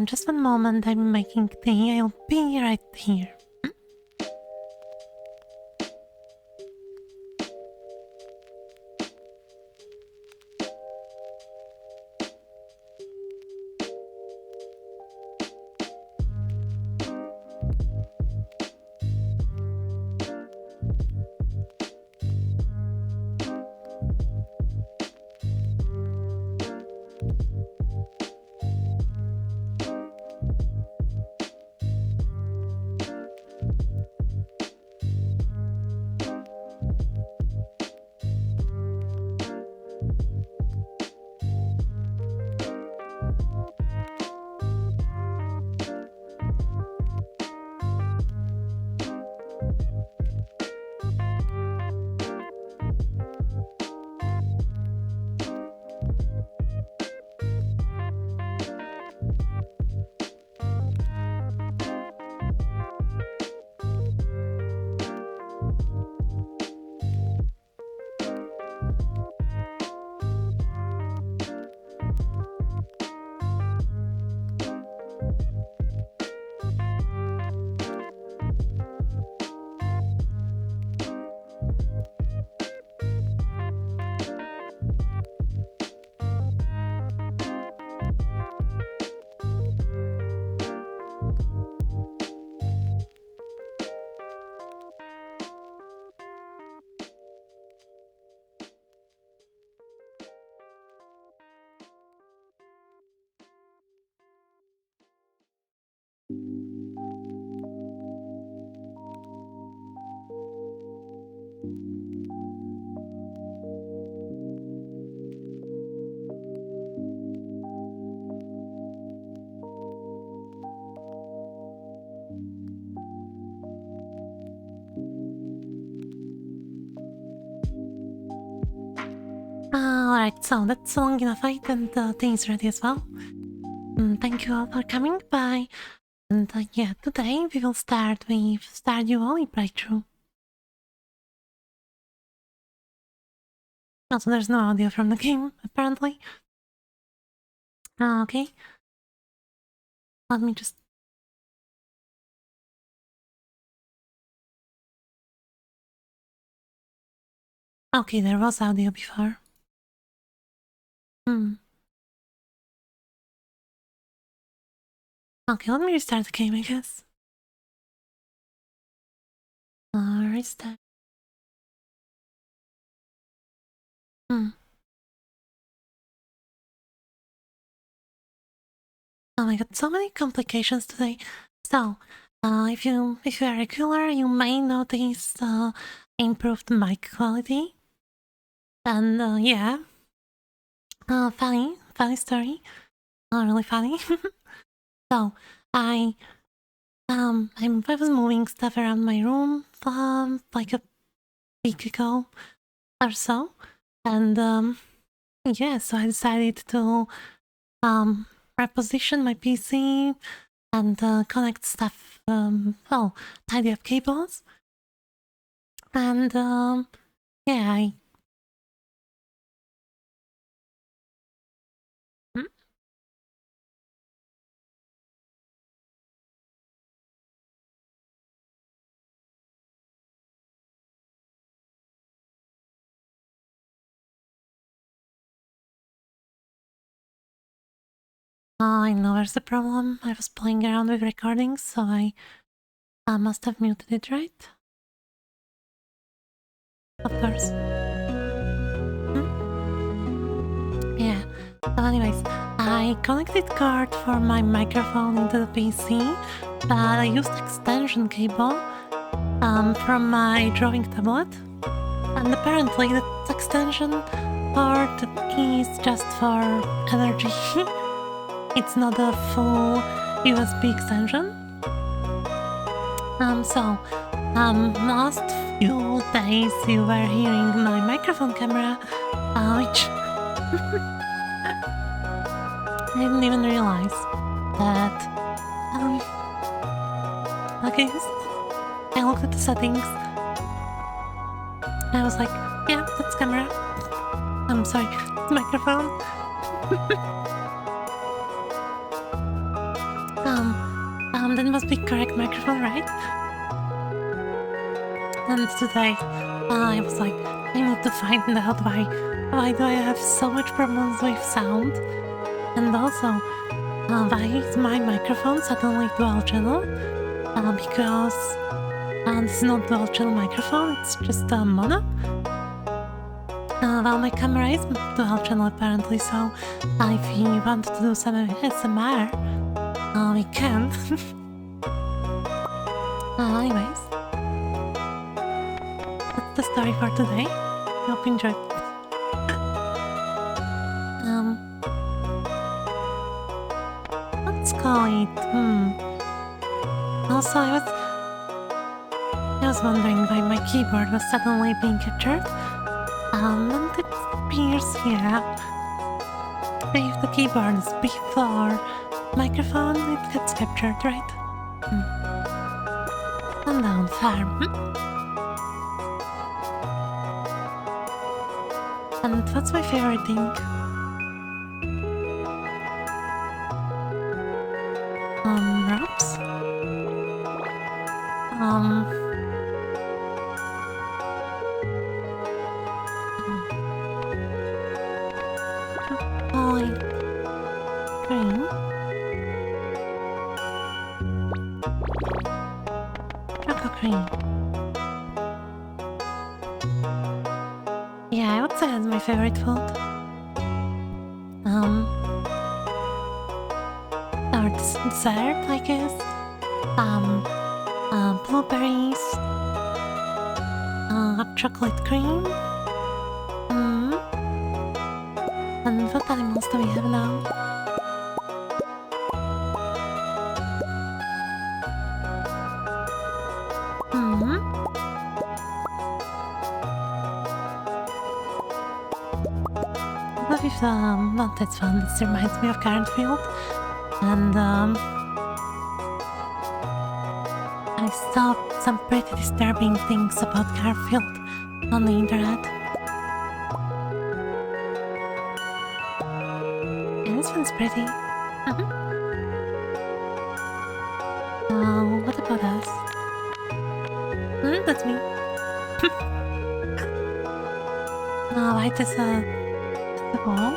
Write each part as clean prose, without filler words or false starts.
Just a moment, I'm making tea. I'll be right here. Alright, so that's long enough, right? And the tea is ready as well. Thank you all for coming by. And yeah, today we will start with Stardew Valley playthrough. Also, there's no audio from the game, apparently. Okay. Let me just... Okay, there was audio before. Okay, let me restart the game, I guess. Restart. Oh my god, so many complications today. So, if you are regular, you may notice improved mic quality. And yeah, funny story. Really funny. So, I was moving stuff around my room like a week ago or so, and yeah, so I decided to reposition my PC and connect stuff. Well, tidy up cables, and yeah, I know where's the problem. I was playing around with recordings, so I must have muted it, right? Of course. Yeah. So anyways, I connected card for my microphone into the PC, but I used extension cable from my drawing tablet. And apparently that extension port is just for energy. It's not a full USB extension. Last few days you were hearing my microphone camera, which I didn't even realize that. Okay, I looked at the settings. I was like, yeah, that's camera. I'm sorry, it's microphone. That must be correct microphone, right? And today, I was like, I need to find out why do I have so much problems with sound? And also, why is my microphone suddenly dual channel? Because it's not dual channel microphone, it's just a mono. Well, my camera is dual channel apparently, so if you want to do some ASMR, we can. Anyways, that's the story for today. Hope you enjoyed. Let's call it. Also, I was wondering why my keyboard was suddenly being captured. And it appears here. If the keyboard is before microphone, it gets captured, right? Sundown Farm. And what's my favorite thing? Wraps? Green. Choco cream. Yeah, I would say that's my favorite food. Or dessert, I guess. Blueberries. Chocolate cream. And what animals do we have now? not this one, this reminds me of Garfield. And I saw some pretty disturbing things about Garfield on the internet. And this one's pretty. What about us? That's me. Why does the wall?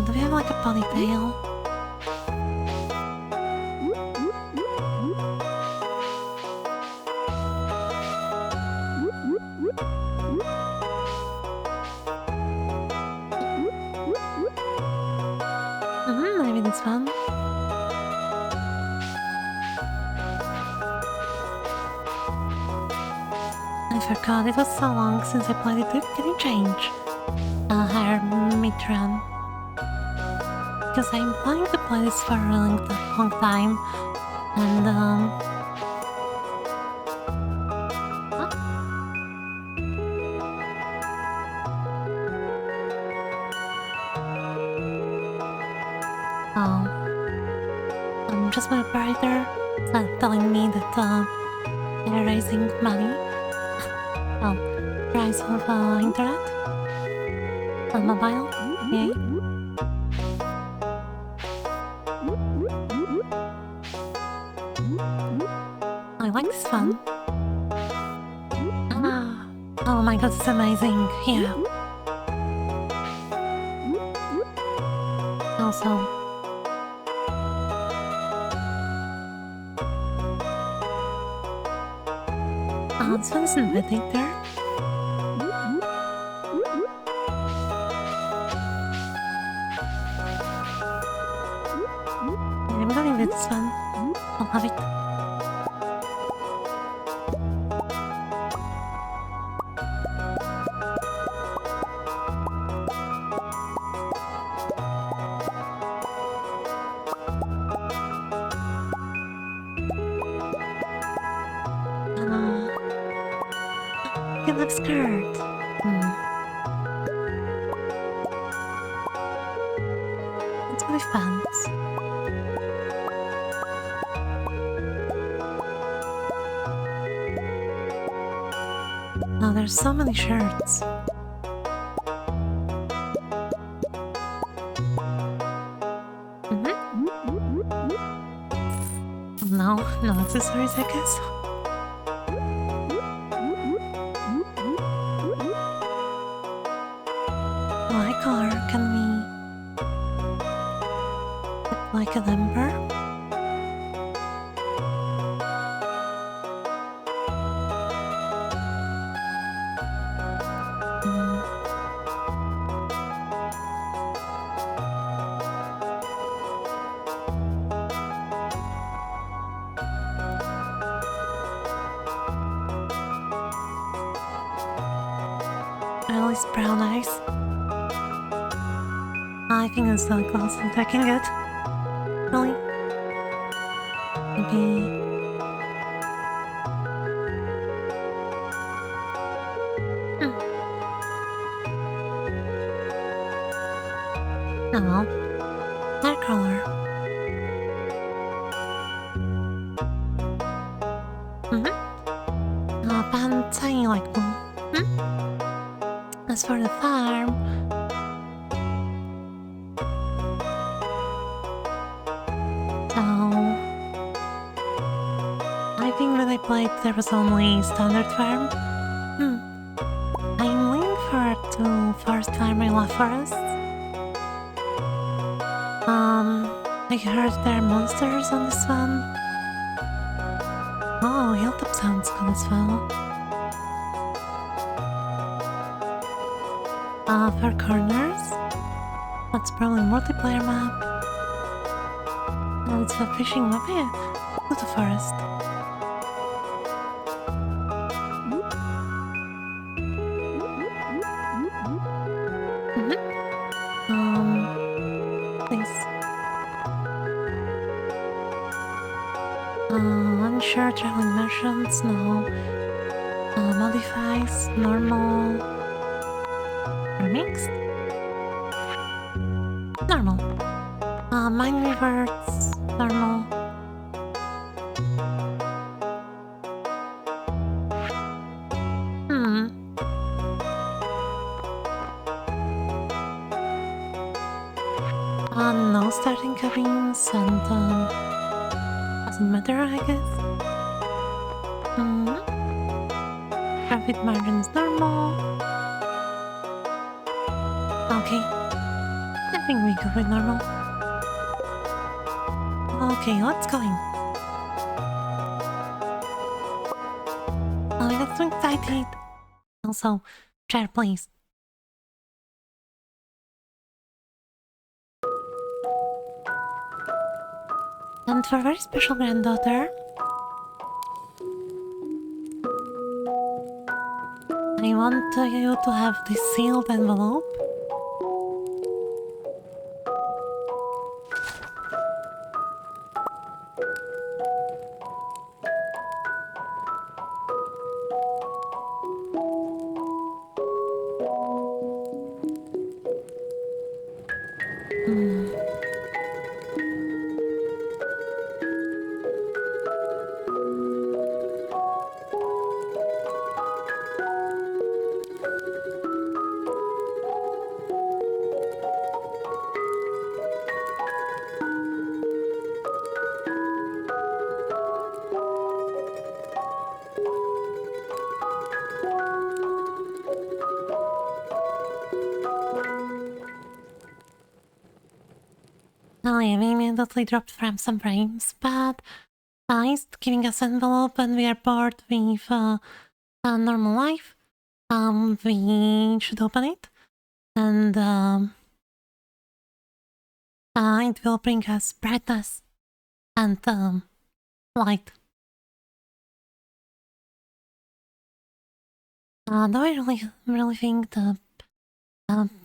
Do we have like a ponytail? Maybe this one. I forgot, it was so long since I played it. Can you change? Higher mid-run. Because I'm planning to play this for a really long time. And just my operator telling me that they're raising money. Price of internet on mobile. Yay. I like this one. Oh my god, it's amazing. Yeah. Also, this one's Inviditor. I'm going with this one. I'll have it. It looks curved. It's really fun. Now there's so many shirts. No accessories, I guess. What color can we put like a number? At least brown eyes. I think it's the closest I can get. Really? Maybe... Oh well. Hair color. Pants, I like blue. As for the farm... I think when I played there was only standard farm. I'm leaning forward to forest farm. I love forests. I heard there are monsters on this one. Oh, Hilltop sounds good as well. For corners, that's probably multiplayer map. And it's a fishing map. Yeah, go to forest. Please. Unsure, traveling missions, no. Modifies, normal. Or mixed? Normal. Mine reverts, normal. No starting cabins and doesn't matter, I guess. Profit margin is normal. Okay, I think we go with normal. Okay, let's go in. Oh, I got so excited. Also, chair, please. And for very special granddaughter, I want you to have this sealed envelope. I immediately dropped from some frames, but he's giving us envelope and we are bored with a normal life. We should open it and it will bring us brightness and light. Though I really think that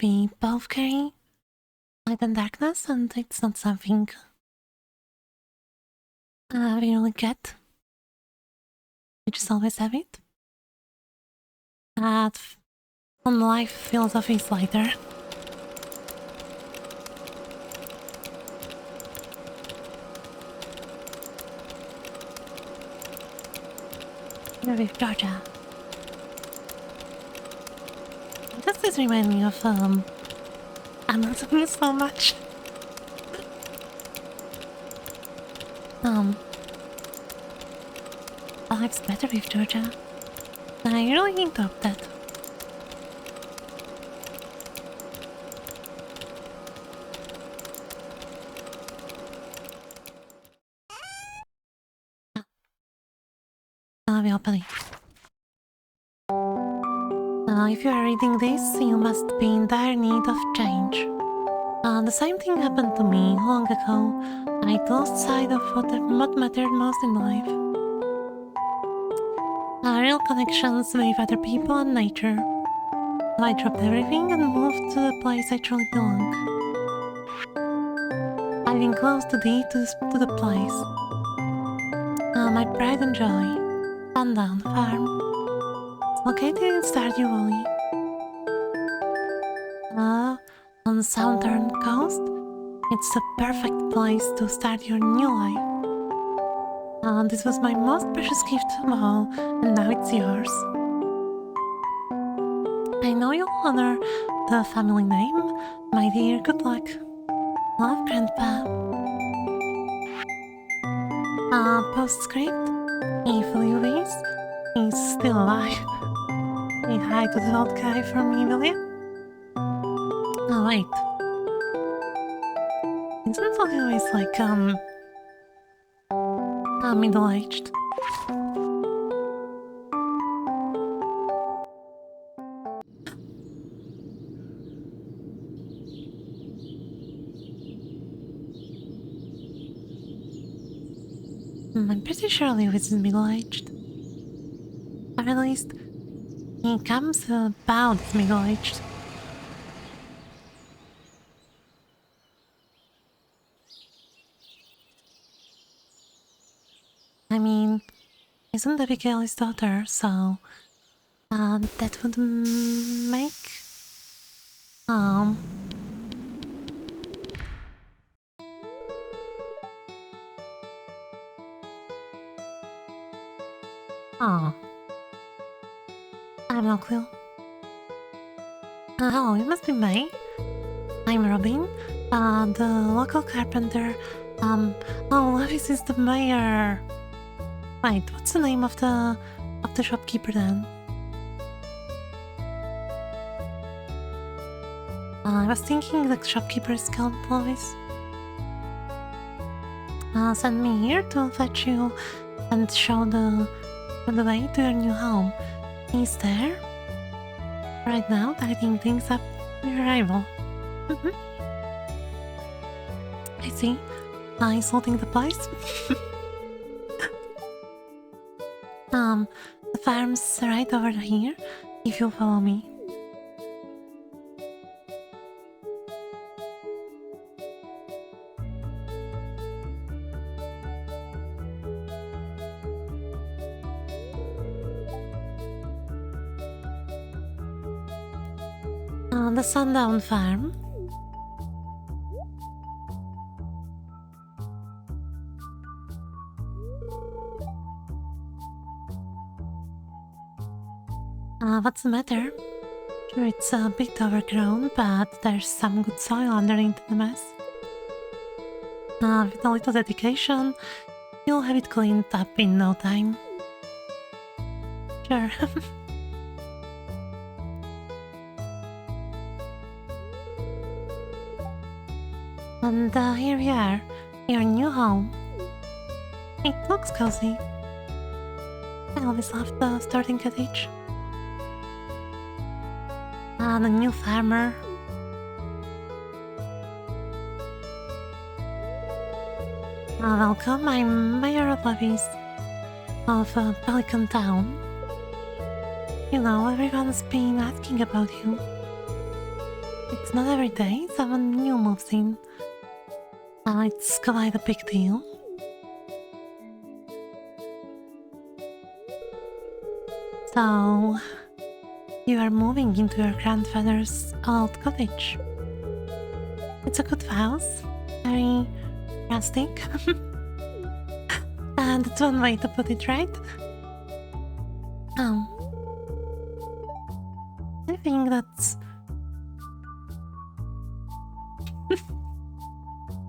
we both carry light and darkness, and it's not something we really get. We just always have it. On life, philosophy is lighter. Here with Georgia. This reminds me of Amazon so much. Life's better with Georgia. I really think of that. We open it. If you are reading this, you must be in dire need of change. The same thing happened to me long ago. I lost sight of what mattered most in life. Real connections with other people and nature. So I dropped everything and moved to the place I truly belong. I've been close to the place. My pride and joy. Sundown Farm. It's located in Stardew Valley. On the southern coast, it's a perfect place to start your new life. This was my most precious gift of all, and now it's yours. I know you'll honor the family name, my dear. Good luck. Love, Grandpa. Postscript. If Lewis is still alive. Say hi to the old guy from me, will you? Oh, wait. Isn't Lewis like, middle-aged? I'm pretty sure Lewis is middle-aged. Or at least, he comes about middle-aged. I mean, isn't Abigail's daughter, so that would make um oh, I have no clue. Oh, it must be May. I'm Robin, the local carpenter. Oh, Levis is the mayor. Wait, what's the name of the shopkeeper then? I was thinking the shopkeeper is called Lovis. Send me here to fetch you and show the way to your new home. He's there right now, tidying things up for your arrival. I see. He's holding the place. The farm's right over here, if you'll follow me. The Sundown Farm. What's the matter? Sure, it's a bit overgrown, but there's some good soil underneath the mess. With a little dedication, you'll have it cleaned up in no time. Sure. And here we are, your new home. It looks cozy. I always loved the starting cottage. The new farmer. Welcome, I'm Mayor Levis of Pelican Town. You know, everyone's been asking about you. It's not every day someone new moves in. It's quite a big deal. So, you are moving into your grandfather's old cottage. It's a good house, very rustic. And that's one way to put it, right? I think that's...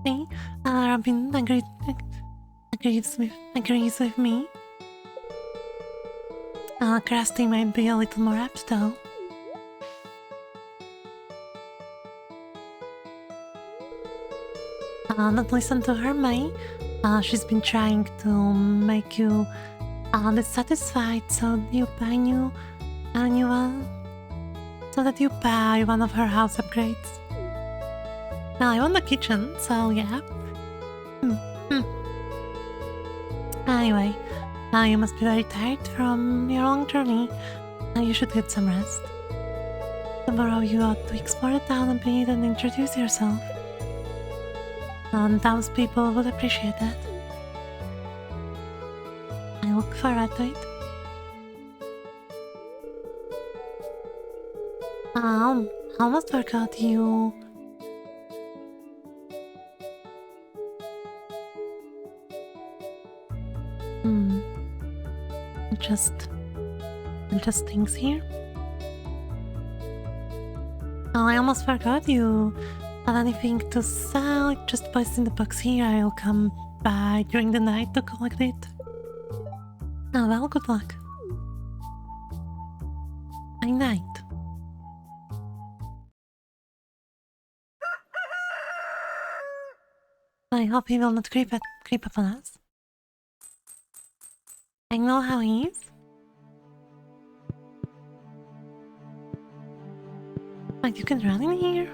See, Robin agrees with me. Krusty might be a little more apt though. Not listen to her, May. She's been trying to make you dissatisfied, so you buy so that you buy one of her house upgrades. Now I want the kitchen, so yeah. Anyway, you must be very tired from your long journey. You should get some rest. Tomorrow you ought to explore the town a bit and introduce yourself. Those people would appreciate that. I look forward to it. I almost forgot you. Just things here. I almost forgot you have anything to sell. Just post in the box here. I'll come by during the night to collect it. Well, good luck. Night night. I hope he will not creep up on us. I know how he is. But you can run in here.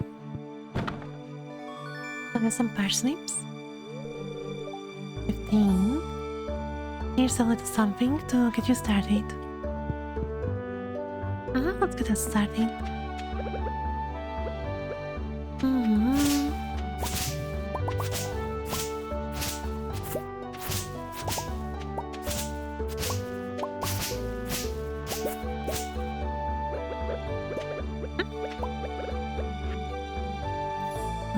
There's some parsnips. 15. Here's a little something to get you started. Let's get us started.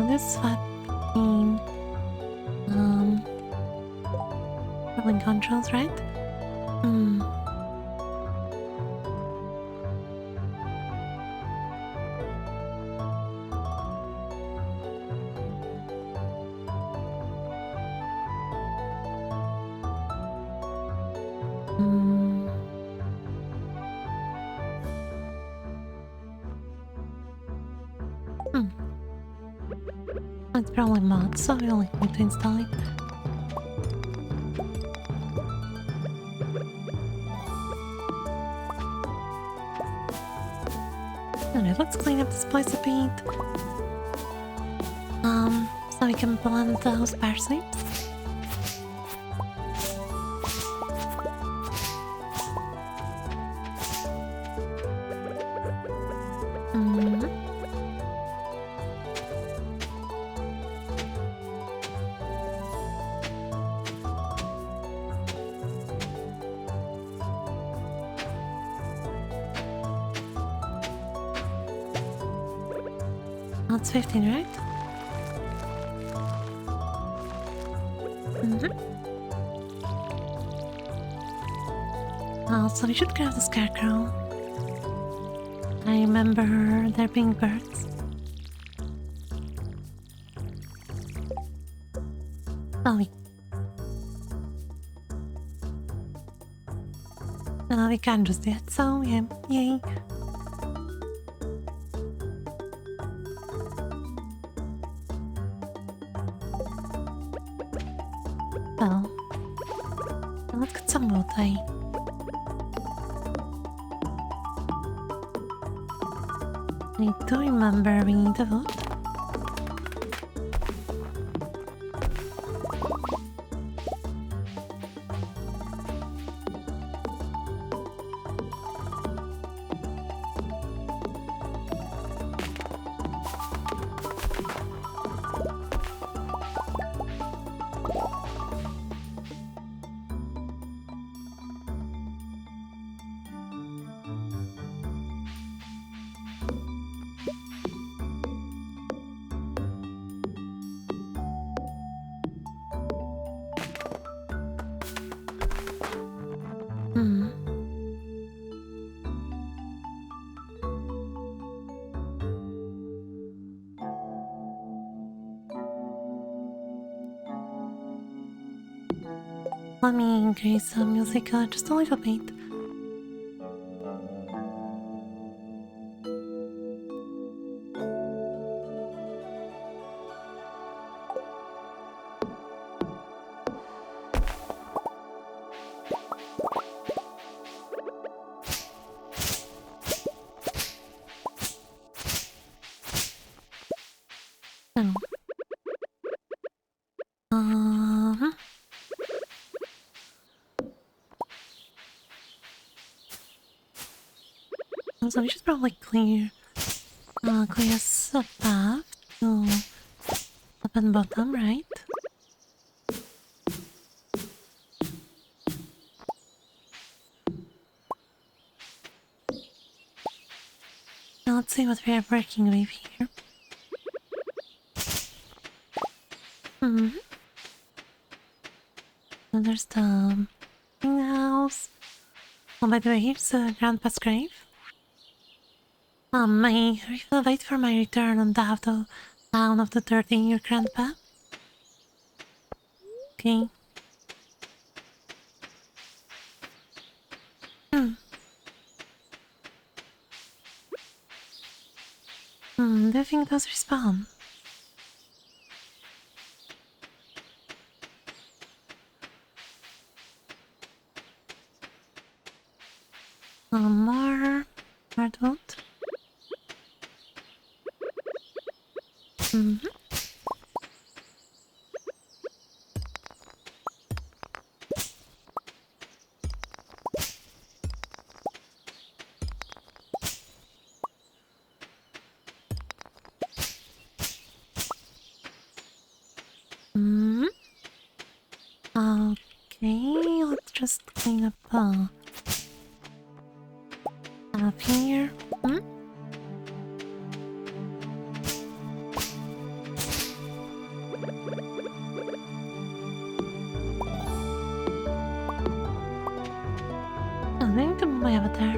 this is 15. Rolling controls, right? Hmm. It's probably mod, so we only need to install it. Alright, let's clean up this place a bit. So we can plant those parsley. That's 15, right? So we should grab the scarecrow. I remember there being birds. Oh, we can't just do it, so yeah, yay. Well, let's get some wood, I do remember we need a vote. Let me increase the music just a little bit. So we should probably clear a path to top and bottom, right? Now let's see what we are working with here. So there's the house. Oh, by the way, here's Grandpa's grave. I will wait for my return on the town of the 13-year Grandpa. Okay. Do you think those respawn? More hardwood. Okay, let's just clean up up here. I need to move my avatar.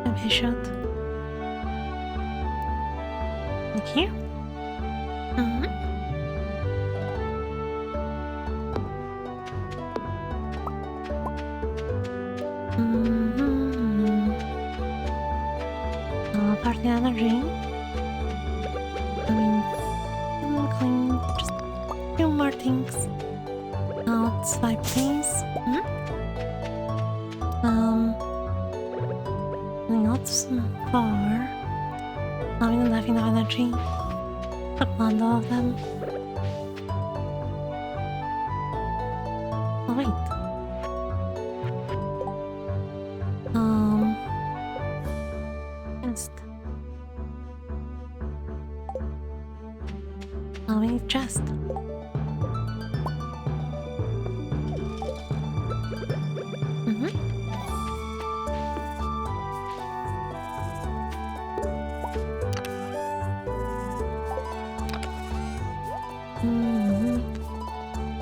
Maybe I should. Like here? Party energy. I mean, clean. Just a few more things. Let's swipe these. Not so far. We don't have enough energy to plant all of them. Oh wait. Chest. We need chest.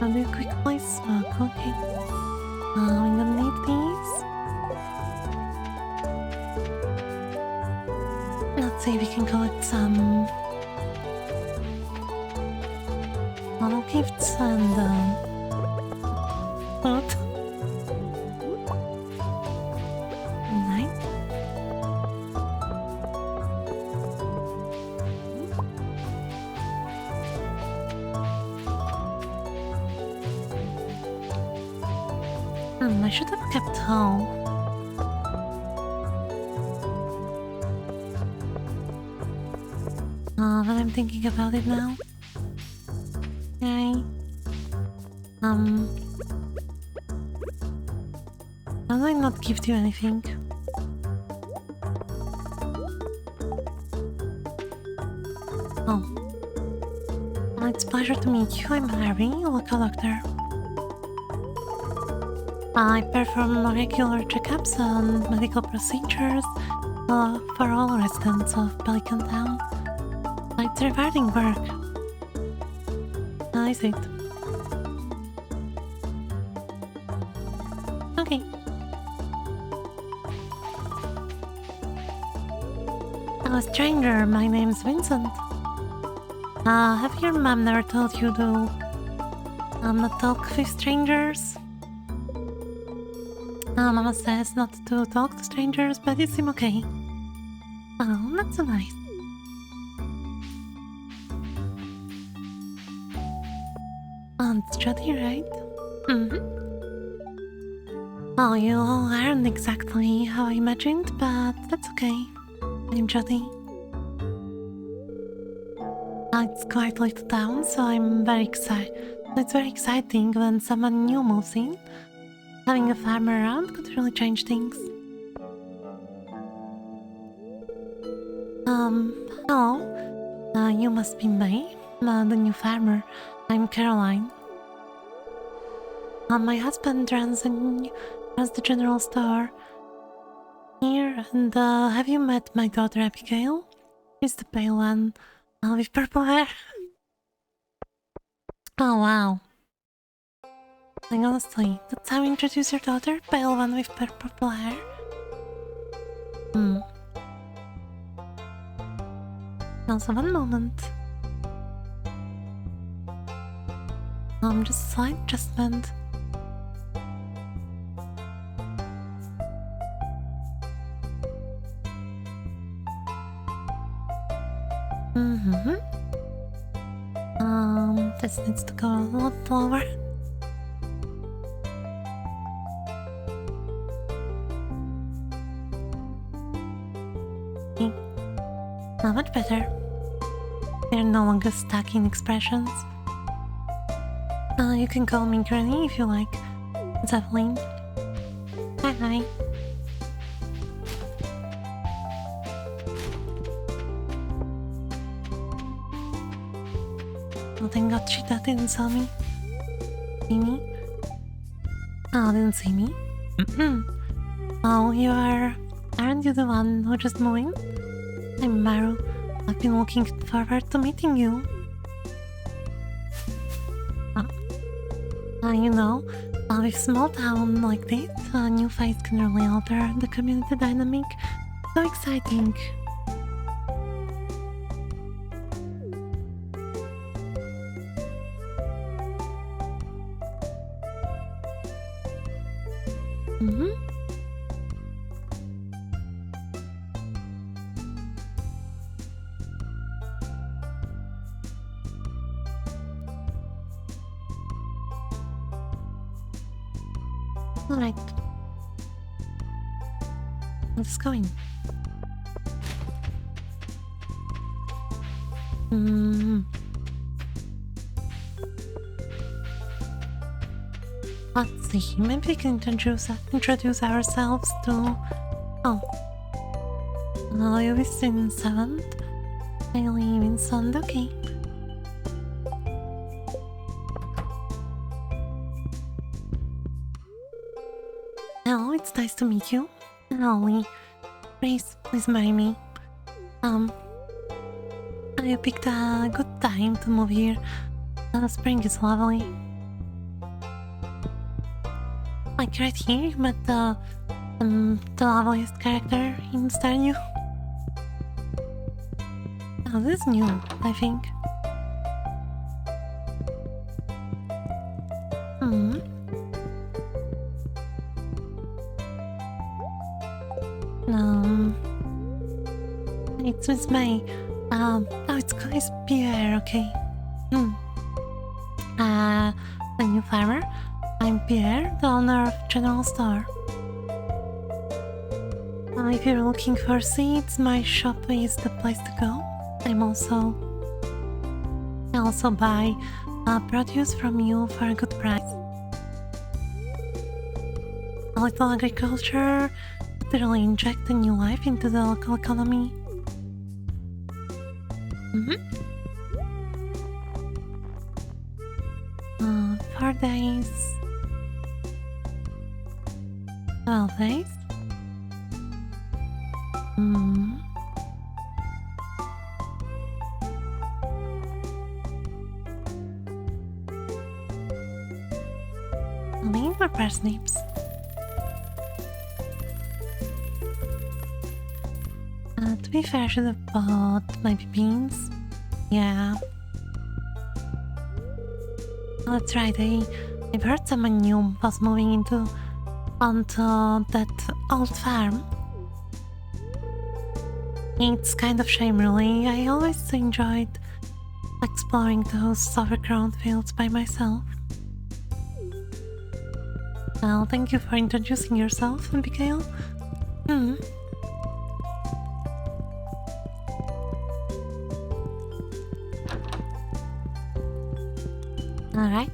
I'll do a quick place swap, okay. I'm gonna need these. Let's see if we can collect some little gifts and food. Nice. I should have kept home. But I'm thinking about it now. Okay. How do I not give you anything? Oh. It's a pleasure to meet you. I'm Harry, a local doctor. I perform regular checkups and medical procedures for all residents of Pelican Town. It's rewarding work. I see it. Okay. A stranger, my name's Vincent. Have your mom never told you to not talk with strangers? Mama says not to talk to strangers, but you seem okay. Oh, not so nice. It's Jody, right? Oh, you all aren't exactly how I imagined, but that's okay. I'm Jody. It's quite little town, so I'm very excited. It's very exciting when someone new moves in. Having a farmer around could really change things. Hello. You must be May, the new farmer. I'm Caroline. My husband runs the general store here, and have you met my daughter Abigail? She's the pale one with purple hair. Oh wow. Like honestly, that's how you introduce your daughter? Pale one with purple hair? Also, one moment. Just a slight adjustment. This needs to go a lot lower. Okay. Not much better. They're no longer stuck in expressions. You can call me Granny if you like. It's Evelyn. Hi. Oh, thank God she didn't see me. See me? Oh, didn't see me? Oh, aren't you the one who just moved in? I'm Maru. I've been looking forward to meeting you. You know, With small town like this, a new face can really alter the community dynamic. So exciting. Mm-hmm. Alright. Let's go in. Let's see, maybe we can introduce ourselves to... Oh. You live in 7th. I live in Sund, okay. Hello, it's nice to meet you. Ollie. Please marry me. I picked a good time to move here. Spring is lovely. Like right here, but the loveliest character in Stardew. Oh, this is new, I think. It's Miss May. Oh, it's Pierre, okay. The new farmer. I'm Pierre, the owner of General Store. If you're looking for seeds, my shop is the place to go. I also buy produce from you for a good price. A little agriculture literally inject a new life into the local economy. 4 days. 12 days. Looking for parsnips. To be fair, I should have bought maybe beans. Yeah. That's right, I've heard someone new was moving onto that old farm. It's kind of shame, really. I always enjoyed exploring those overgrown fields by myself. Well, thank you for introducing yourself, Abigail. Alright.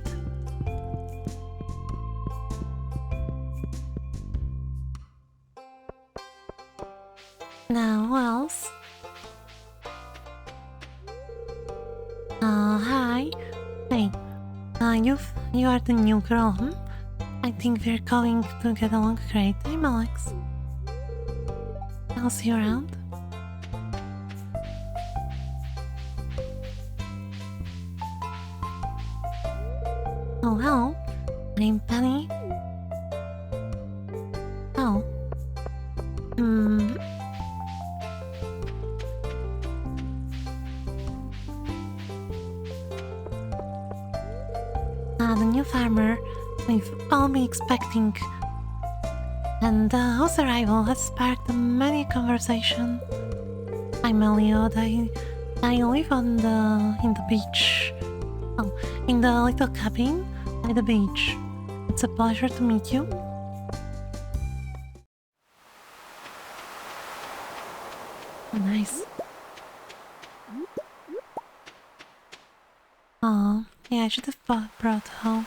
Now, what else? Hi. Hey. You are the new girl, I think we're going to get along great. I'm Alex. I'll see you around. Oh, hello. I'm Penny. Oh. The new farmer we've all been expecting, and whose arrival has sparked many conversation. I'm Elliot. I live in the beach. Oh, in the little cabin by the beach. It's a pleasure to meet you. Oh, nice. Oh, yeah, I should have brought home.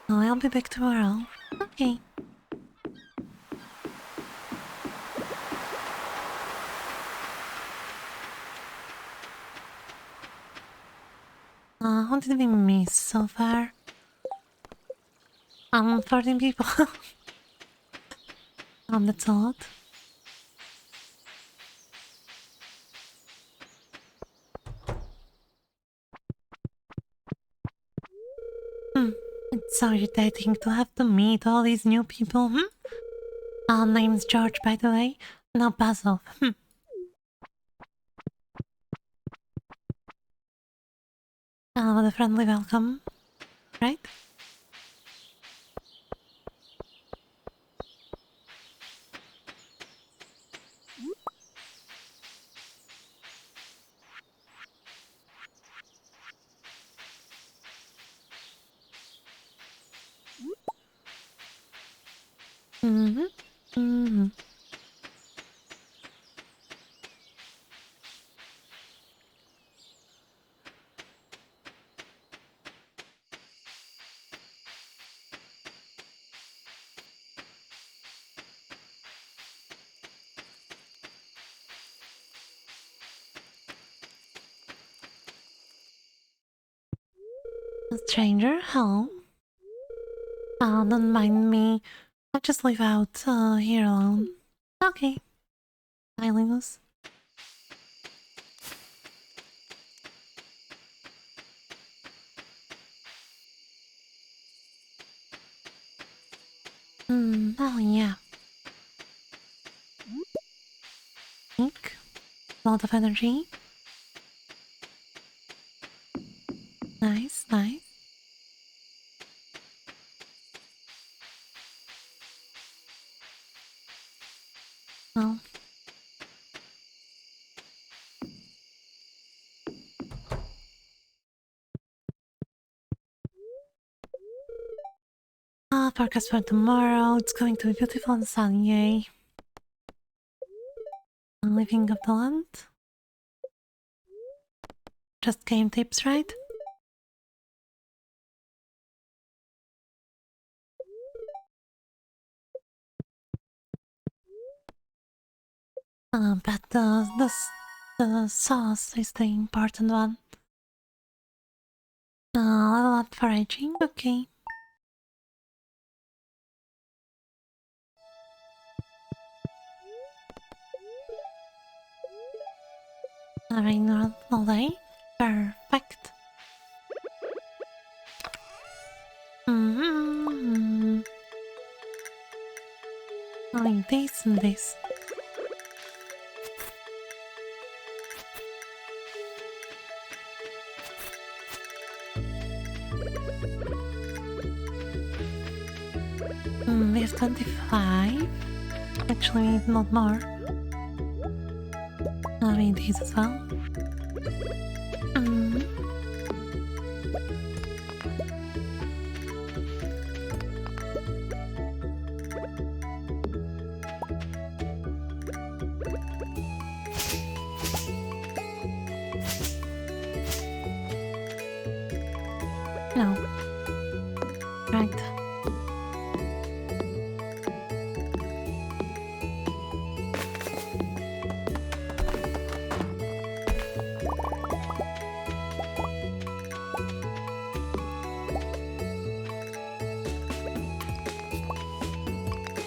Oh, I'll be back tomorrow. Okay. How did we miss so far? 14 people. That's a lot. It's so irritating to have to meet all these new people. Name's George, by the way. No puzzle. With a friendly welcome, right? Mm-hmm. Mm-hmm. A stranger, hello. Don't mind me. I just live out here alone. Okay. Bye, Linus. Oh yeah. Pink. Lot of energy. Nice, nice. Well. Forecast for tomorrow. It's going to be beautiful and sunny, yay. Living of the land. Just game tips, right? But the sauce is the important one. Level up foraging, okay. Having all day. Perfect. Like this and this. We have 25. Actually, not more. I mean, these as well. No. Right.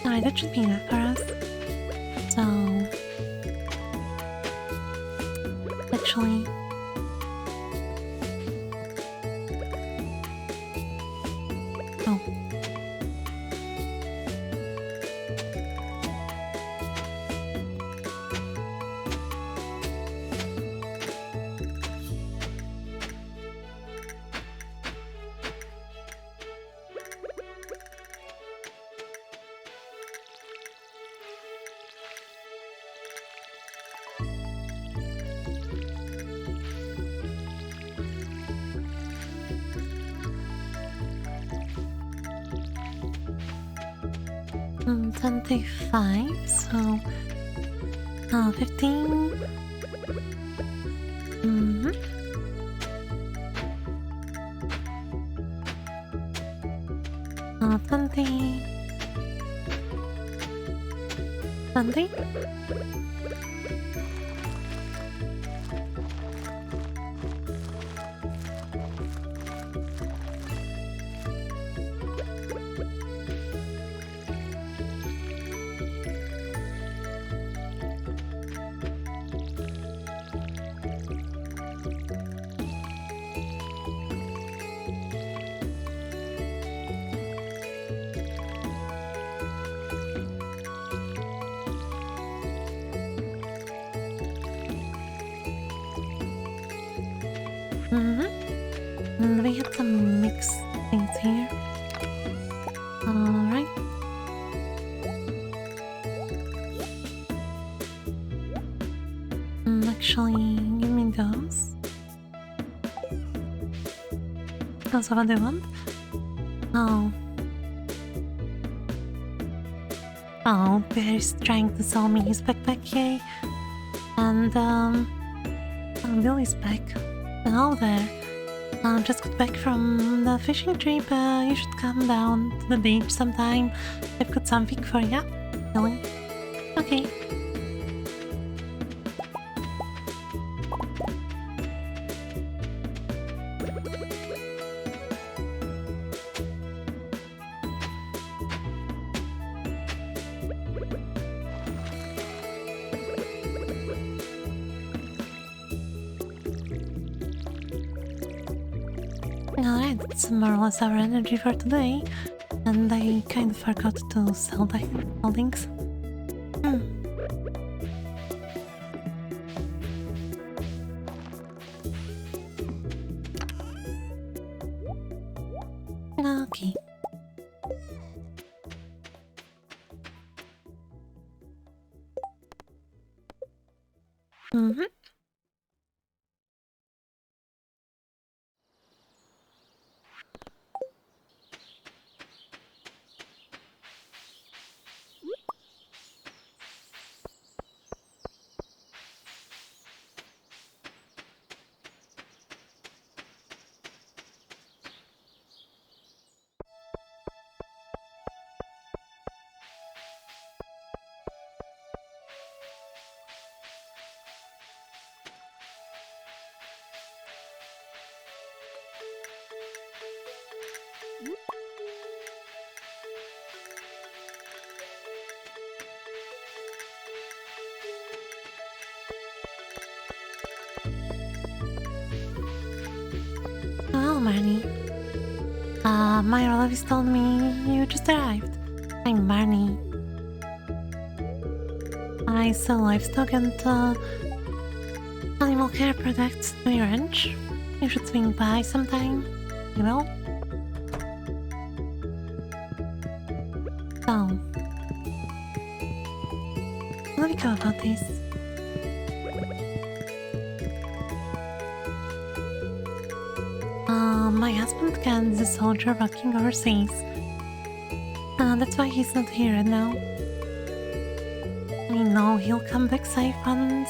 Alright, that should be enough for us. So... Actually... Oh. Mm, 25, so... 15... 20... 20? And we have some mixed things here. Alright. Actually, give me those. Those are what I want. Oh. Oh, Bear's trying to sell me his backpack, yay. And, Billy's back. Hello there. Just got back from the fishing trip. You should come down to the beach sometime. I've got something for you. Billy. Okay. Alright, that's more or less our energy for today. And I kind of forgot to sell the holdings. Okay. Well, Marnie. My relatives told me you just arrived. I'm Marnie. I sell livestock and animal care products to your ranch. You should swing by sometime, you know? So, what do you go about this? My husband Ken's a soldier working overseas. That's why he's not here right now. I know he'll come back safe once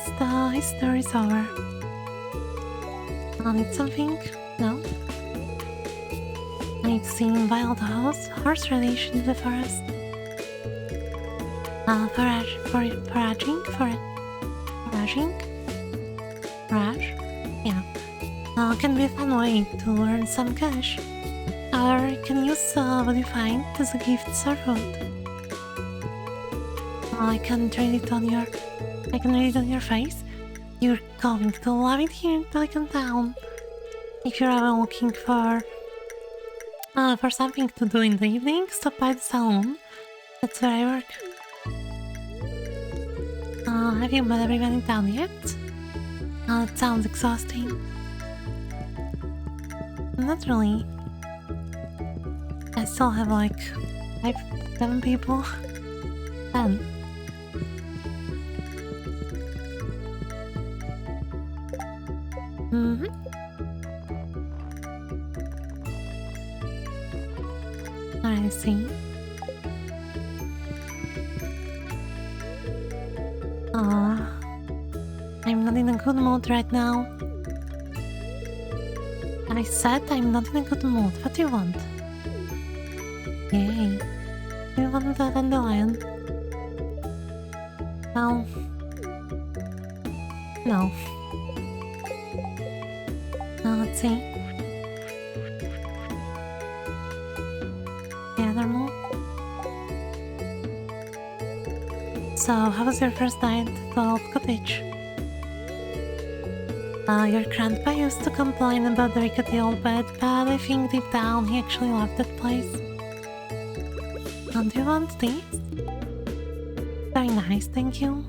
his story's over. I'll need something? No? I've seen wild horse radiation in the forest. Foraging? Forage? Yeah. Can be a fun way to earn some cash. Or you can use what you find as a gift or food. I can read it on your face. You're going to love it here in Pelican Town. If you're ever looking for something to do in the evening, stop by the salon. That's where I work. Have you met everyone in town yet? It sounds exhausting. Not really. I still have like 7 people. 10. I see. I'm not in a good mood right now. I said I'm not in a good mood. What do you want? Yay. Do you want the dandelion? No. No. Now let's see. Yeah, normal. So, how was your first night at the old cottage? Your grandpa used to complain about the rickety old bed, but I think deep down he actually loved that place. Do you want this? Very nice, thank you.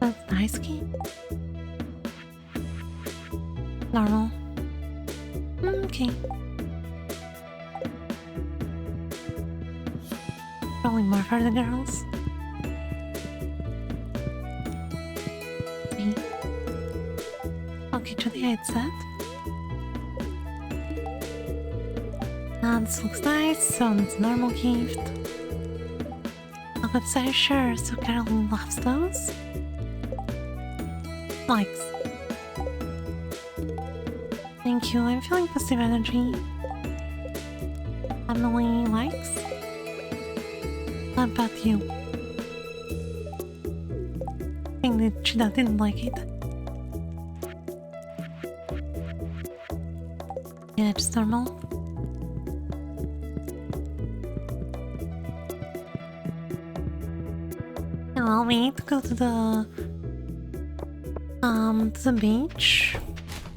That's nice, kid. Normal. Okay. Probably more for the girls. Okay. Okay, to the headset. And this looks nice, so it's a normal gift. I would say sure, so Caroline loves those. Likes. Thank you, I'm feeling positive energy. Emily likes. How about you? I think that she didn't like it. Yeah, just normal. Well, we need to go to the beach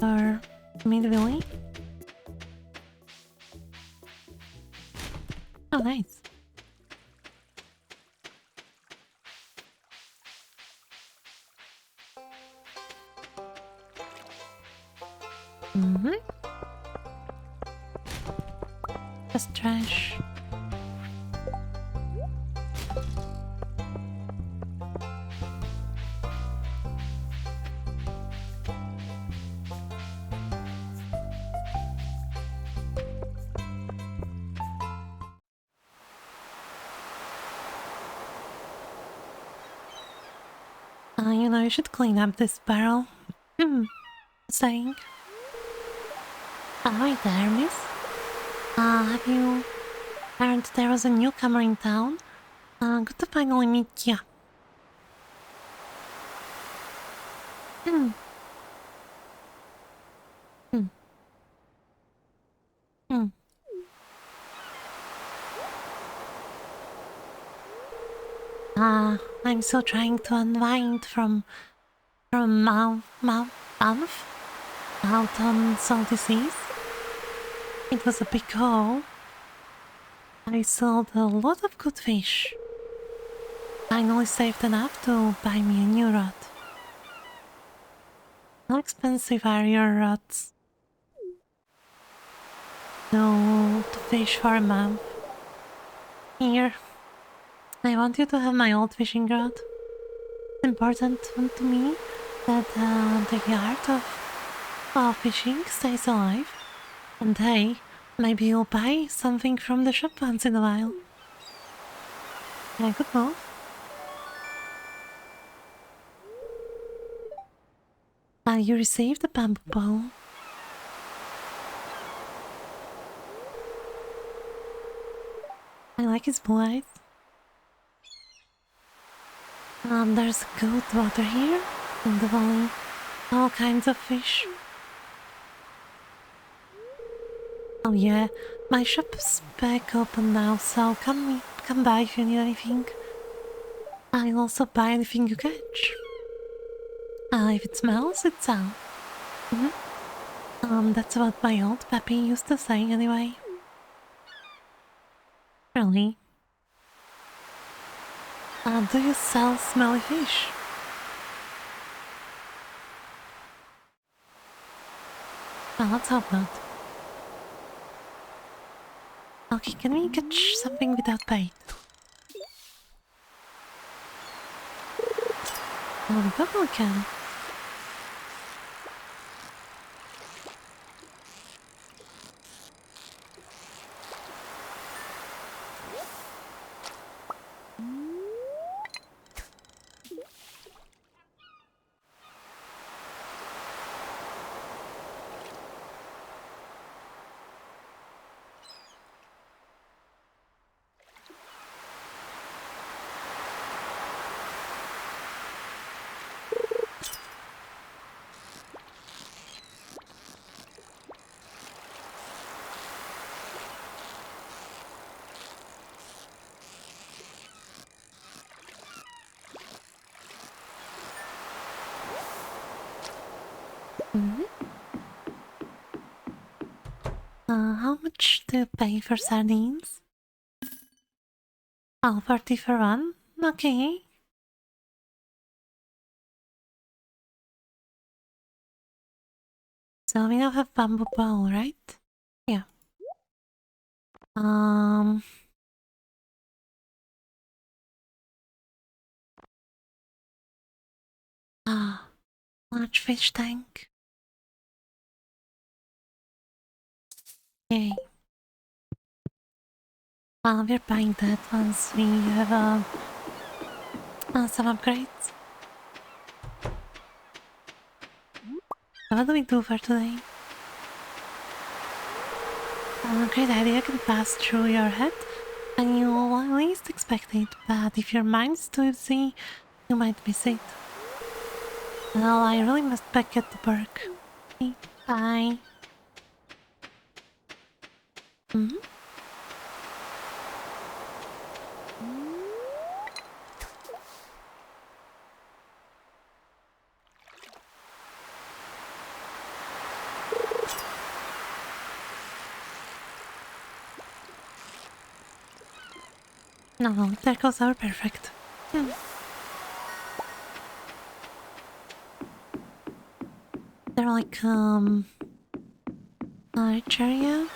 or mid-valley. Oh, nice. Mm-hmm. Just trash. You should clean up this barrel. Saying. Hi there, miss. Have you heard there was a newcomer in town? Good to finally meet ya. Hmm. Hmm. Hmm. I'm still trying to unwind from mouth out on salty seas. It was a big haul. I sold a lot of good fish. Finally saved enough to buy me a new rod. How expensive are your rods? No, to fish for a month. Here, I want you to have my old fishing rod. It's important to me that the art of fishing stays alive. And hey, maybe you'll buy something from the shop once in a while. Yeah, good move. You received the bamboo bowl. I like his blue eyes. There's good water here in the valley. All kinds of fish. Oh yeah, my shop's back open now, so come by if you need anything. I'll also buy anything you catch. If it smells, it's out. That's what my old pappy used to say anyway. Really? Do you sell smelly fish? Well, let's hope not. Okay, can we catch something without bait? Oh, we probably can. How much do you pay for sardines? Oh, 40 for one? Okay. So we now have bamboo bowl, right? Yeah. Um. Ah, large fish tank. Yay. We're buying that once we have some upgrades. So what do we do for today? A great idea can pass through your head, and you'll at least expect it, but if your mind's too busy, you might miss it. Well, I really must back at the work. Okay, bye. Mm-hmm. No, there goes our perfect. Hmm. They're like, area.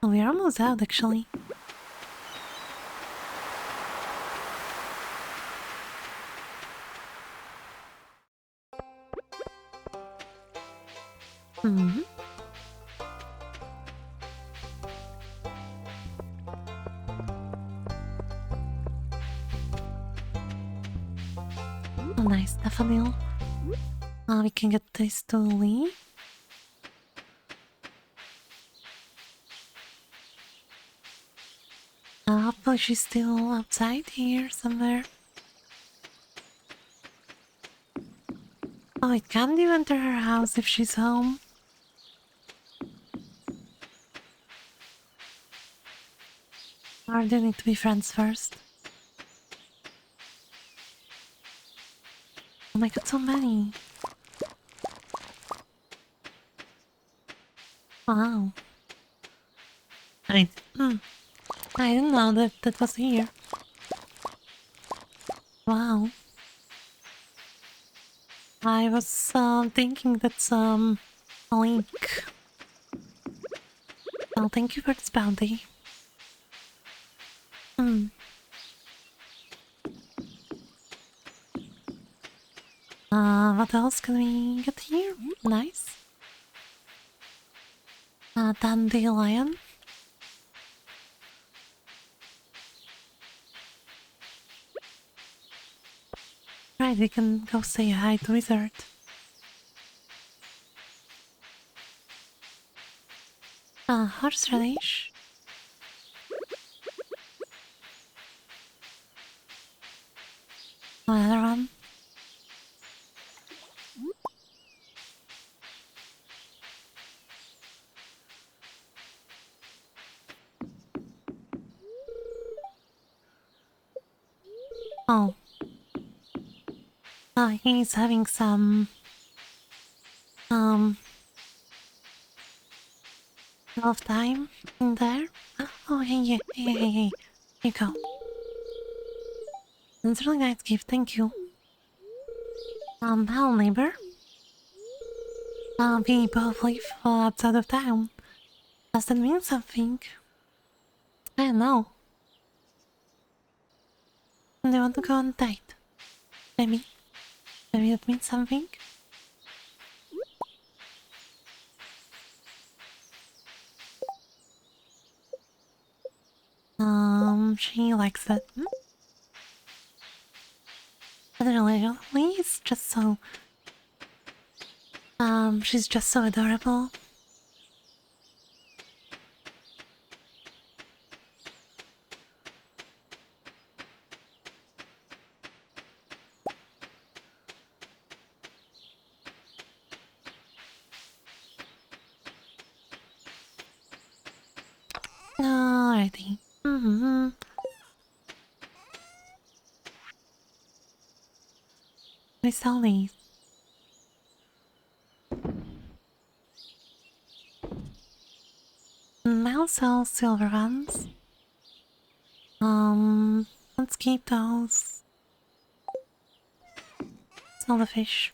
Oh, we're almost out, actually. Hmm. Oh, nice, daffodil. We can get this to Lee. Hopefully she's still outside here somewhere. Oh, it can't even enter her house if she's home. Or do you need to be friends first? Oh my god, so many. Wow. I, hmm, I didn't know that that was here. Wow. I was thinking that's a link. Well, thank you for this bounty. Hmm. What else can we get here? Nice. Dandelion. Right, we can go say hi to Wizard. Horseradish. Another one. Oh. He's having some um of time in there. Oh, hey. You go. That's a really nice gift, thank you. Hello, neighbor. We both live outside of town. Does that mean something? I don't know. Do you want to go on a date? Maybe. Maybe that means something? She likes it. But really, it's just so... she's just so adorable. Alrighty. Mm-hmm. We sell these. I'll sell silver ones. Let's keep those. Sell the fish.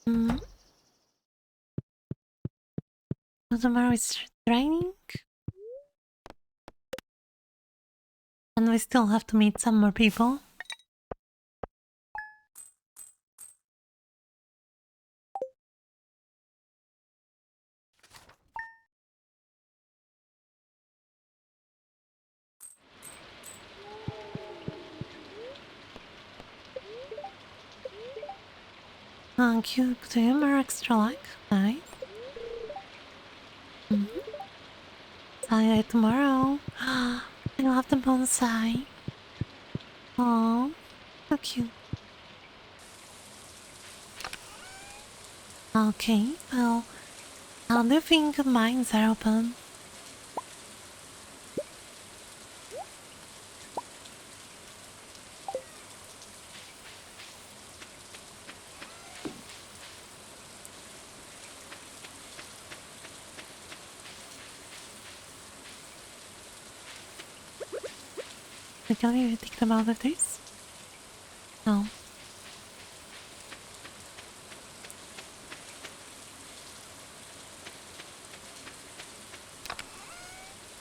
Mm. So tomorrow is training. And we still have to meet some more people. Cute humor, extra luck. Nice. Bye tomorrow. I love the bonsai. Oh, so cute. Okay, well, how do you think mines are open? Can we take them out of this? No.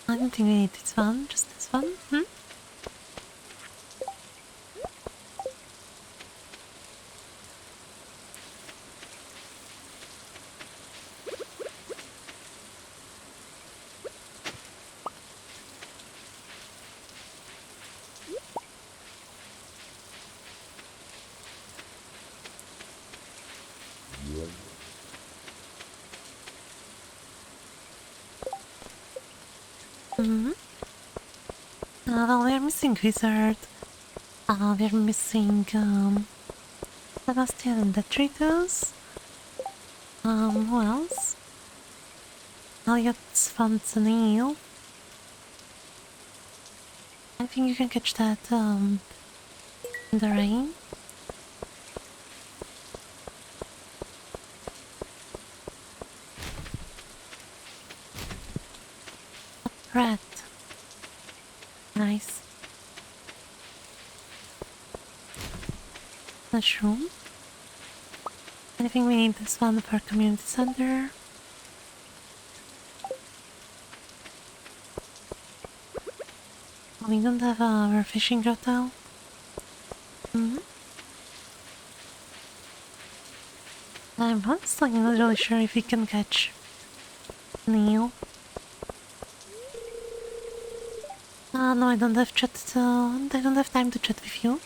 I don't think we need this one, just this one. Well, we're missing Wizard. We're missing, Sebastian and Detritus. Who else? Elliot's Fontanil. I think you can catch that, in the rain. Rat. Nice. Mushroom. I think we need this one for community center. We don't have our fishing grotto. I'm honestly not really sure if we can catch Neil. No, I don't have chat. I don't have time to chat with you.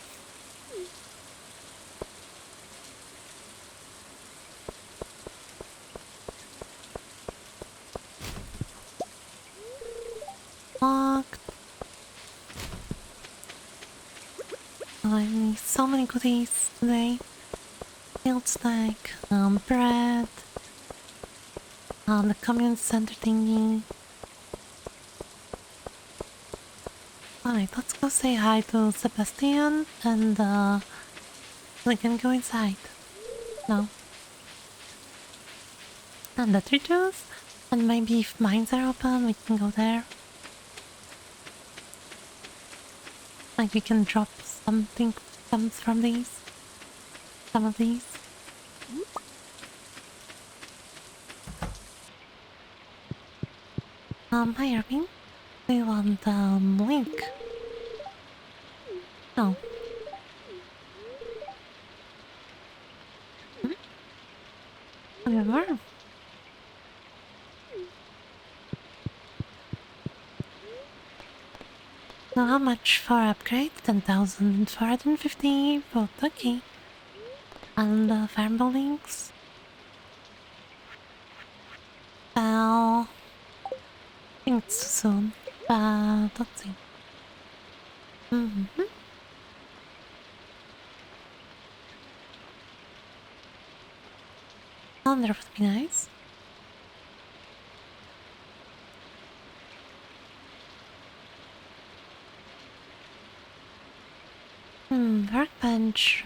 Locked. Oh, I need so many goodies today. Field snack, bread, the community center thingy. Alright, let's go say hi to Sebastian and we can go inside. No. And the treasures. And maybe if mines are open, we can go there. Like we can drop something comes from these. Some of these. Hi Irving. Do you want link? No. Whatever. So how much for upgrade? 10,450, but okay. And farm buildings? Well, I think it's too soon, but let's see. Calendar would be nice. Workbench.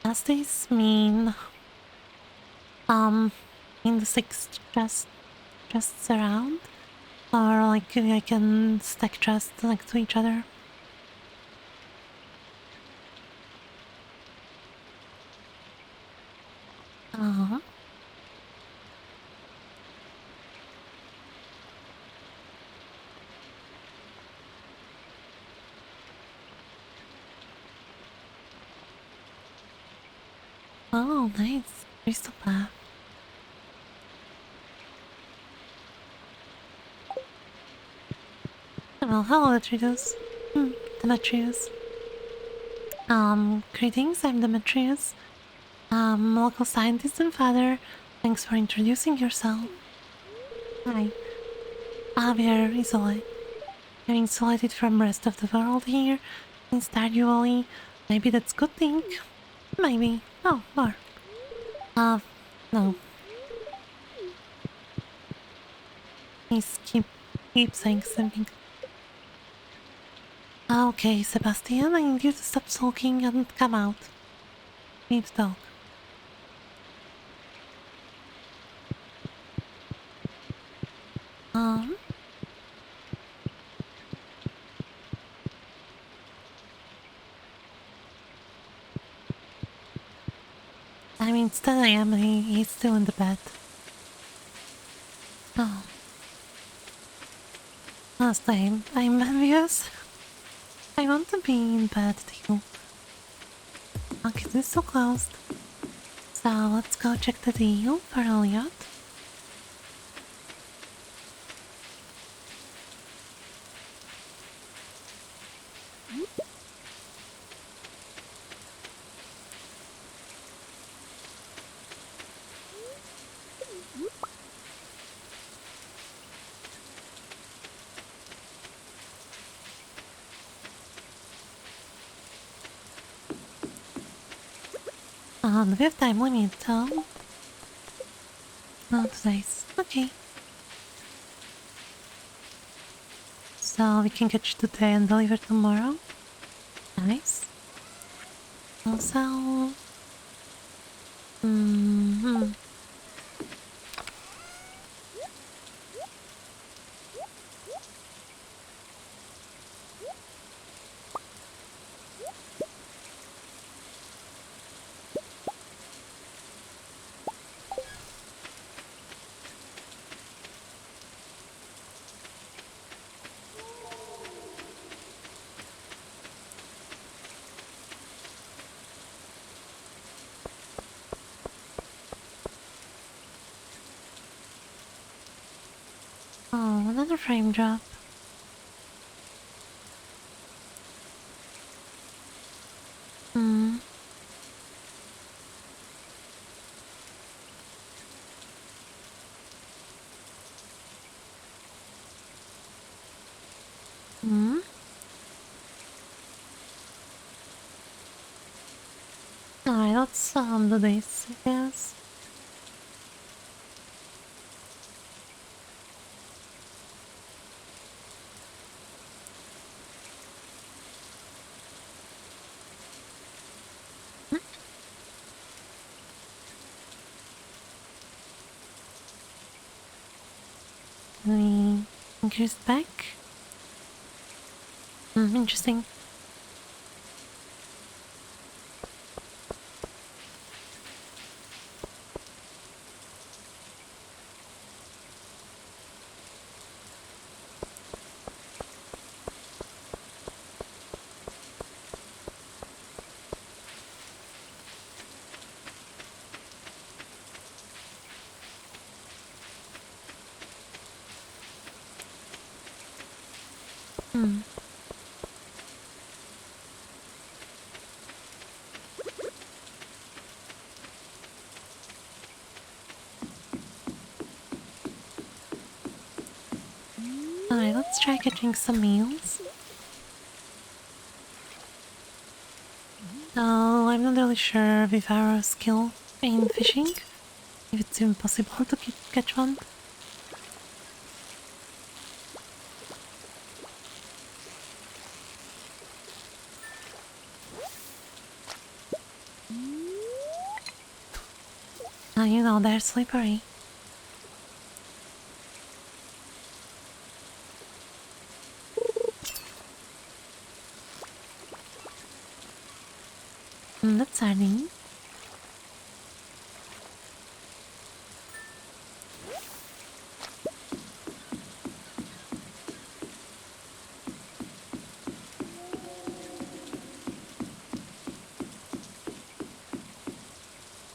Does this mean in the six chests around, or like I can stack chests next to each other. Uh-huh. Oh, nice. Crystal path. Well, hello, Demetrius. Demetrius. Greetings, I'm Demetrius. Local scientist and father. Thanks for introducing yourself. Hi. We are isolated. We're insulated from the rest of the world here in Stardew Valley. Maybe that's a good thing. Maybe. Oh, or. No. Please keep saying something. Okay, Sebastian, I need you to stop sulking and come out. Need to talk. Um, I mean, still I am. He's still in the bed. Oh, last time. I'm envious. I want to be in bed too. Okay, this is so closed. So let's go check the deal for Elliot. We have time limit, so... Not nice. Okay. So we can catch today and deliver tomorrow. Nice. Also... Oh, another frame drop. Hmm. Hmm. Alright, let's do this, I guess. Let me increase back. Interesting. Alright, let's try catching some meals. Oh, I'm not really sure with our skill in fishing, if it's impossible to catch one. You know, they're slippery. That's sardine.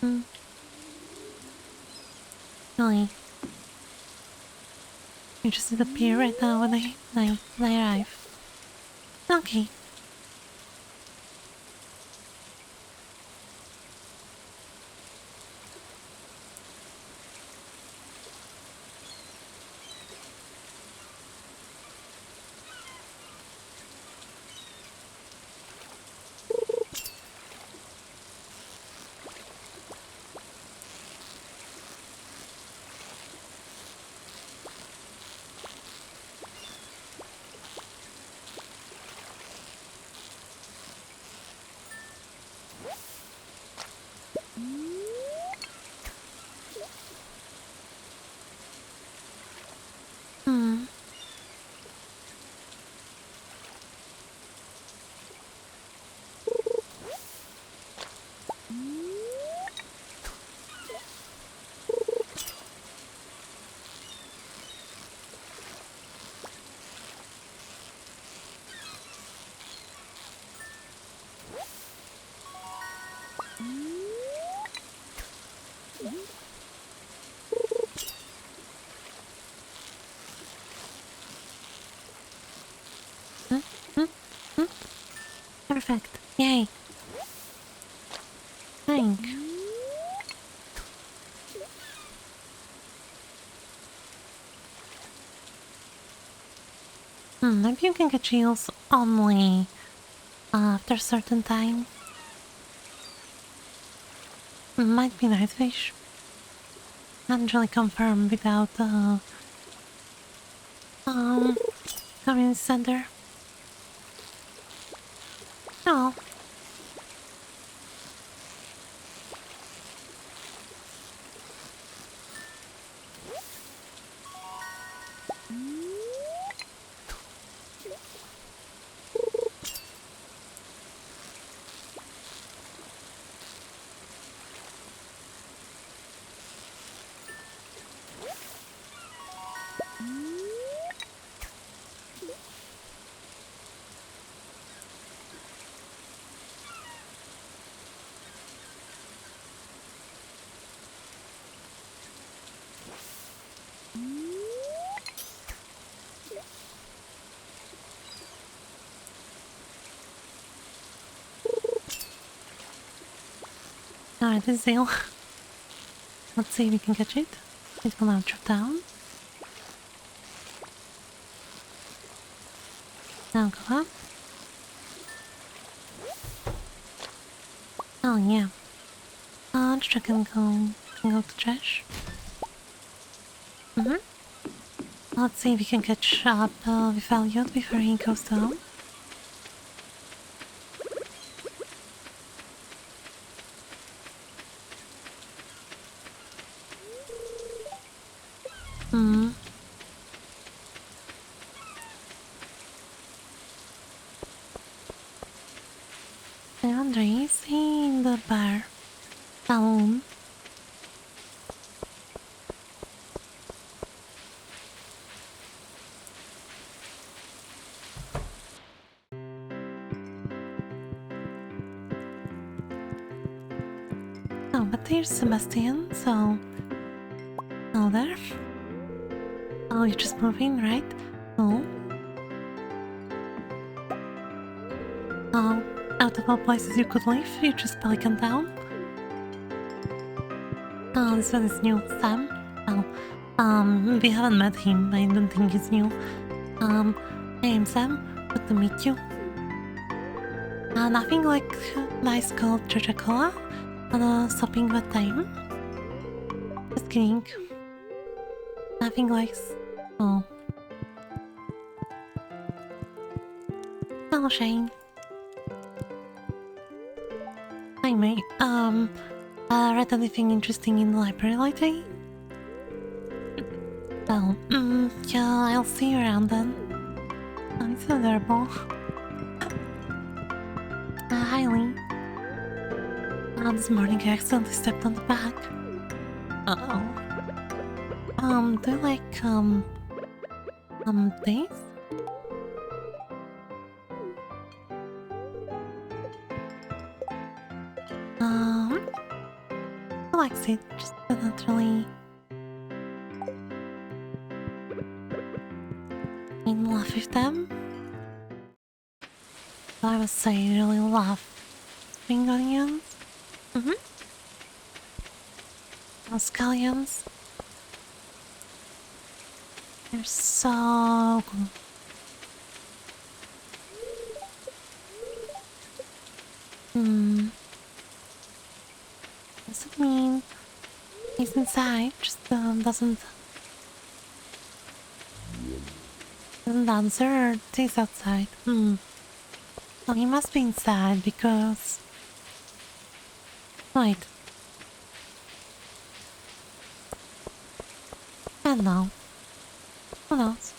Mm, really. You just disappear right now when I arrive. Okay. Hmm. Hmm? Hmm? Hmm? Perfect. Yay. Thank. Maybe you can get chills only after a certain time. Might be night fish. Can't really confirm without the community center. Oh. Alright, this is Zale. Let's see if we can catch it. It will now drop down. Now go up. Oh yeah. Just can go to trash. Let's see if we can catch up with Elliot before he goes down. Hmm. Andre is in the bar. Alone. Oh, but there's Sebastian, so... Oh, there. Oh, you're just moving, right? Oh. Oh, out of all places you could live, you just Pelican down. Oh, this one is new. Sam? Oh, we haven't met him. I don't think he's new. Hey, I'm Sam. Good to meet you. Nothing like nice cold Coca-Cola on a sopping wet time. Just kidding. Nothing like... Oh. Hello, Shane. Hi, mate. Read anything interesting in the library lately? Well, yeah, I'll see you around then. Oh, it's adorable. Hi, Lee. This morning I accidentally stepped on the bag. Uh-oh. Do you like, days? I likes it, just not really in love with them. I would say I really love spring onions. Scallions. They're so good. Does it mean he's inside? Just doesn't answer, or he's outside? Oh, he must be inside because. Wait. I don't know. Who knows?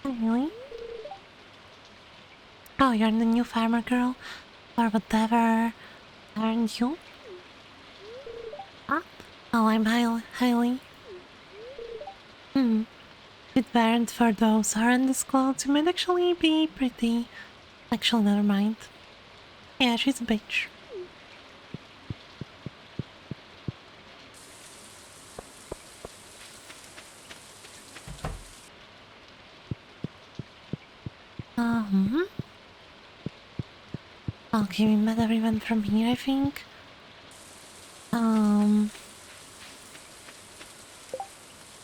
Really? Oh, you're the new farmer girl? Or whatever. Aren't you? Huh? Oh, I'm Hailey. It weren't for those horrendous clothes, you might actually be pretty. Actually, never mind. Yeah, she's a bitch. Okay, we met everyone from here, I think.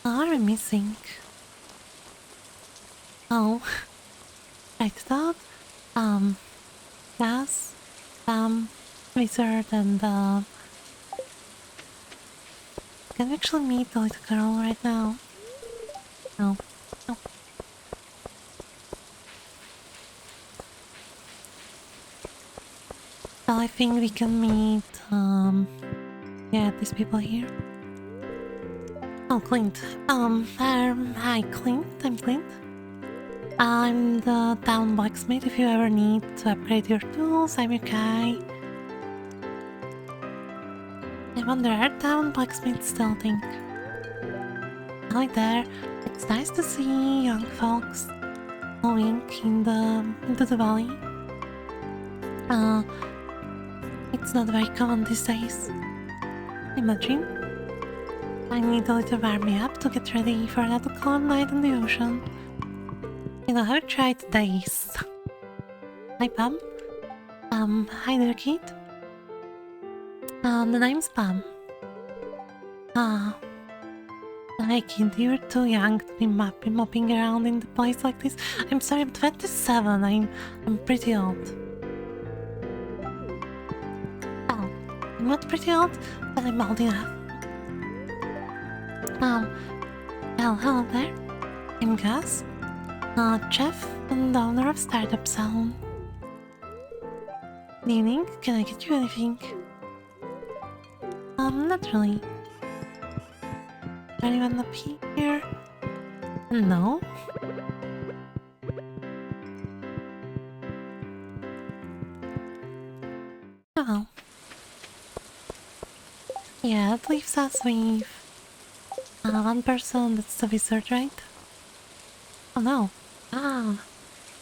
What are we missing? Oh, I thought, Gas, Wizard, and, can we actually meet the little girl right now? No. No. Well, I think we can meet, yeah, these people here. Oh, Clint. Hi, Clint. I'm Clint. I'm the town blacksmith. If you ever need to upgrade your tools, I'm your guy. I wonder, are town blacksmiths still a thing? Hi there. It's nice to see young folks moving into the valley. It's not very common these days. Imagine. I need a little warming up to get ready for another calm night on the ocean. You know, have you tried days? Hi, Pam. Hi there, kid. The name's Pam. Hi, kid, you're too young to be mopping around in the place like this. I'm sorry, I'm 27. I'm pretty old. Oh, I'm not pretty old, but I'm old enough. Well, hello there. I'm Gus, chef and owner of Stardew. Good evening. Can I get you anything? Not really. Anyone up here? No? Oh. Yeah, that leaves us with one person. That's the wizard, right? Oh no. Ah.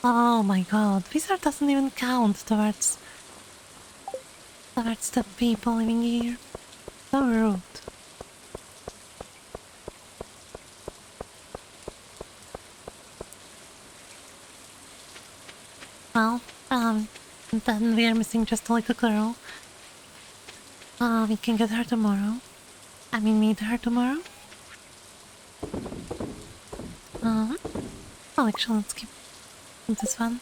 Oh my god. Wizard doesn't even count towards the people living here. So rude. Well, then we are missing just a little girl. We can get her tomorrow. I mean, meet her tomorrow. Well, actually, let's keep this one.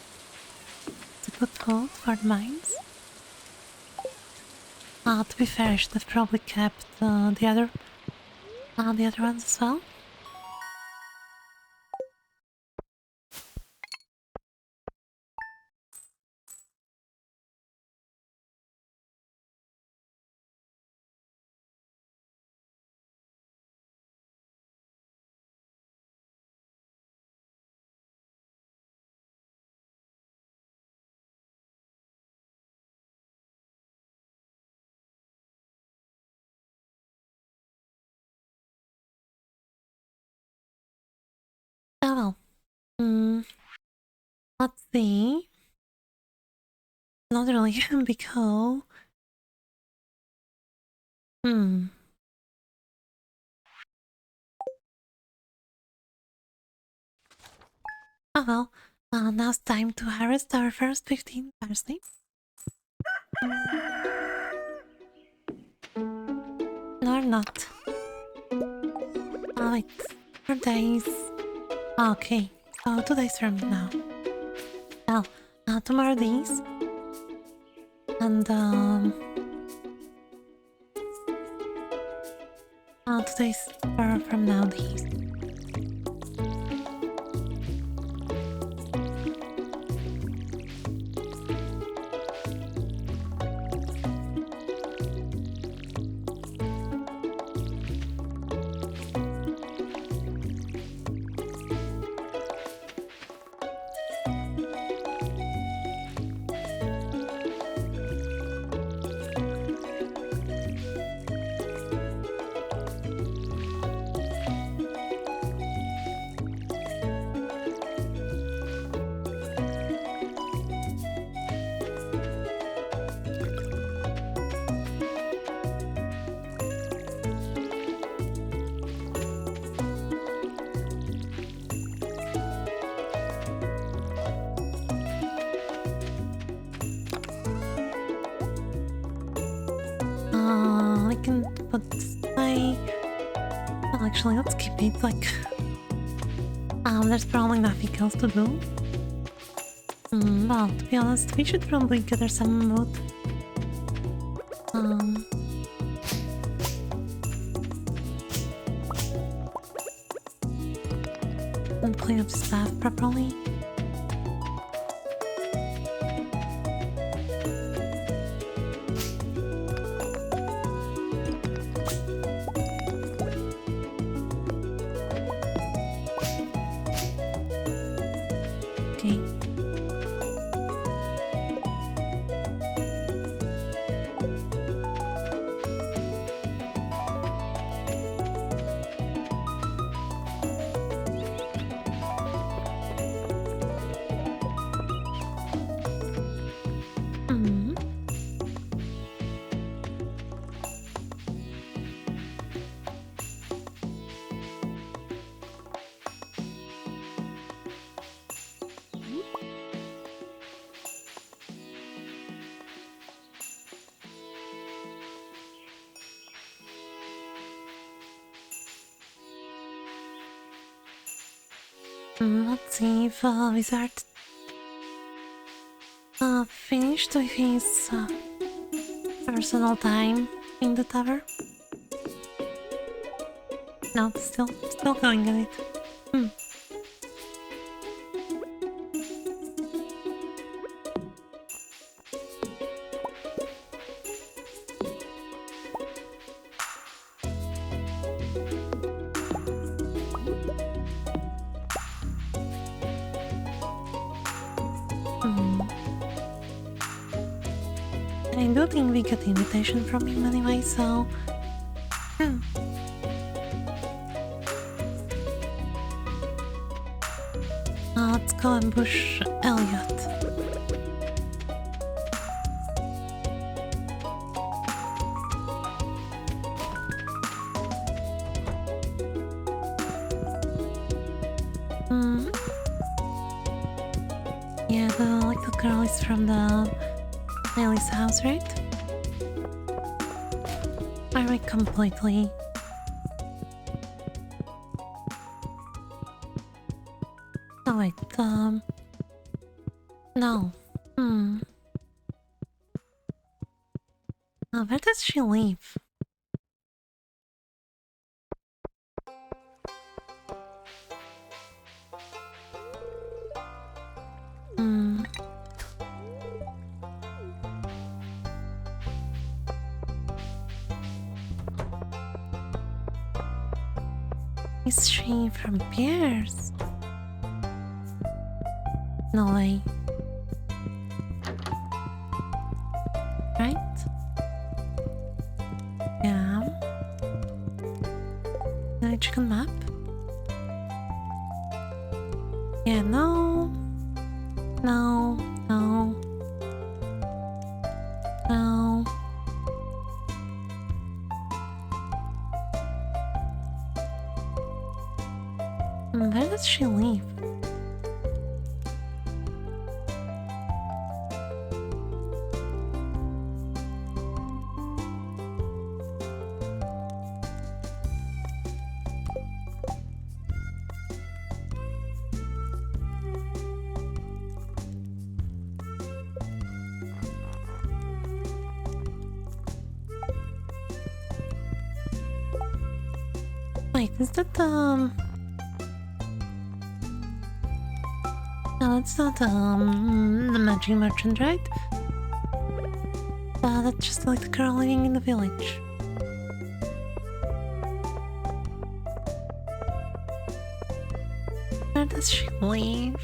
It's a good food for the mines. To be fair, I should have probably kept the other ones as well. Hmm. Let's see. Not really, because... Hmm. Oh well. Now it's time to harvest our first 15 parsnips. No, not. Oh, wait. 4 days. Okay. So 2 days from now. Well, 2 more days. And, 2 days from now, days. I can put my... Well, actually, let's keep it, like... there's probably nothing else to do. Well, to be honest, we should probably gather some wood. And clean up this path properly. Okay. Let's see if Wizard finished with his personal time in the tower. No, still going at it. I do think we got invitation from him anyway, so... let's go ambush Elliot. Yeah, the little girl is from the Ellie's house, right? Are we completely... Oh wait, no. Where does she live? Is she from Pierce? No way. Right? Yeah. Can I check on map? Yeah, no. No, no. No. Where did she leave? Wait, is that no, it's not the magic merchant, right? That's just like the girl living in the village. Where does she live?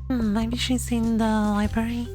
Maybe she's in the library.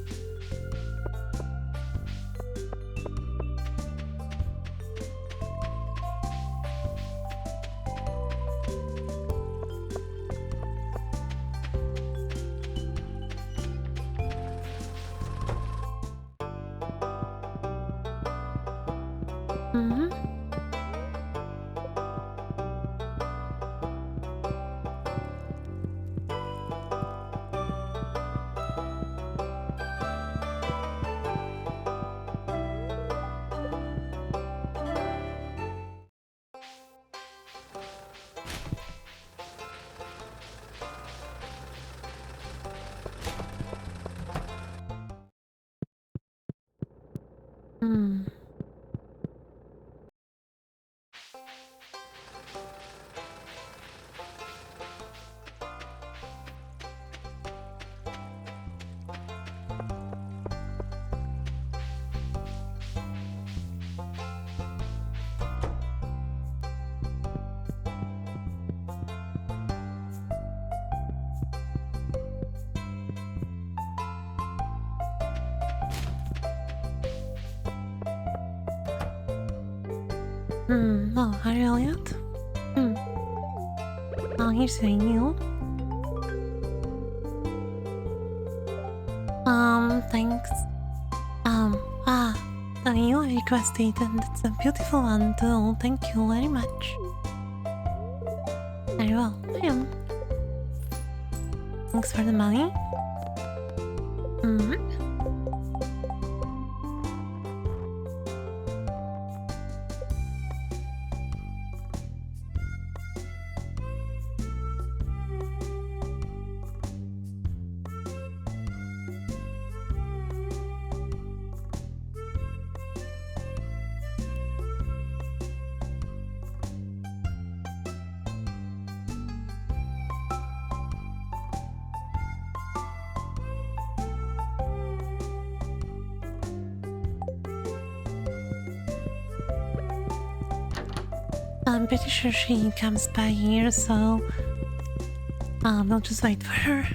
Oh, hi Elliot. Oh, here's seeing you. Thanks. The meal I requested, and it's a beautiful one too. Thank you very much. Very well, I am. Thanks for the money. I'm pretty sure she comes by here, so we'll just wait for her.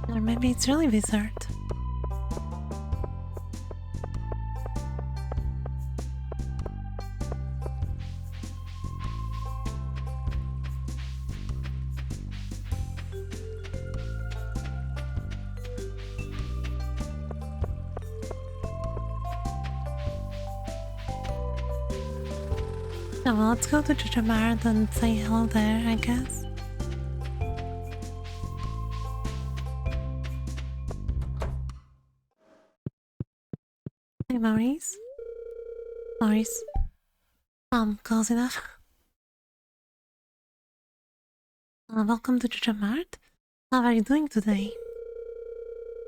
Or maybe it's really Wizard. Oh, well, let's go to Jujamart and say hello there, I guess. Hey, Maurice. Maurice. Close enough. Welcome to Jujamart. How are you doing today?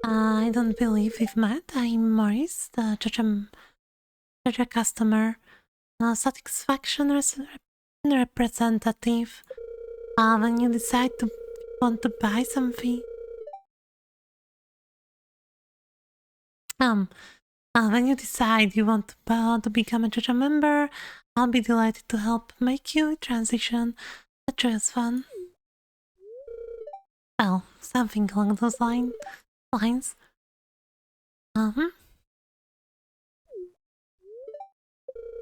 I don't believe we've met. I'm Maurice, the Jaja customer satisfaction representative. When you decide to want to buy something, Um, when you decide you want to become a JoJo member, I'll be delighted to help make you transition. A joyous fun. Well, something along those lines. Uh-huh.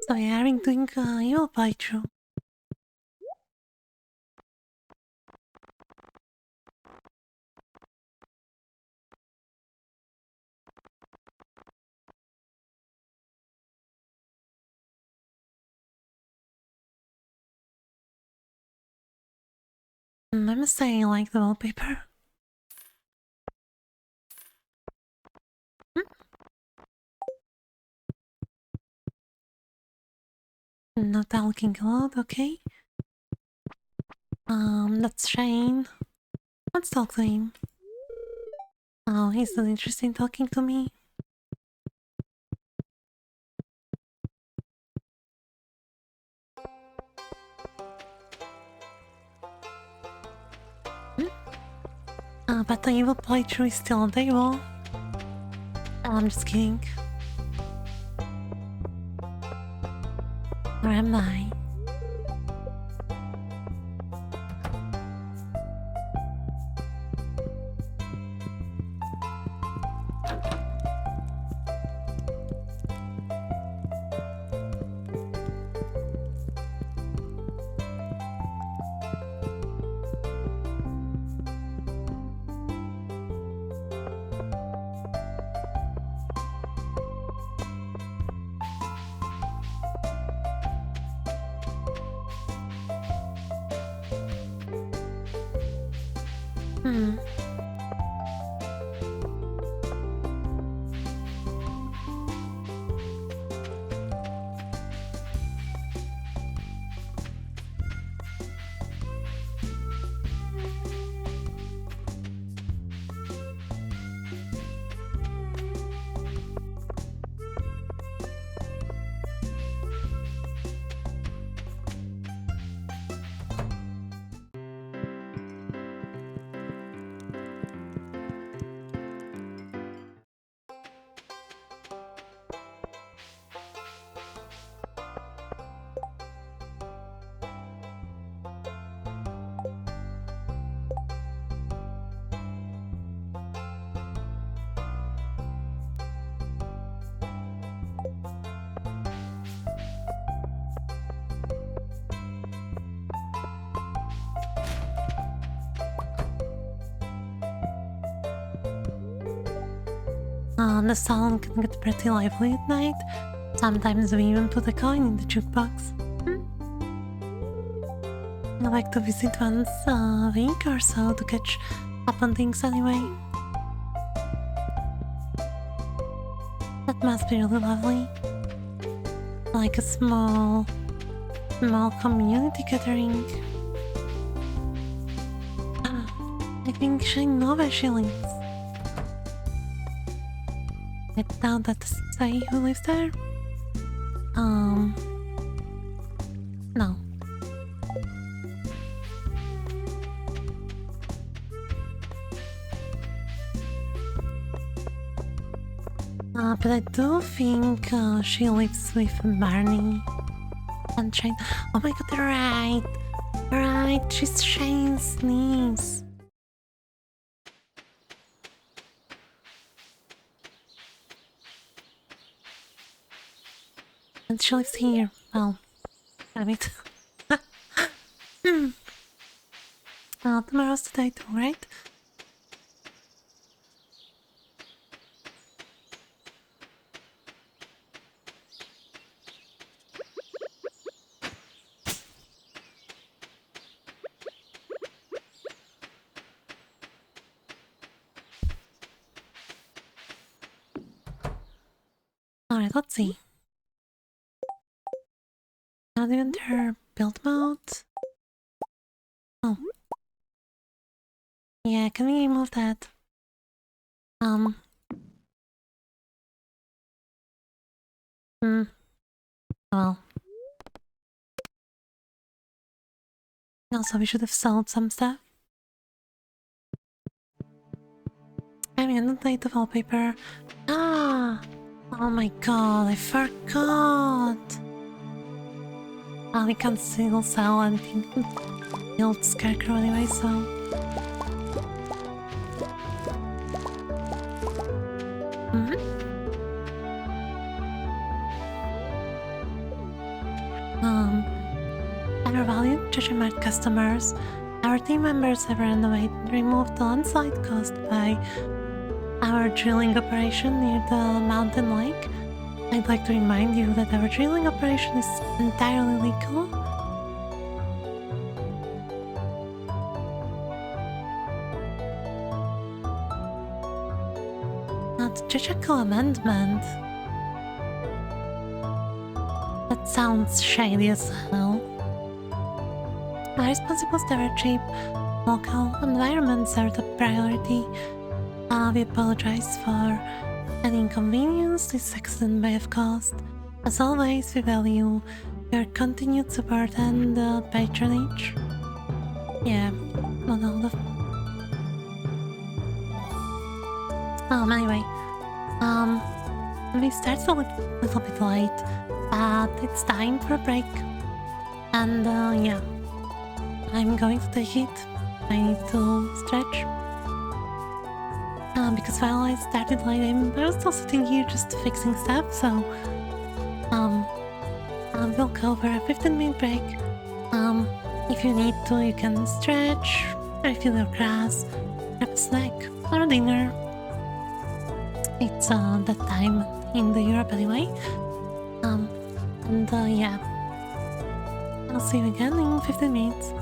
So yeah, I'm doing your playthrough. I must say, I like the wallpaper. Not talking a lot, okay? That's Shane. Let's talk to him. Oh, he's not interested in talking to me. But the evil playthrough is still on the table. I'm just kidding. Or am I? Hmm. The salon can get pretty lively at night. Sometimes we even put a coin in the jukebox. I like to visit once a week or so to catch up on things anyway. That must be really lovely. Like a small community gathering. I think she knows where she lives. I doubt that doesn't say who lives there. No. But I do think she lives with Barney and Shane. Oh my god, right! Right, she's Shane's niece. And she lives here. Well, damn it. Tomorrow's the day too, right? Alright, let's see. How do you enter build mode? Oh. Yeah, can we remove that? Well. Also, we should have sold some stuff. I'm gonna update the wallpaper. Ah! Oh my god, I forgot! We can't still sell anything. The old scarecrow anyway, so... Our valued treasure mart customers, our team members have removed the landslide caused by our drilling operation near the mountain lake. I'd like to remind you that our drilling operation is entirely legal. Not judicial amendment. That sounds shady as hell. Our responsible stewardship, local environments are the priority. We apologize for any inconvenience this accident may have caused. As always, we value your continued support and patronage. Yeah, not all the... Anyway, we started a little bit late, but it's time for a break. And yeah, I'm going to take it. I need to stretch. Because while I started late, I was still sitting here just fixing stuff, so we'll go for a 15-minute break. If you need to, you can stretch, refill your grass, grab a snack or dinner. It's that time in the Europe anyway. And yeah, I'll see you again in 15 minutes.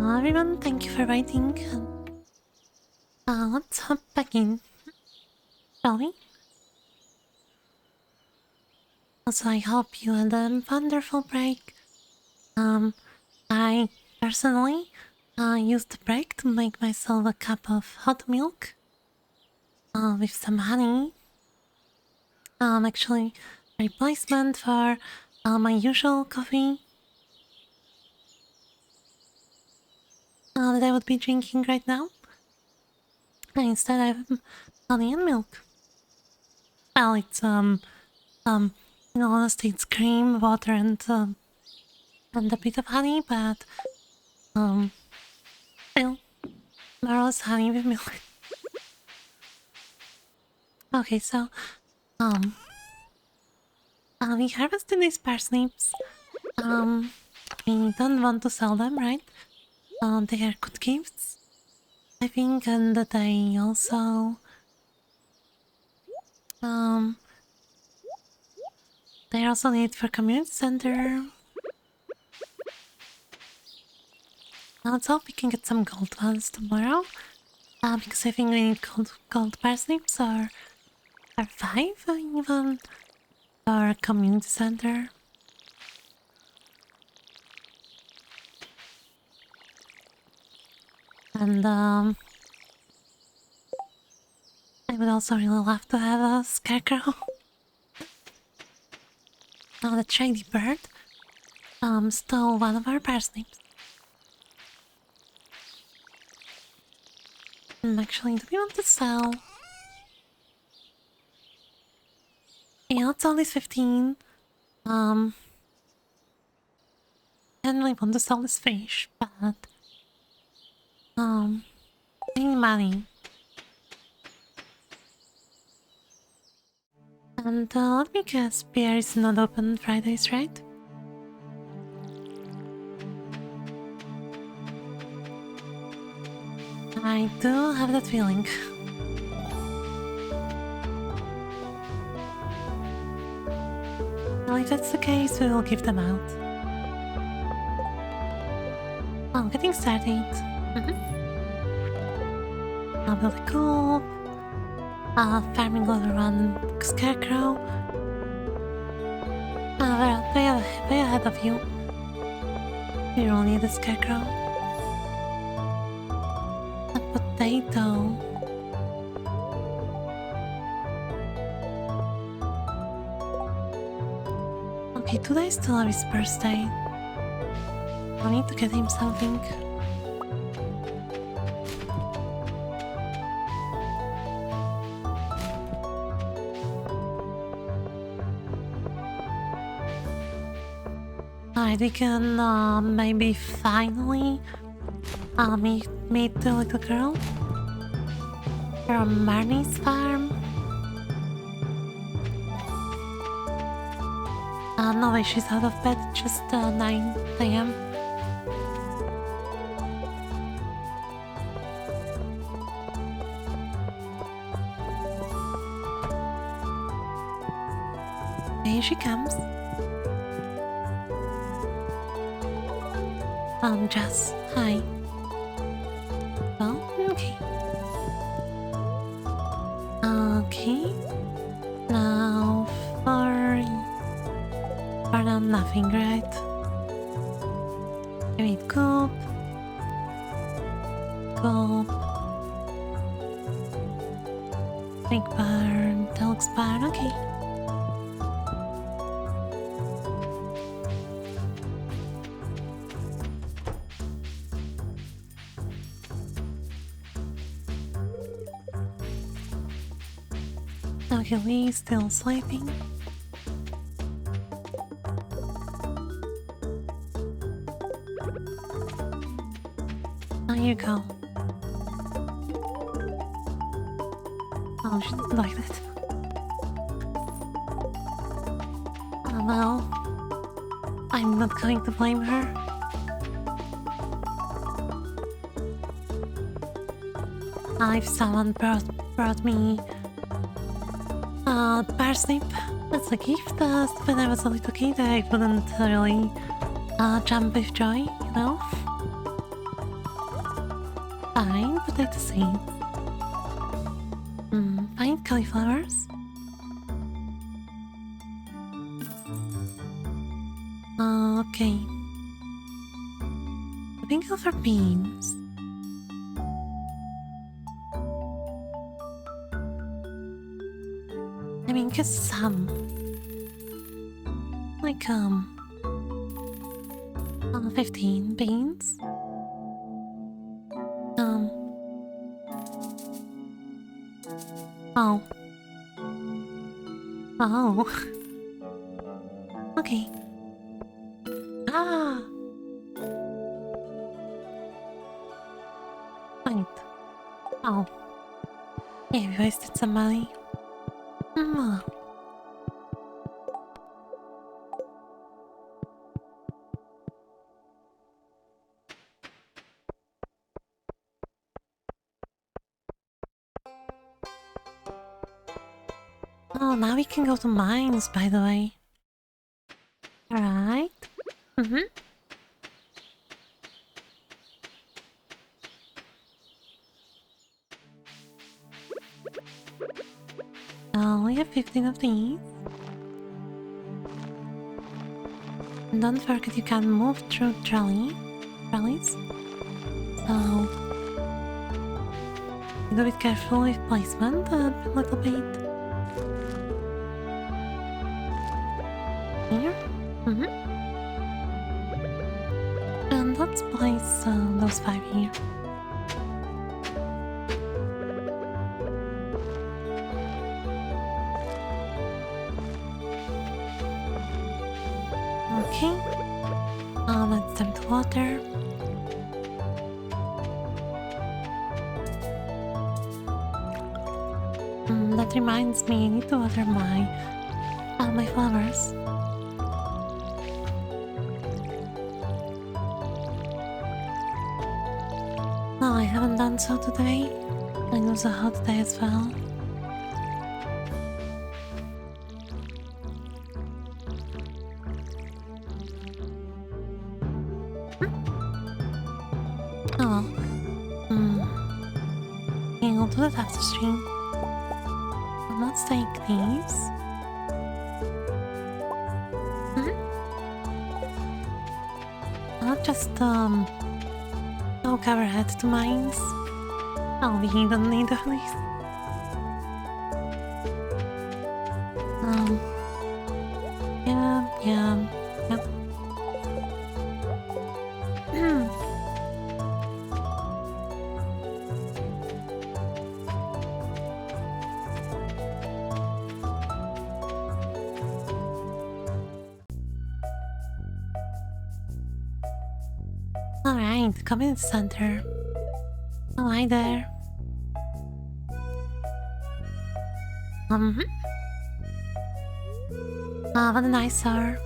Everyone, thank you for waiting. Let's hop back in, shall we? Also, I hope you had a wonderful break. I personally used the break to make myself a cup of hot milk with some honey. Actually, replacement for my usual coffee that I would be drinking right now. And instead, I have honey and milk. Well, it's in all honesty, it's cream, water, and a bit of honey, but still, more or less honey with milk. Okay, so we harvested these parsnips. We don't want to sell them, right? They are good gifts, I think, and that they also they also need for community center. Let's hope we can get some gold ones tomorrow. Because I think we need gold parsnips or 5 even for community center. And I would also really love to have a scarecrow. The shady bird stole one of our parsnips. Actually, do we want to sell? Yeah, let's sell this 15. I didn't really want to sell this fish, but I need money. And let me guess, beer is not open Fridays, right? I do have that feeling. Well, if that's the case, we will give them out. Oh, getting started. I'll build a coop. Farming level 1 scarecrow. We're way ahead of you. We don't need a scarecrow. A potato. Okay, today is still his birthday. I need to get him something. Alright, we can maybe finally meet the little girl from Marnie's farm. No way, she's out of bed, just 9 AM. Here she comes. Jess, hi. Oh, okay. Okay. Now for now nothing, right? I mean, coop. Big barn, deluxe barn, okay. Okay, Lee still sleeping. There you go. Oh, she didn't like that. Well, I'm not going to blame her. If someone brought me parsnip as a gift when I was a little kid, I wouldn't really jump with joy, you know? Fine potato seeds. Fine cauliflowers. Okay. I think go for beans. I mean, get some. Like, 15 beans. Oh. Oh. Okay. Ah. Wait. Oh. Yeah, we wasted some money. Mm. Oh, now we can go to mines, by the way. Alright. We have 15 of these. And don't forget you can move through trolleys. So a little bit careful with placement, a little bit. Here. And let's place those 5 here. Okay. Let's dump the water. That reminds me, I need to water my flowers. No, I haven't done so today. It was a hot day as well. Oh well. Okay, I'll do that after stream. Let's take these. I'll just go cover head to mines. Oh, we don't need of these. Yeah. Alright, community center. Oh, hi there. What a nice hour.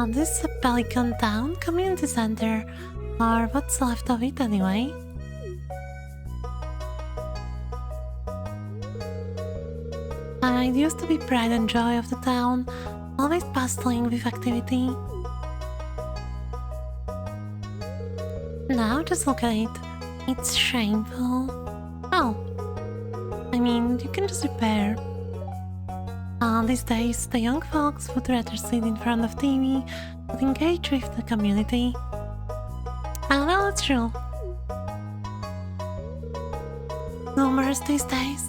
This is a Pelican Town community center, or what's left of it anyway. It used to be pride and joy of the town, always bustling with activity. Now just look at it. It's shameful. Oh. I mean, you can just repair. These days, the young folks would rather sit in front of TV but engage with the community. Well, it's true. Numerous these days.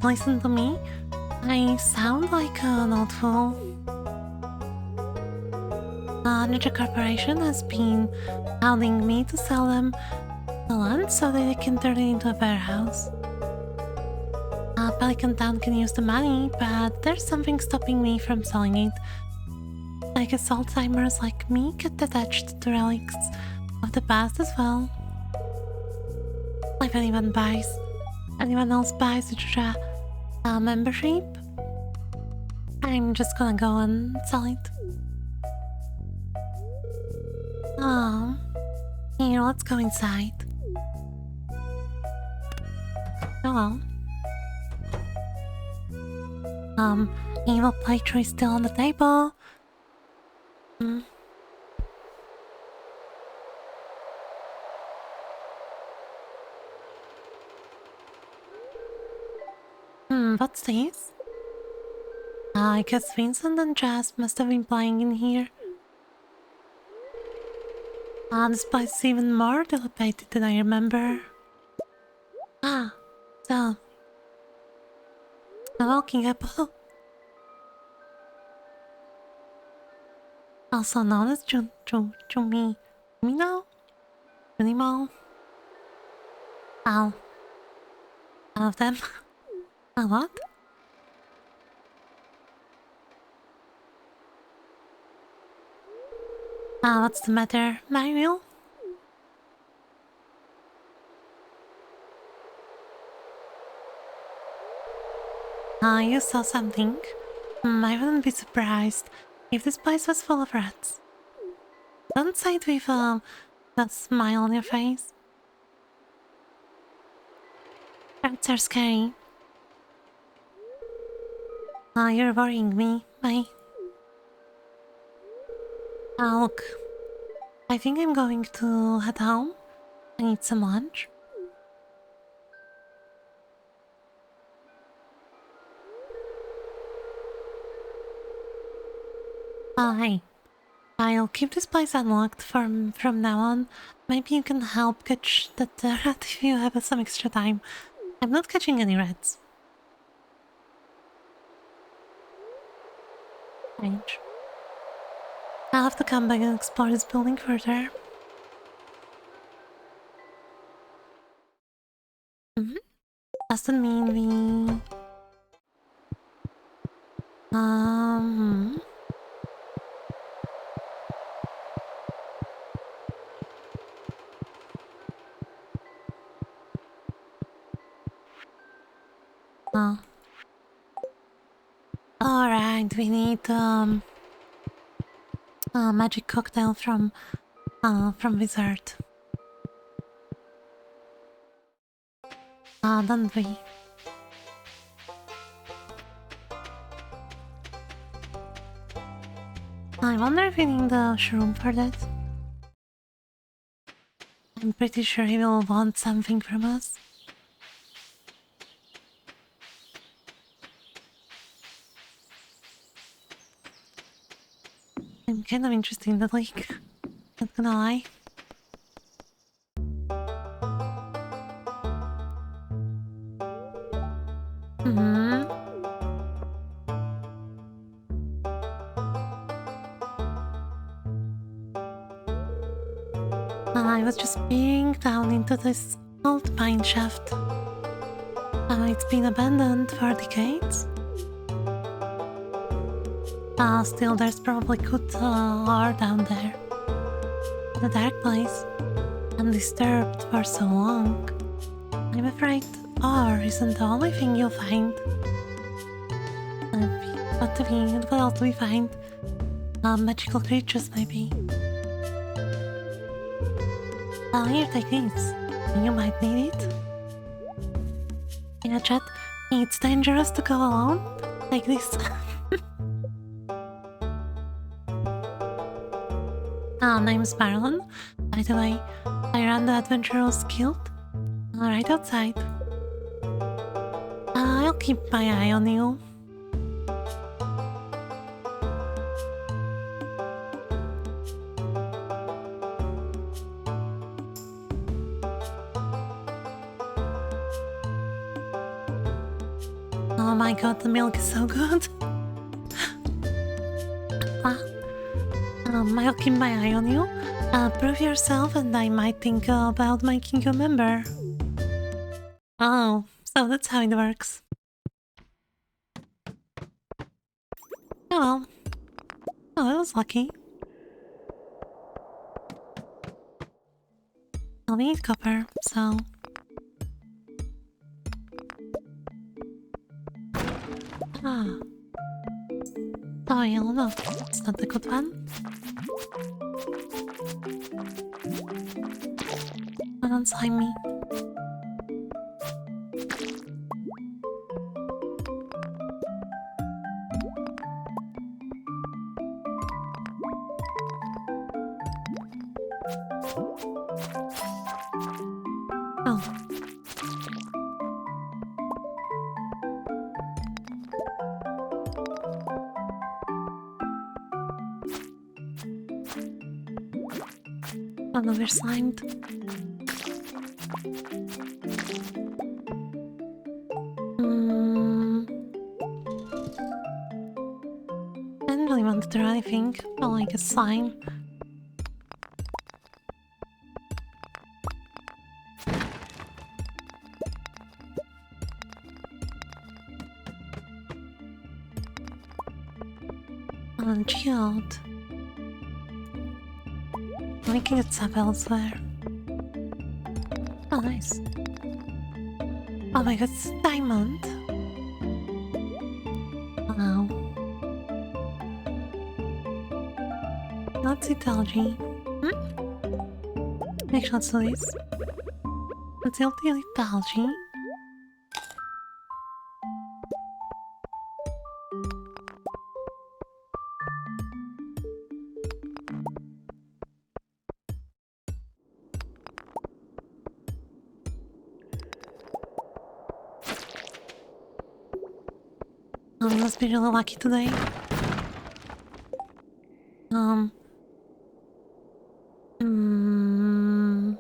Listen to me. I sound like an old fool. Ninja Corporation has been hounding me to sell them the land so that they can turn it into a warehouse. Pelican Town can use the money, but there's something stopping me from selling it. I guess old-timers like me get attached to relics of the past as well. If anyone else buys the Juja membership, I'm just gonna go and sell it. Here, let's go inside. Oh well. Evil playthrough is still on the table. What's this? I guess Vincent and Jazz must have been playing in here. This place is even more dilapidated than I remember. So... a walking apple. Also known as Jumi now? Junimo? Ow. All of them. A what? What's the matter, Mario? You saw something? I wouldn't be surprised if this place was full of rats. Don't say it with that smile on your face. Rats are scary. You're worrying me. Look, I think I'm going to head home and eat some lunch. Hey. I'll keep this place unlocked from now on. Maybe you can help catch that rat if you have some extra time. I'm not catching any rats. Strange. I'll have to come back and explore this building further. Doesn't mean we... Alright, we need a magic cocktail from Wizard. Don't we? I wonder if we need a shroom for that. I'm pretty sure he will want something from us. I'm kind of interested in that lake. Not gonna lie. I was just peering down into this old mine shaft. It's been abandoned for decades. Still, there's probably good ore down there. The dark place, undisturbed for so long. I'm afraid ore isn't the only thing you'll find. What else do we find? Magical creatures, maybe. Here, take this. You might need it. Yeah, chat, it's dangerous to go alone like this. Name's Marilyn. By the way, I run the Adventurers Guild right outside. I'll keep my eye on you. Oh my god, the milk is so good. I'll keep my eye on you. Prove yourself and I might think about making you a member. Oh, so that's how it works. Oh well. Oh, that was lucky. I'll need copper, so... Oh, yellow, no, it's not the good one. Don't slime me. Another signed. I didn't really want to do anything, but like a sign. Geode. We can get stuff elsewhere. Oh, nice. Oh my god, it's a diamond. Wow. Let's eat algae. Actually, let's do this. Let's eat algae. I must be really lucky today.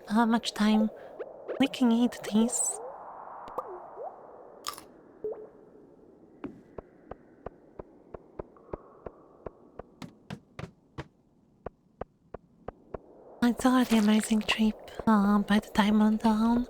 How much time we can eat this? It's already an amazing trip by the diamond down.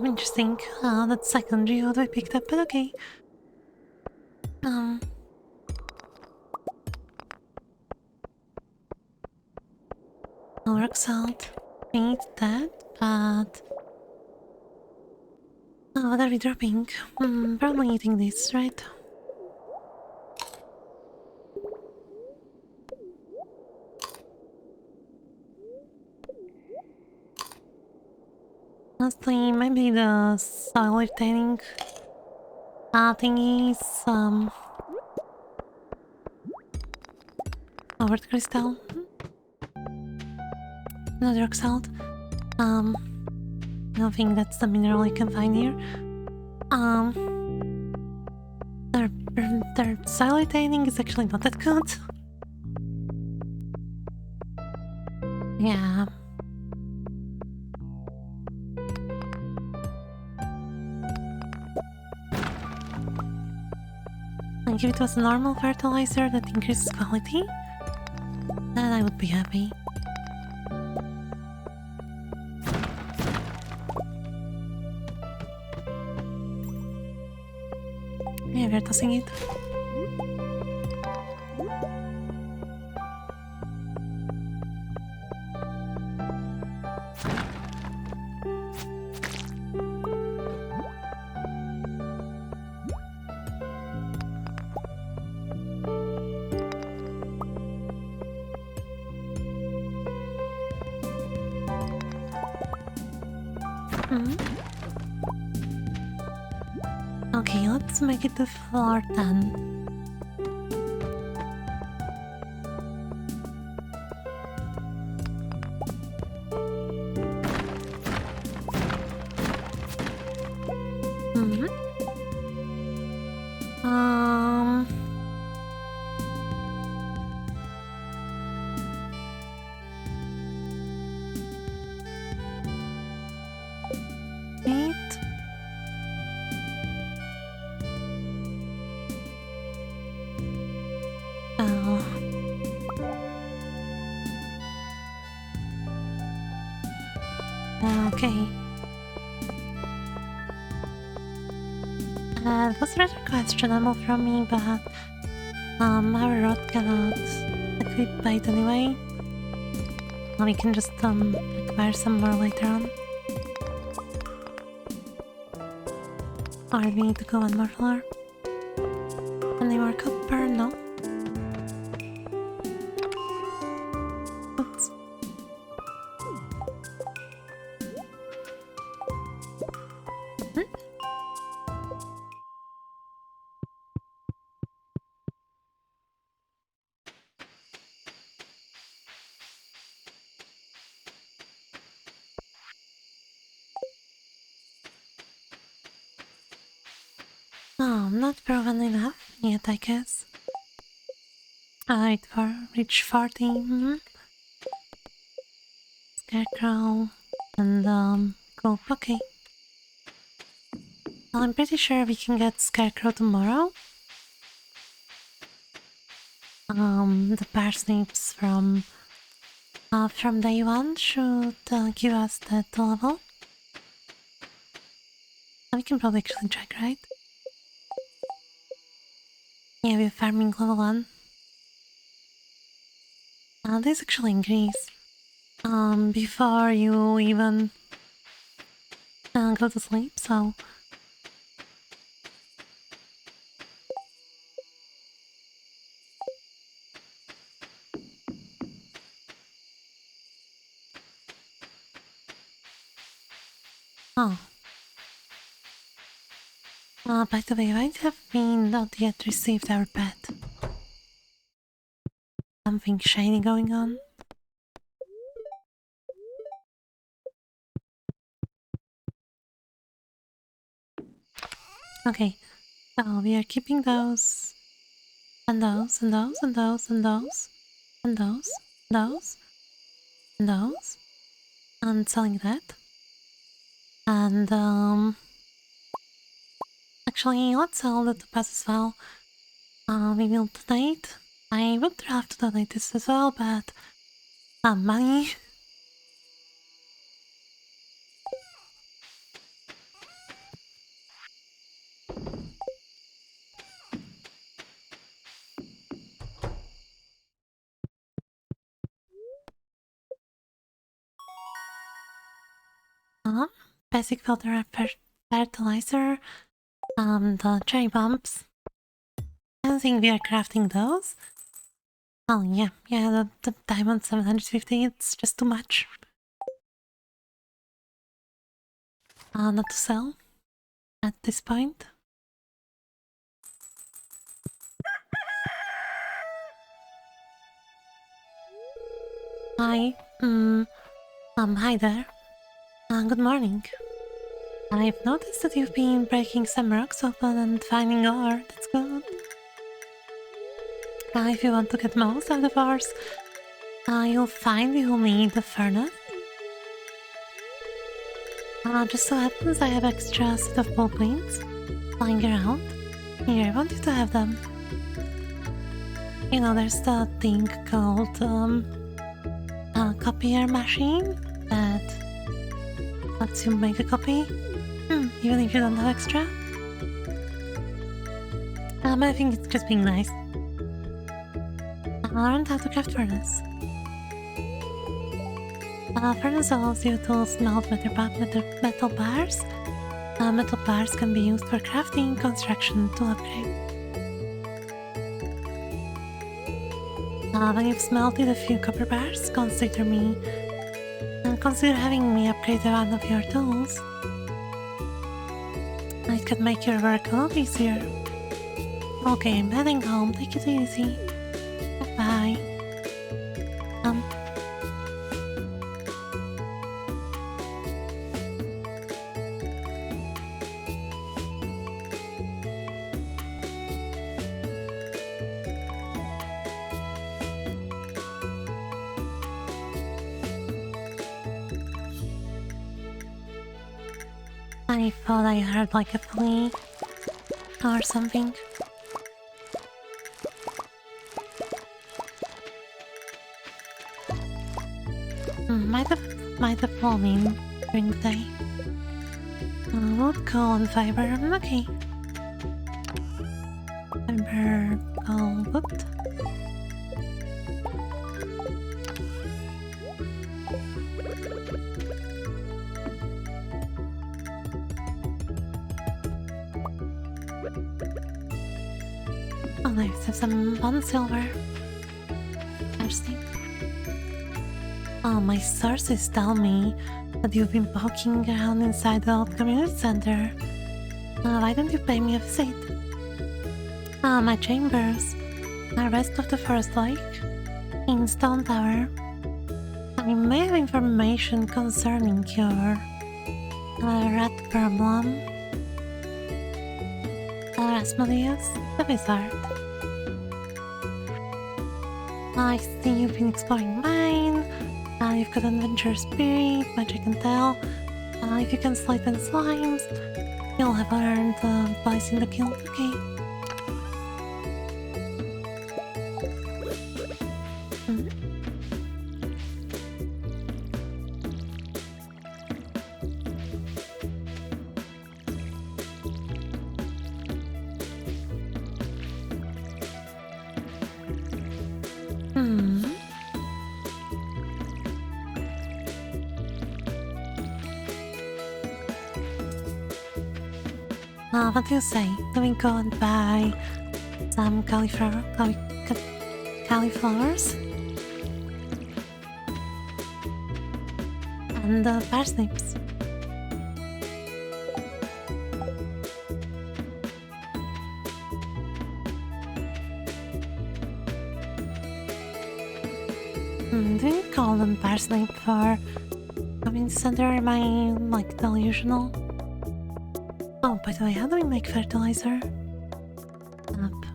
Interesting. That second geode I picked up, but okay. Works out. Need that, but what are we dropping? Probably eating this, right? Honestly, maybe the soil retaining thingies, Howard crystal. Another rock salt. I don't think that's the mineral you can find here. Their soil retaining is actually not that good. Yeah. Like if it was a normal fertilizer that increases quality, then I would be happy. Yeah, we're tossing it. Okay, let's make it the floor then. Wait. Okay. was rather questionable from me, but our rod cannot equip bait anyway. We can just acquire some more later on. Or we need to go one more floor. Any more copper? No. Oops. Oh, not proven enough yet, I guess. Alright, for reach 40. Scarecrow and cool. Okay. Well, I'm pretty sure we can get Scarecrow tomorrow. The parsnips from day one should give us that level. We can probably actually check, right? Yeah, we're farming level 1. This actually increase before you even go to sleep, so... Oh. By the way, why have we not yet received our pet? Something shiny going on? Okay, so we are keeping those, and those, and those, and those, and those, and those, those, and those, and selling that. And actually, let's sell the topaz as well. We will donate. I would have to donate this as well, but money. Basic filter fertilizer, the cherry bumps. I don't think we are crafting those. Oh yeah, the diamond 750, it's just too much. Not to sell at this point. Hi, hi there. Good morning. I've noticed that you've been breaking some rocks open and finding ore. That's good. If you want to get most out of ores, you'll find you'll need the furnace. Just so happens I have extra set of blueprints lying around. Here, I want you to have them. You know, there's the thing called a copier machine that lets you make a copy, even if you don't have extra. I think it's just being nice. I learned how to craft furnace. Furnace allows you to smelt metal bars. Metal bars can be used for crafting, construction, to upgrade. When you've smelted a few copper bars, consider having me upgrade one of your tools. It could make your work a lot easier. Okay, I'm heading home. Take it easy. Bye. I thought I heard like a flea or something. Might have fallen during the day. Wood, coal, and fiber. Okay. Remember, oh, what? Oh, nice. Some bone silver. Interesting. Oh, my sources tell me that you've been poking around inside the old community center. Why don't you pay me a visit? My chambers are west of the first lake, in Stone Tower. I may have information concerning your rat problem. Asmodeus, the wizard. I see you've been exploring mine. You've got adventure spirit, which I can tell. If you can slide and slimes, you'll have earned a place in the guild, okay? What do you say? Do we go and buy some cauliflowers? And parsnips. Do you call them parsnip for community center? Am I like delusional? Oh, by the way, how do we make fertilizer? Up.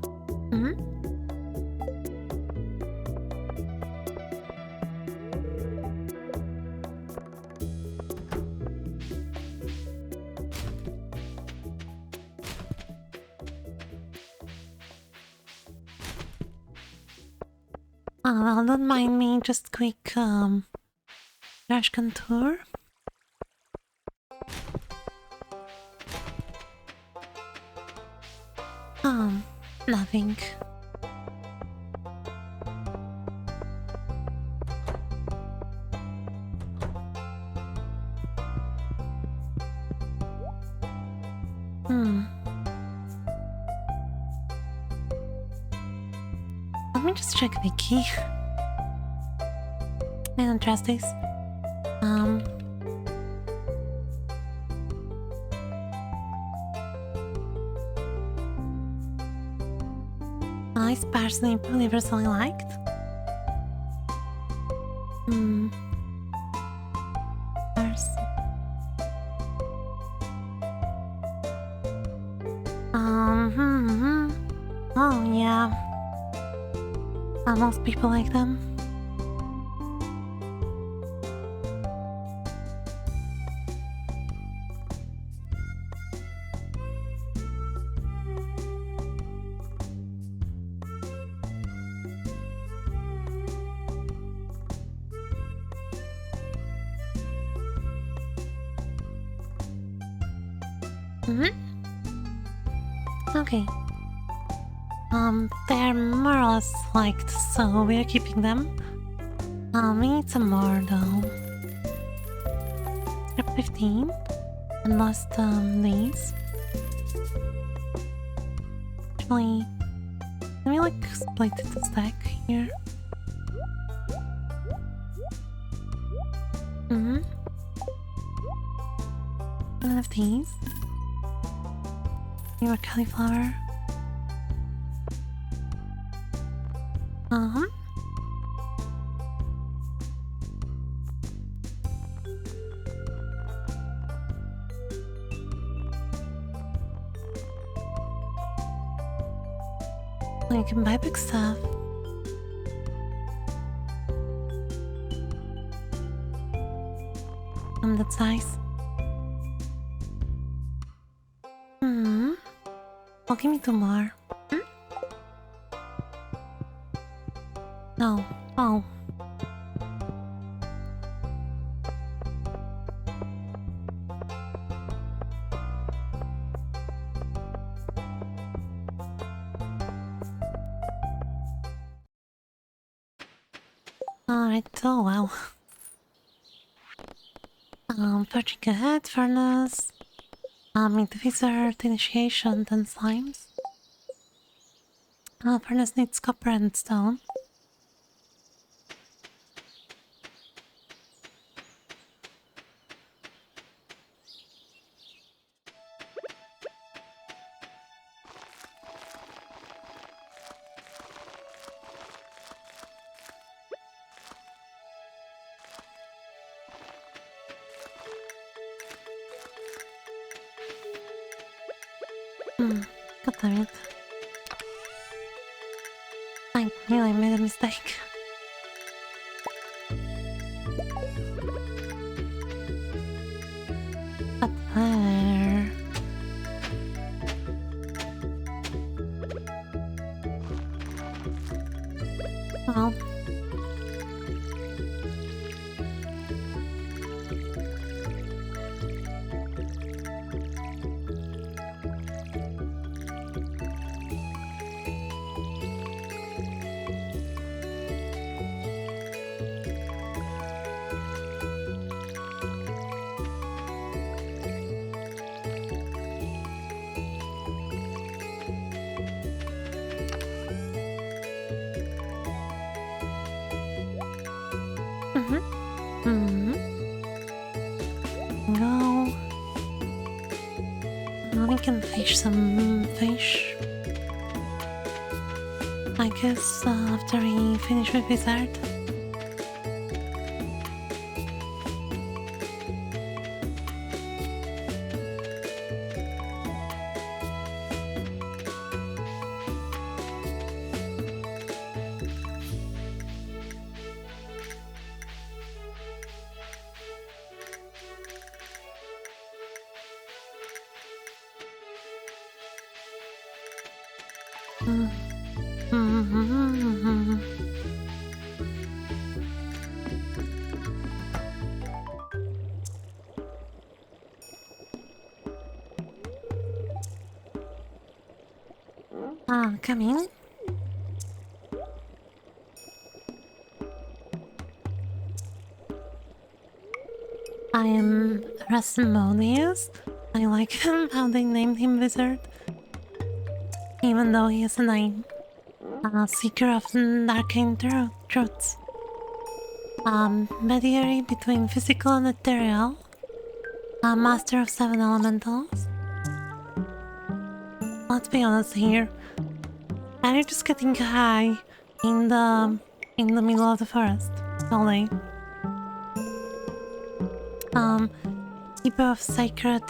Well, don't mind me, just quick, trash contour. Nothing. Let me just check Wiki. I don't trust this. Nice parsnip universally liked. Oh yeah. Most people like them. Okay. They're more or less liked, so we're keeping them. We need some more though. Scrap 15. And lost these. Actually, let me like split the stack here. One of these. More cauliflower. You can buy big stuff. That's nice. Well, give me 2 more. No. Oh. Alright, oh wow. Purging ahead, furnace. Meet the wizard, initiation, then slimes. Furnace needs copper and stone. God damn it. I knew I made a mistake. But there... Well... Go. We can fish some fish. I guess after we finish with wizard. Come in. I am Rasmodius. I like him how they named him Wizard. Even though he has a name. Seeker of arcane truths. Mediary between physical and ethereal. Master of 7 elementals. Let's be honest here. Are you just getting high in the middle of the forest? Only. Keeper of sacred.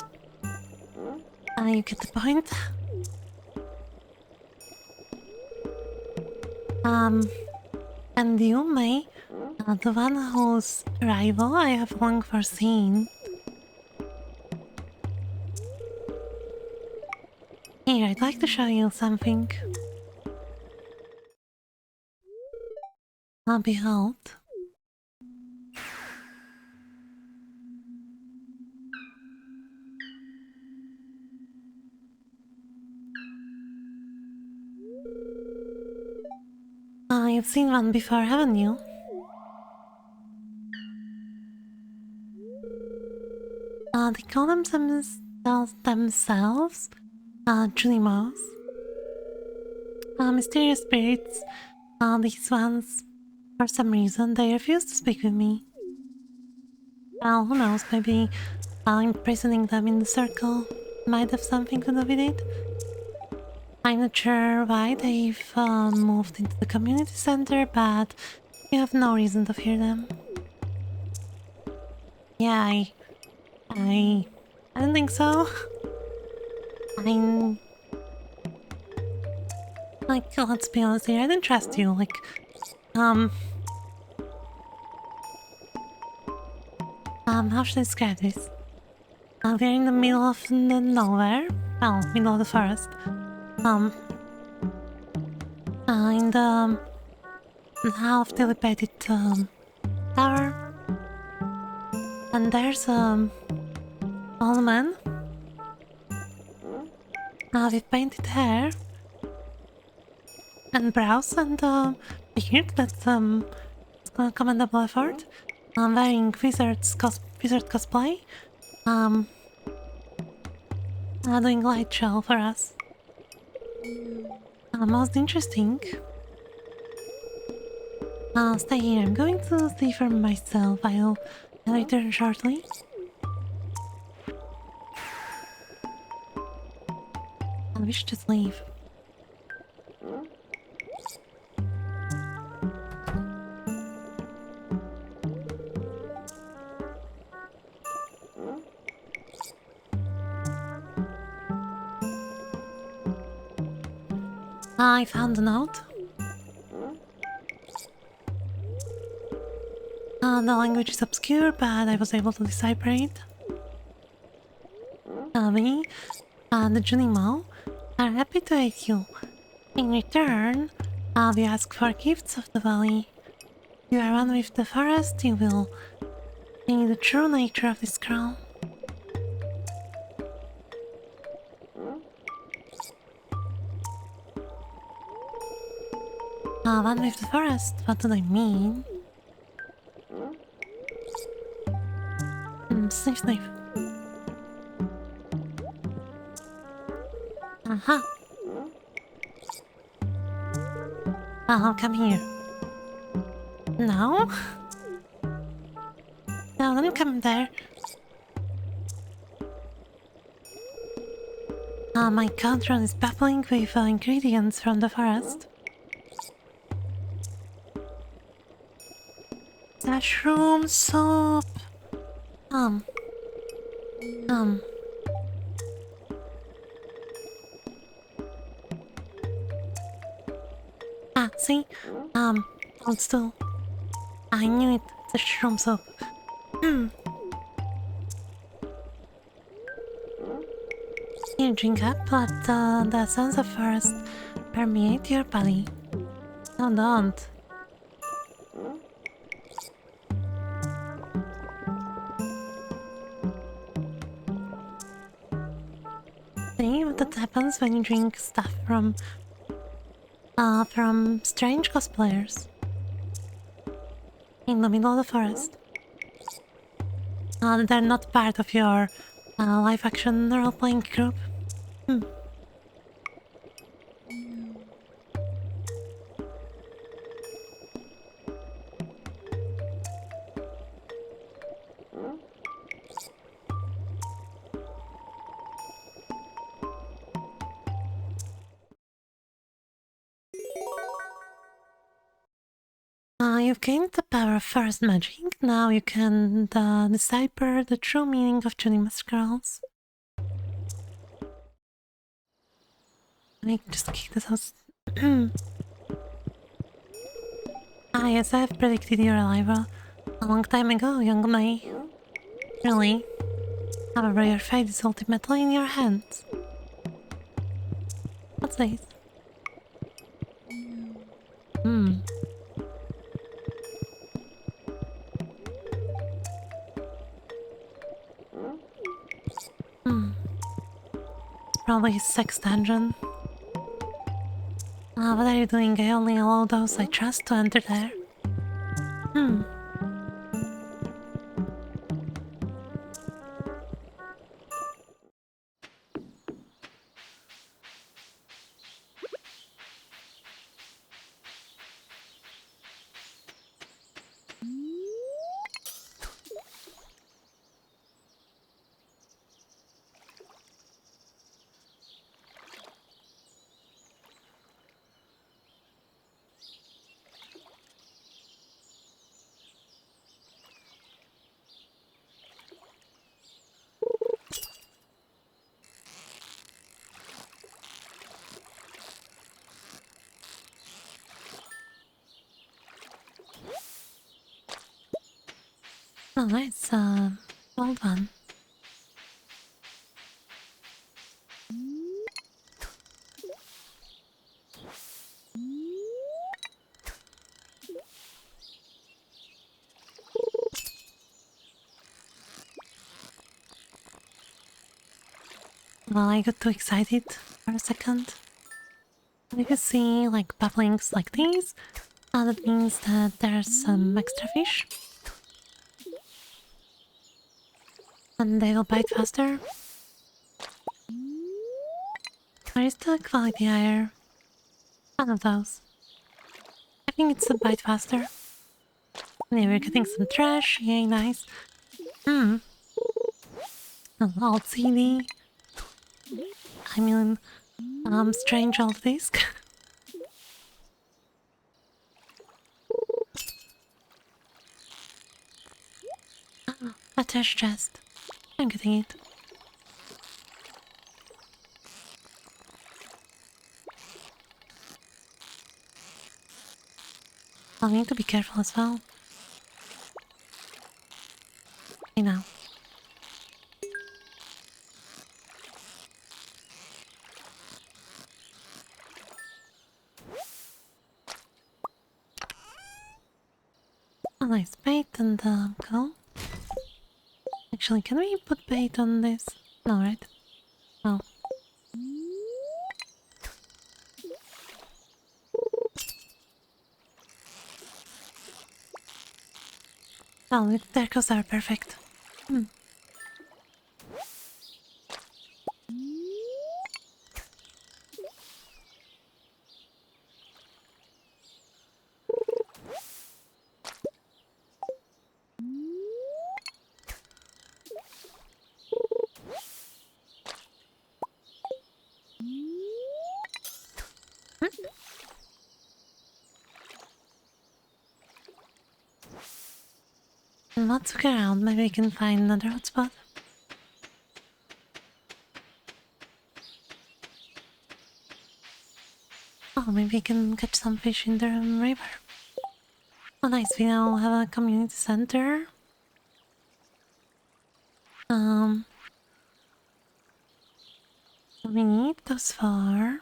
You get the point. And you, May, the one whose arrival I have long foreseen. Here, I'd like to show you something. Behold. You've seen one before, haven't you? They call themselves Junimos. Mysterious spirits. These ones, for some reason, they refuse to speak with me. Well, who knows, maybe imprisoning them in the circle might have something to do with it. I'm not sure why they've moved into the community center, but you have no reason to fear them. Yeah, I don't think so. I'm... Like, let's be honest here, I don't trust you, like, how should I describe this? We're in the middle of the nowhere, well, middle of the forest. In the half dilapidated tower. And there's old man with painted hair and brows and beard that's commendable effort. Wearing wizard cosplay. Doing light show for us. Most interesting. Stay here. I'm going to see for myself. I'll return shortly. We should just leave. I found a note. The language is obscure, but I was able to decipher it. We and the Junimo are happy to aid you. In return, we ask for gifts of the valley. If you are one with the forest, you will see the true nature of this crown. One with the forest? What do they mean? Sniff, sniff. Aha. Oh, come here. No? No, don't come there. My cauldron is bubbling with ingredients from the forest. Mushroom soup. See? Hold still. I knew it. It's a shroom soup. You drink up, let the sense of forest permeate your body. No, don't. See what that happens when you drink stuff from strange cosplayers in the middle of the forest. They're not part of your live-action role-playing group. You've gained the power of forest magic. Now you can decipher the true meaning of Junima scrolls. I just kick this house. Yes, I have predicted your arrival a long time ago, young May. Really. However, your fate is ultimately in your hands. What's this? Probably his sex dungeon. What are you doing? I only allow those I trust to enter there. Oh, nice, old one. Well, I got too excited for a second. You can see, like, bubblings like these That means that there's some extra fish. And they will bite faster. Where is the quality higher? One of those. I think it's a bite faster. Yeah, we're getting some trash. Yay, nice. Hmm. Alt CD. I mean, strange alt disk. A trash chest. I'm getting it. I'll need to be careful as well. You know. A nice bait and go. Actually, can we put bait on this? No, right? No. Oh, there goes our perfect. Hmm. Let's look around. Maybe we can find another hotspot. Oh, maybe we can catch some fish in the river. Oh, nice. We now have a community center. We need thus far.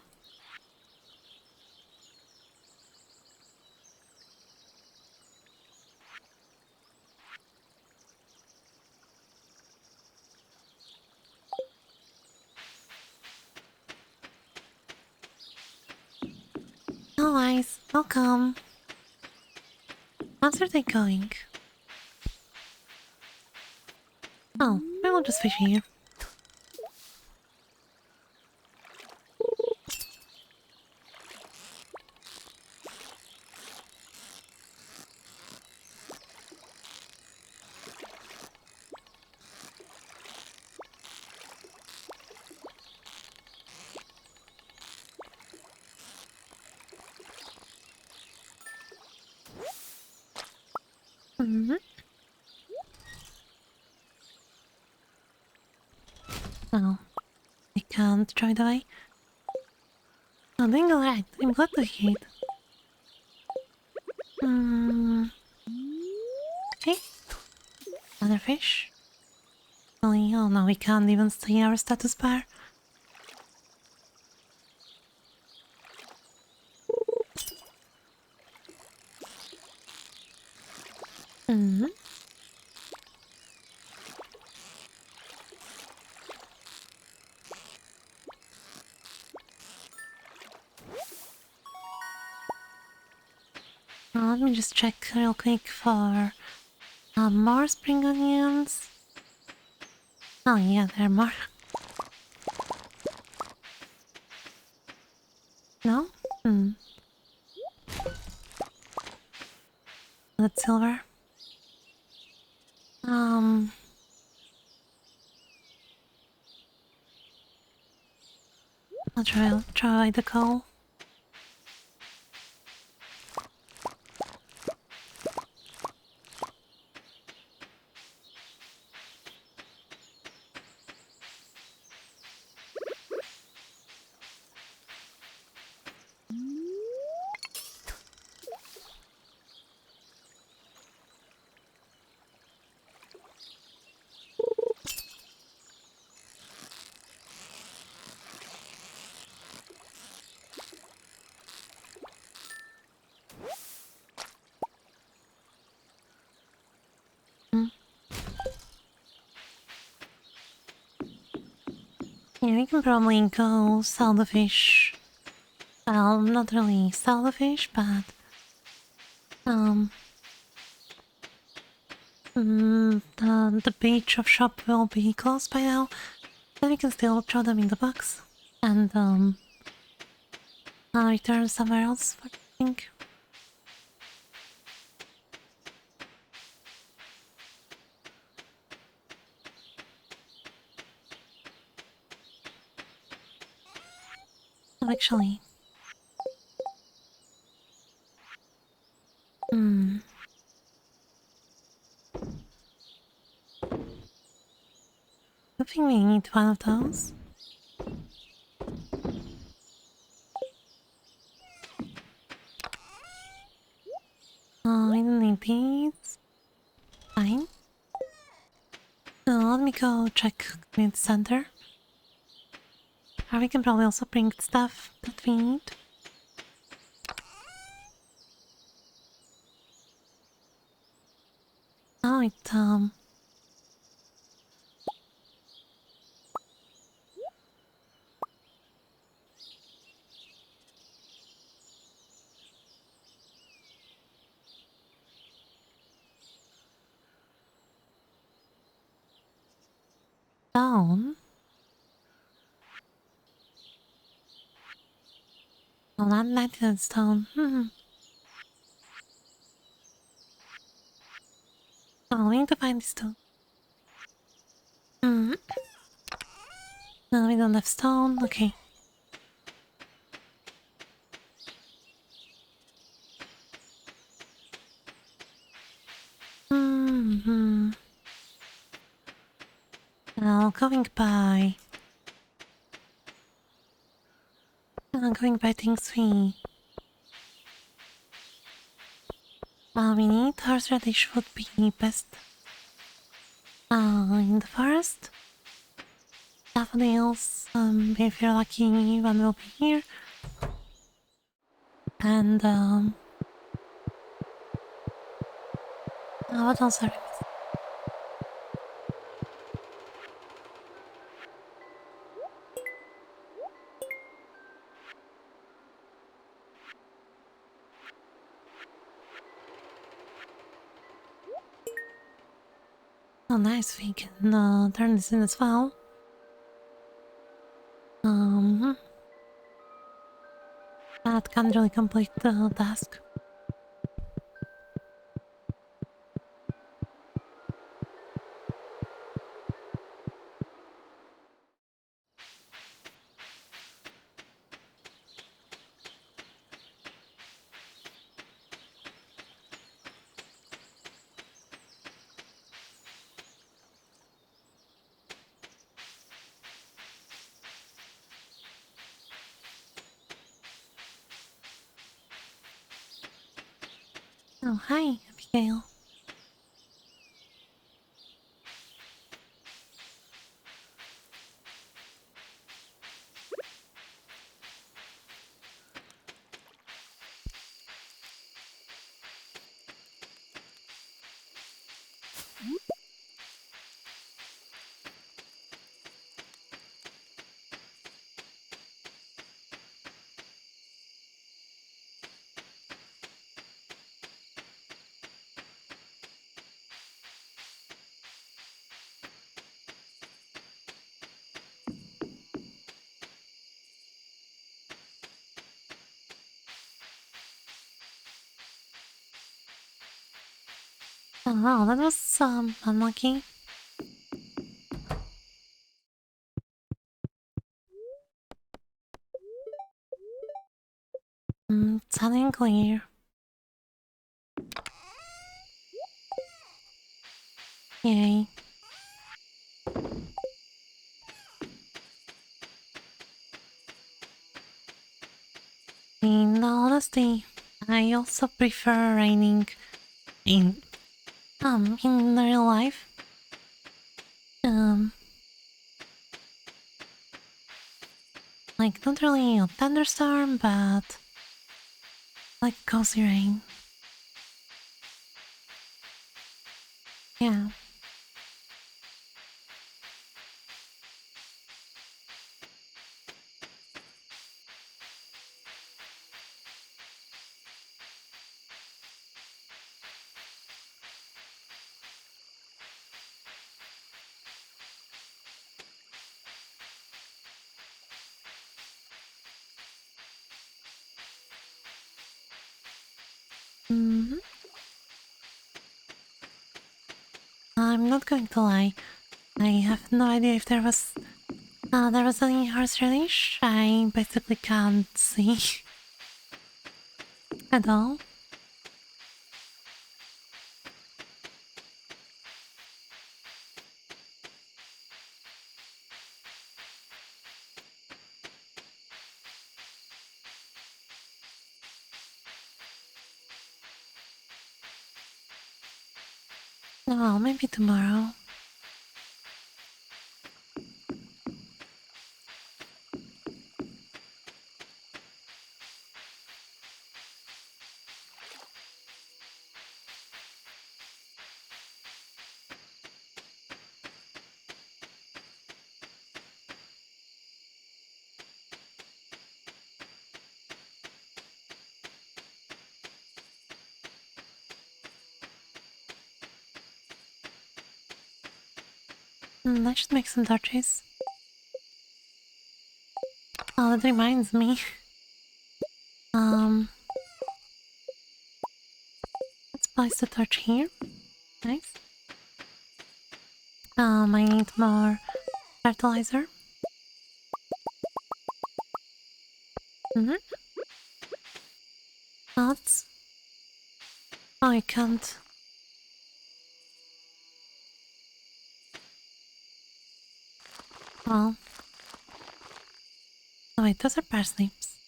No lies. Welcome. How's your day going? Oh, we will just fish here. No, I can't throw it away. Oh, doing alright. I'm glad to hear it. Okay. Another fish. Oh no, we can't even see our status bar. Let me just check real quick for more spring onions. Oh yeah, there are more. No? That's silver. I'll try the coal. Yeah, we can probably go sell the fish. Well, not really sell the fish, but Um, the page of shop will be closed by now. Then we can still throw them in the box and return somewhere else for the thing. Actually, I think we need one of those. We don't need these. Fine. Let me go check the center. Or we can probably also bring stuff that we need. Oh, down. Well, not nitrogen stone. Oh, we need to find this stone. No, we don't have stone. Okay. Now going by. Going by things we need. Horseradish would be best. In the forest. Daffodils. If you're lucky, one will be here. And what else are we missing? Oh, nice. We can turn this in as well. That can't really complete the task. Oh, hi, Abigail. Oh, wow, that was unlucky. It's unclear. Yay. In honesty, I also prefer raining in in real life. Like not really a thunderstorm, but like cozy rain. Yeah. Mhm. I'm not going to lie. I have no idea if there was any horse radish. I basically can't see at all. Well, maybe tomorrow. I should make some torches. Oh, that reminds me. Um, let's place the torch here. Nice. I need more fertilizer. Mm-hmm. Let's... Oh, I can't. Well... Oh wait, those are parsnips.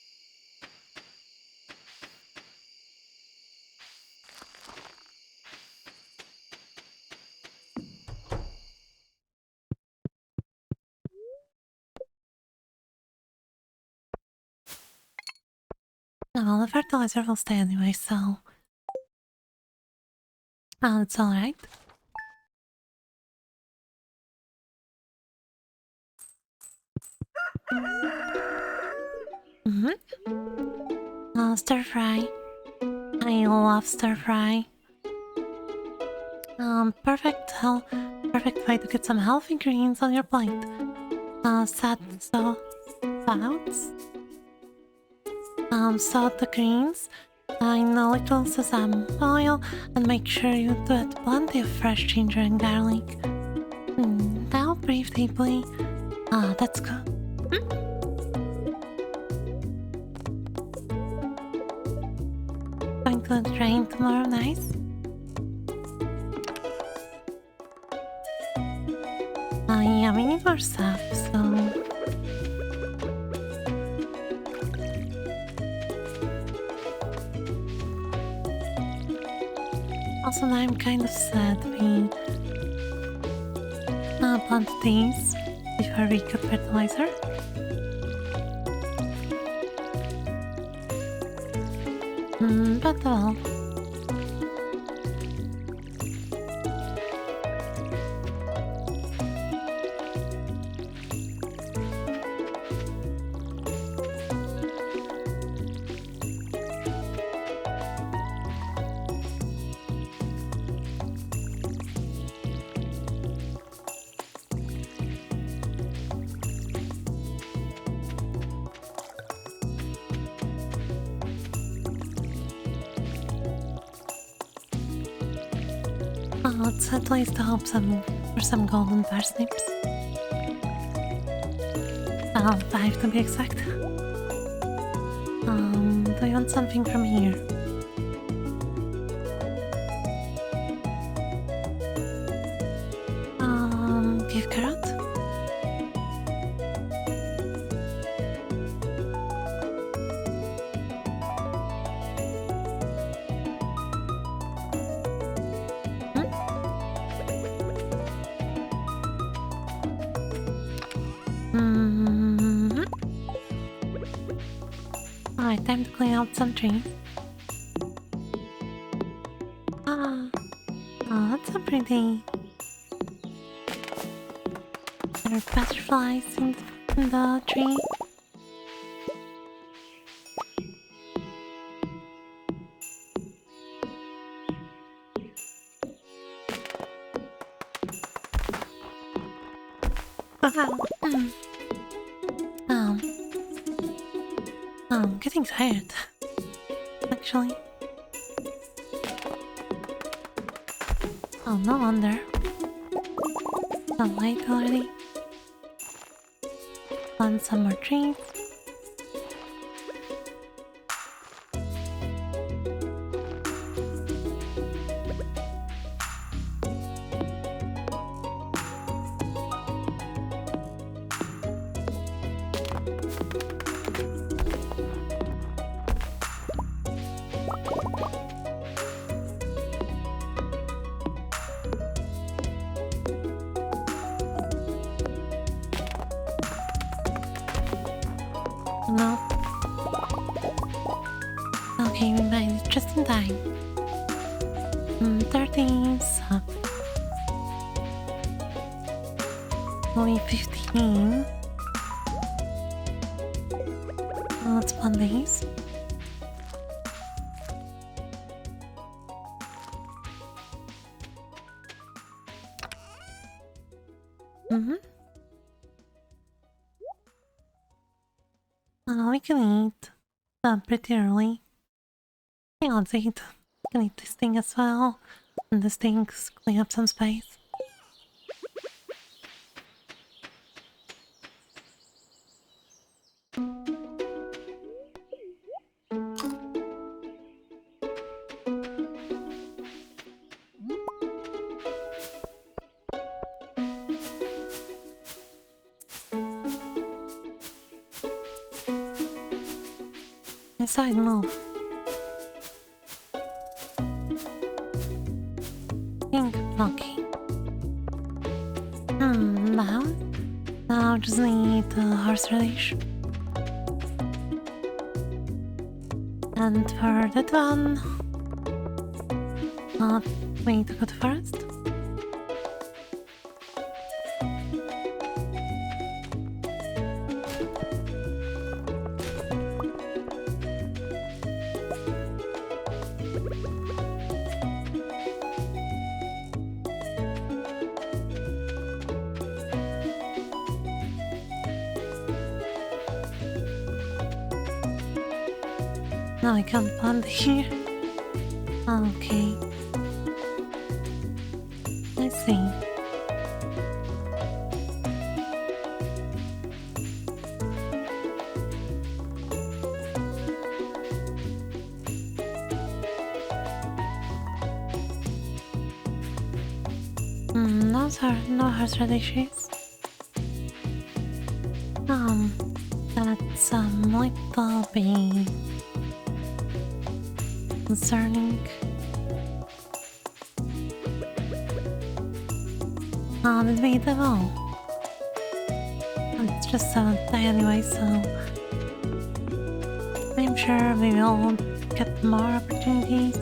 Oh, well, the fertilizer will stay anyway, so... Oh, it's alright. Stir fry. I love stir fry. Perfect way to get some healthy greens on your plate. Salt the greens in a little sesame oil and make sure you add plenty of fresh ginger and garlic. Now breathe deeply. That's good. Going to the train tomorrow, nice. Yeah, we need more stuff, so... Also, now I'm kind of sad we planted these before we got fertilizer. But well... let's at least hope for some golden parsnips. 5 to be exact. Do you want something from here? Give carrot? Alright, time to clean out some trees. Oh, that's so pretty. There are butterflies in the tree. I'm getting tired, actually. Oh, no wonder. So late already. Plant some more trees. No. Okay, we made it just in time. 30's up. Only 15. Let's plant these. We can eat pretty early. Yeah, let's eat. Can eat this thing as well. And this thing's clean up some space. Inside move. Pink blocky. Now just need horseradish. And for that one, we need to go to forest. No, I can't plant here. Okay. I see. No horseradishes. That's a little bit concerning. Did we eat them all? It's just 7th day anyway, so I'm sure we will get more opportunities.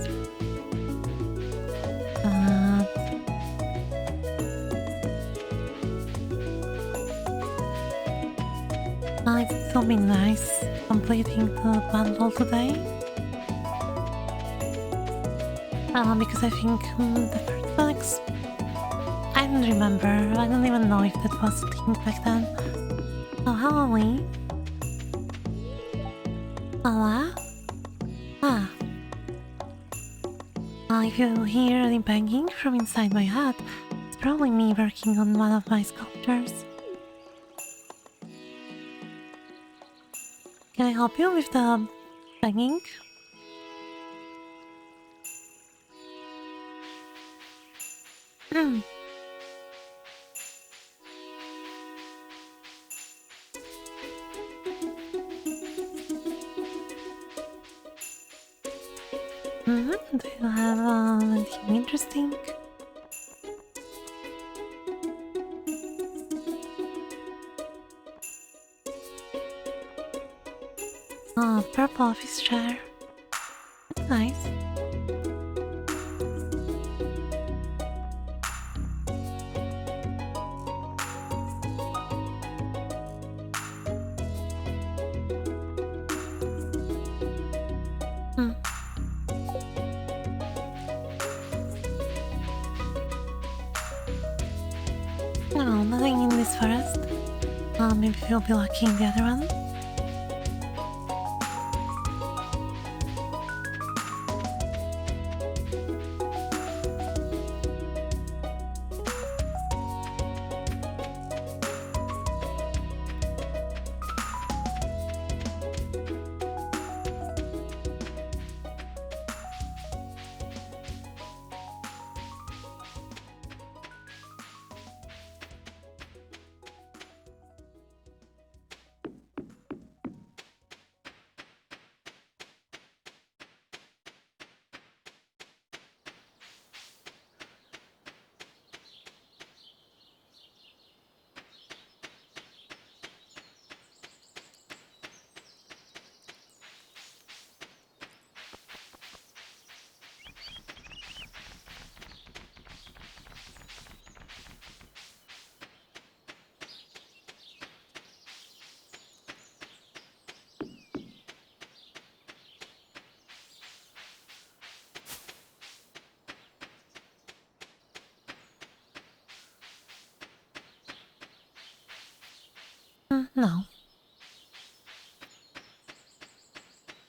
It'd still be nice completing the bundle today. Because I think the first box, I don't remember. I don't even know if that was a thing back then. Oh, hello, Lee. Hola? If you hear any banging from inside my hut, it's probably me working on one of my sculptures. Can I help you with the banging? Do you have anything interesting? Oh, purple office chair. Nice. No, nothing in this forest. Maybe we'll be lucky in the other one. No.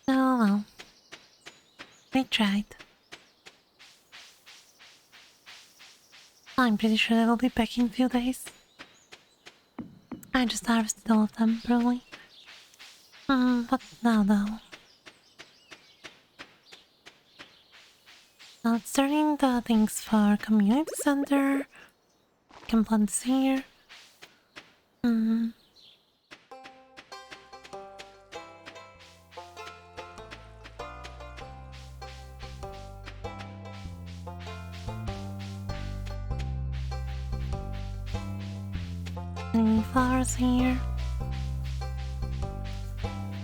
Oh well. We tried. I'm pretty sure they will be back in a few days. I just harvested all of them, probably. But now though. Now it's turning the things for community center. Can plant this here. Any flowers here?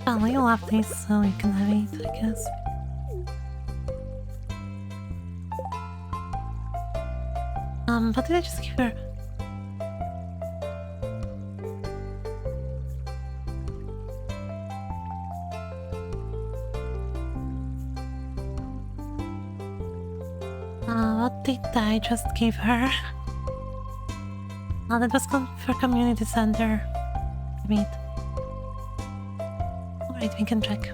Oh, you love this, so you can have it, I guess. But did I just give her? What did I just give her? Oh, that was for community center. Wait. Alright, we can check.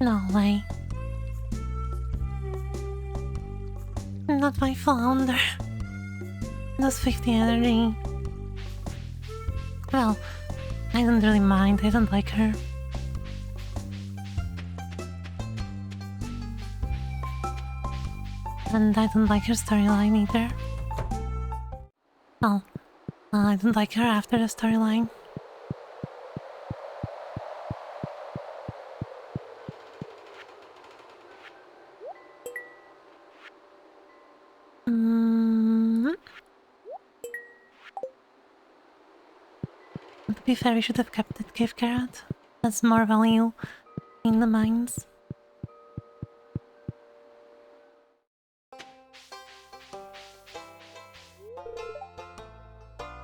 No way. Not my flounder. That's 50 energy. Well, I don't really mind. I don't like her. And I don't like her storyline either. Well, I don't like her after the storyline. To be fair, we should have kept that cave carrot. That's more value in the mines.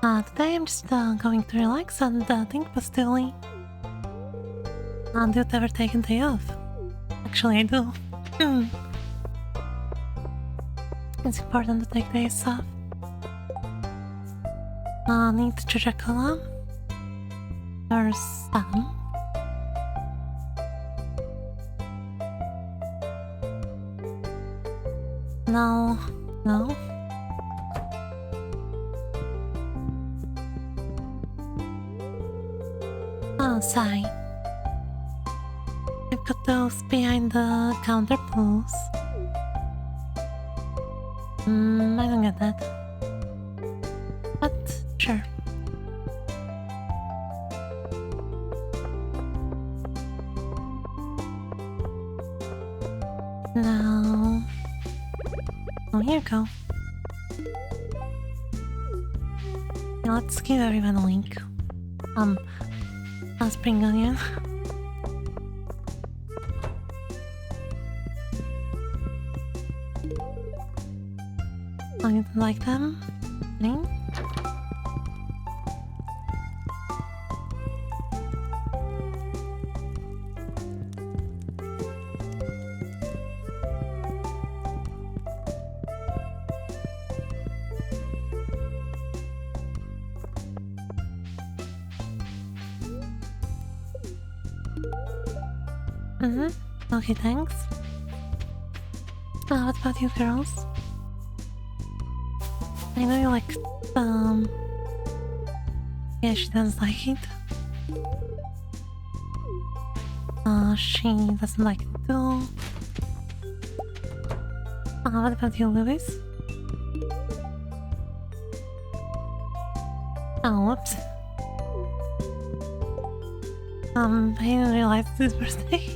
Today I'm just going to relax and think positively. Do you ever take a day off? Actually, I do. It's important to take days off. Need Chuchacola? Or some? No. No? Oh, sigh. I've got those behind the counter pools. I don't get that. But, sure. Now... Oh, here you go. Now let's give everyone a link. A spring onion. I don't like them. Green. Okay, thanks. What about you girls? I know you like, yeah, she doesn't like it. She doesn't like it too. What about you, Lewis? Oh, whoops. I didn't realize it's his birthday.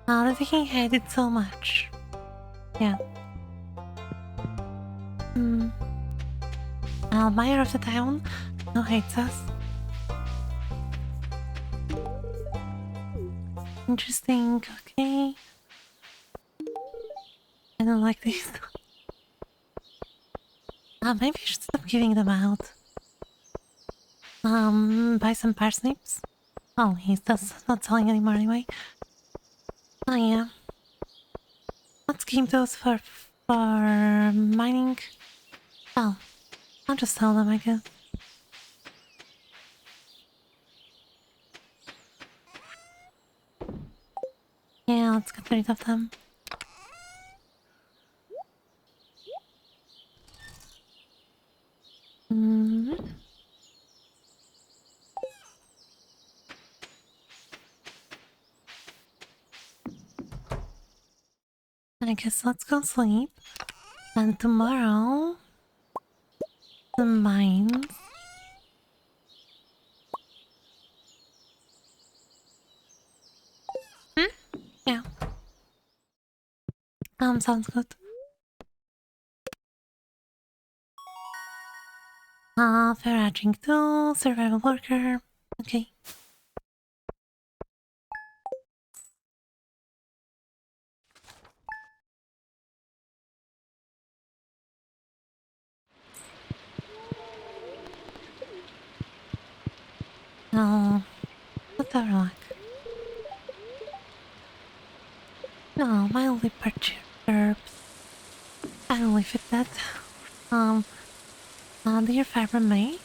I think he hated so much. Yeah. Mayor of the town no hates us. Interesting, okay. I don't like these. Maybe I should stop giving them out. Buy some parsnips. Oh, he's just not selling anymore anyway. Oh yeah. Let's keep those for mining. Oh, I'll just sell them, I guess. Yeah, let's get rid of them. I guess let's go sleep. And tomorrow, the mines. Yeah. Sounds good. Foraging tool, survival worker. Okay. No, let's have a look. No, mildly perturbed. I only fit that. Dear Fiber May,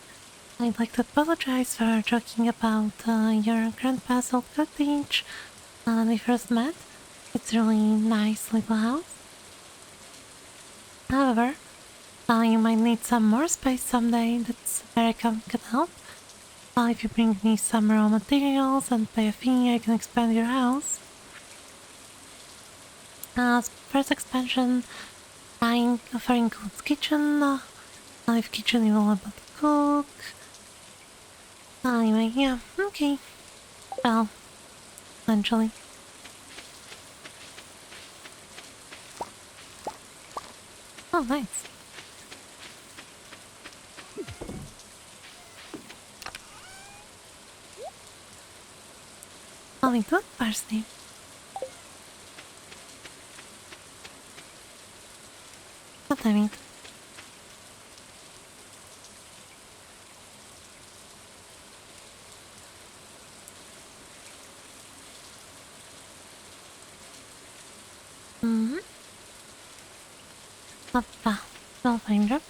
I'd like to apologize for joking about your grandpa's old cottage when we first met. It's a really nice little house. However, you might need some more space someday. That's where I can help. If you bring me some raw materials and pay a fee, I can expand your house. First expansion, offer includes kitchen. If kitchen you will able to cook. Anyway, yeah, okay. Well, eventually. Oh, nice. Oh, we do have parsley. What I mean. Hoppa. I'll find her.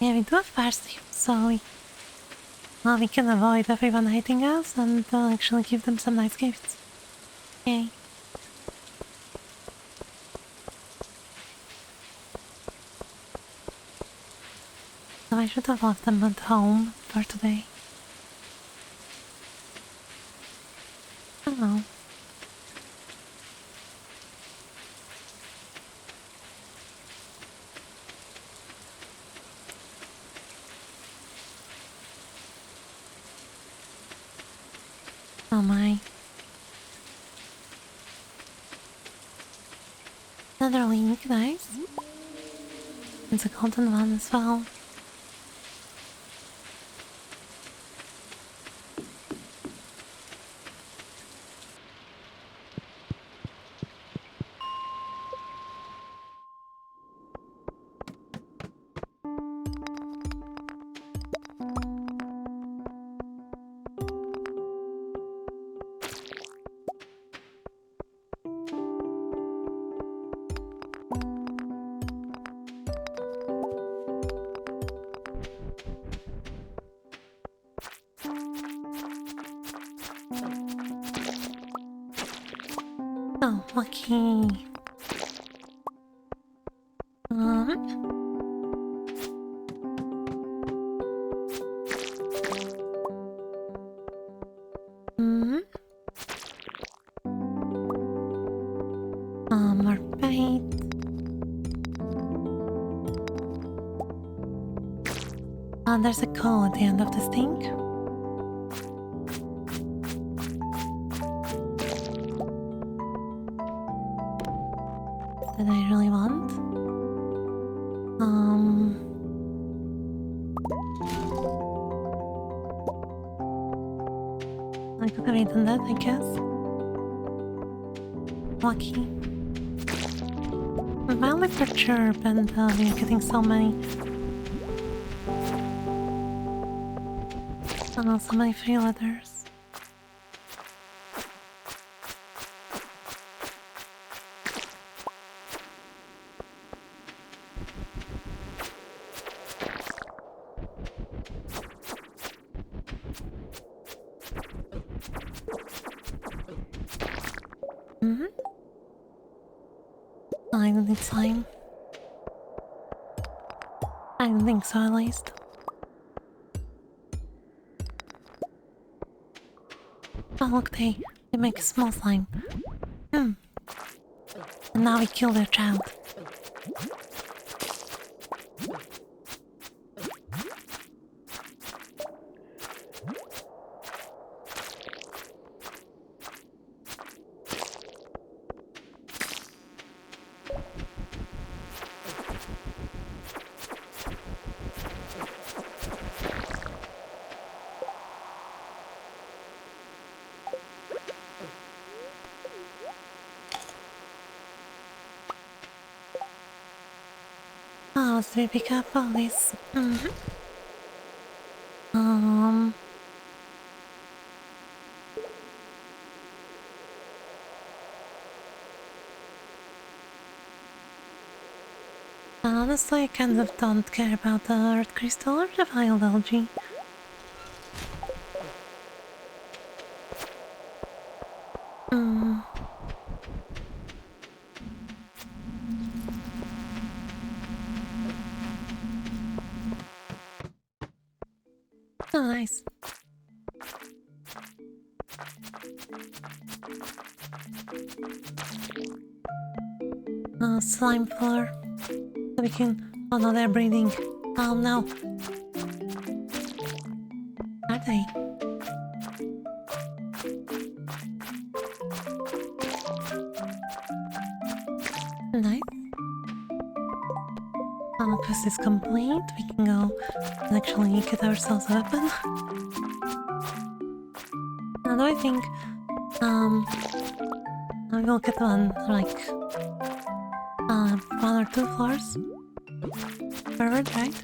Yeah, we do have parsley, so we can avoid everyone hating us and actually give them some nice gifts. Yay. So I should have left them at home for today. I don't know. Oh my. Another link, nice. It's a golden one as well. Oh, lucky. More bait. There's a call at the end of this thing. That I really want. I could have eaten that, I guess. Lucky. My lips are chirp and we are getting so many. Oh, so many free letters. Mm-hmm. I don't need slime. I don't think so, at least. Oh, look, they make a small slime. And now we kill their child. Oh, so we pick up all this. Um. Honestly, I kind of don't care about the earth crystal or the wild algae. Oh, nice. Slime floor. So we can... Oh no, they're breeding. Oh no. Are they? Nice. Quest is complete. We can go and actually get ourselves a weapon. And I think I will get one like 1 or 2 floors forward, right?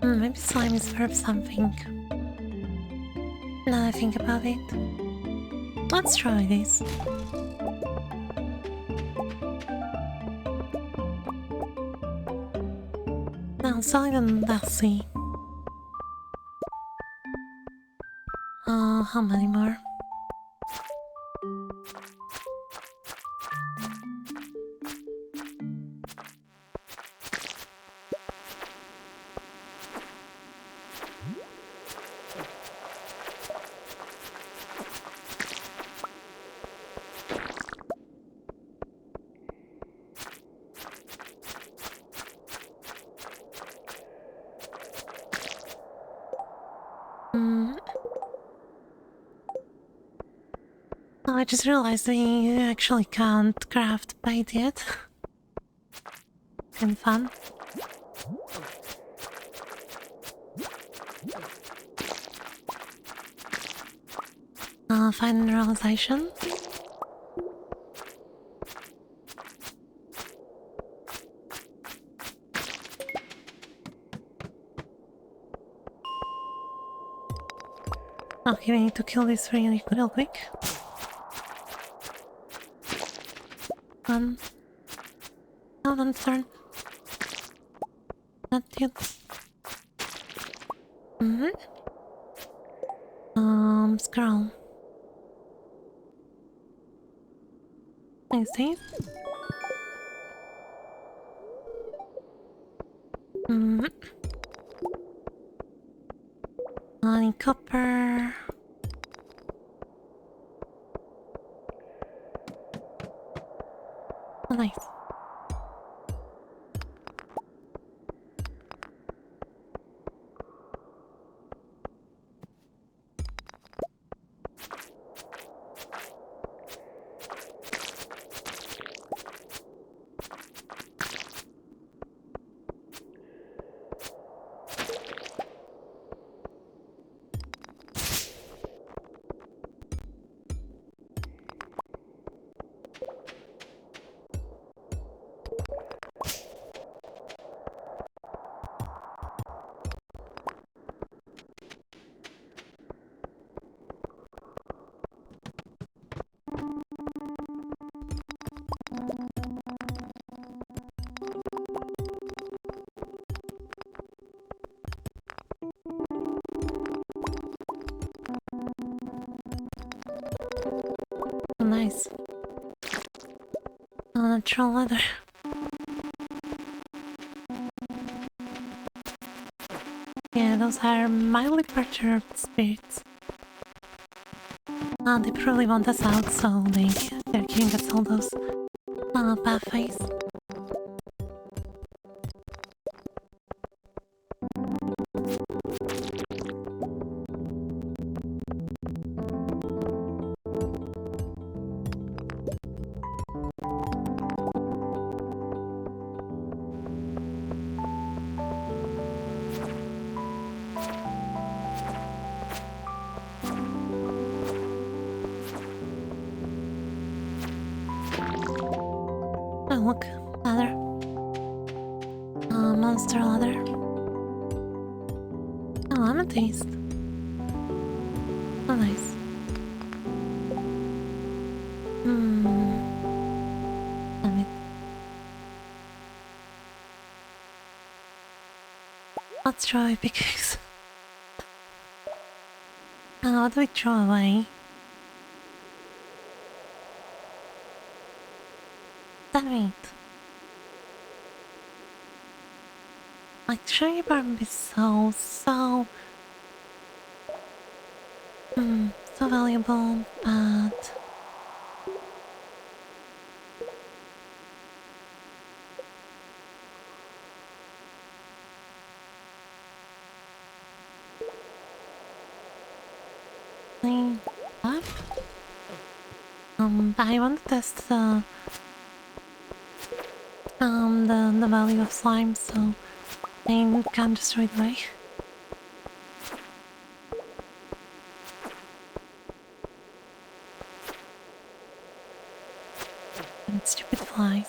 Maybe slime is worth something. Now I think about it. Let's try this. Now, solid and dusty. How many more? Oh, I just realized we actually can't craft bait yet. Been fun. Final realization. Okay, we need to kill this real quick. Hold on, turn. Not yet. Scroll. I see. Honey copper. natural leather. Yeah, those are mildly perturbed spirits. They probably want us out, so they're giving us all those pathways. Oh, look, leather. Monster leather. Oh, amethyst. Oh, nice. Damn it. Let's try pickaxe. What do we throw away? Damn it. Like, sugar barn is so so valuable, but up. I want to test the value of slime, so I can't just throw it away. And stupid flies.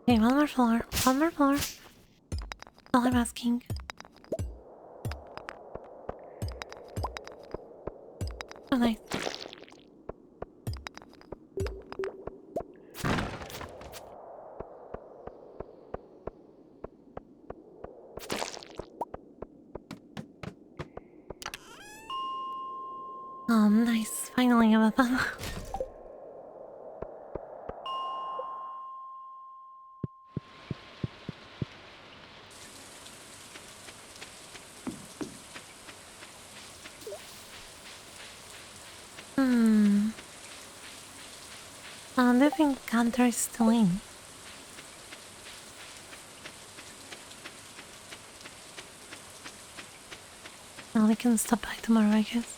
Okay, one more floor. One more floor. All I'm asking. Oh, nice. Nice. Finally a weapon. Do you think Hunter is still in? Well, we can stop by tomorrow, I guess.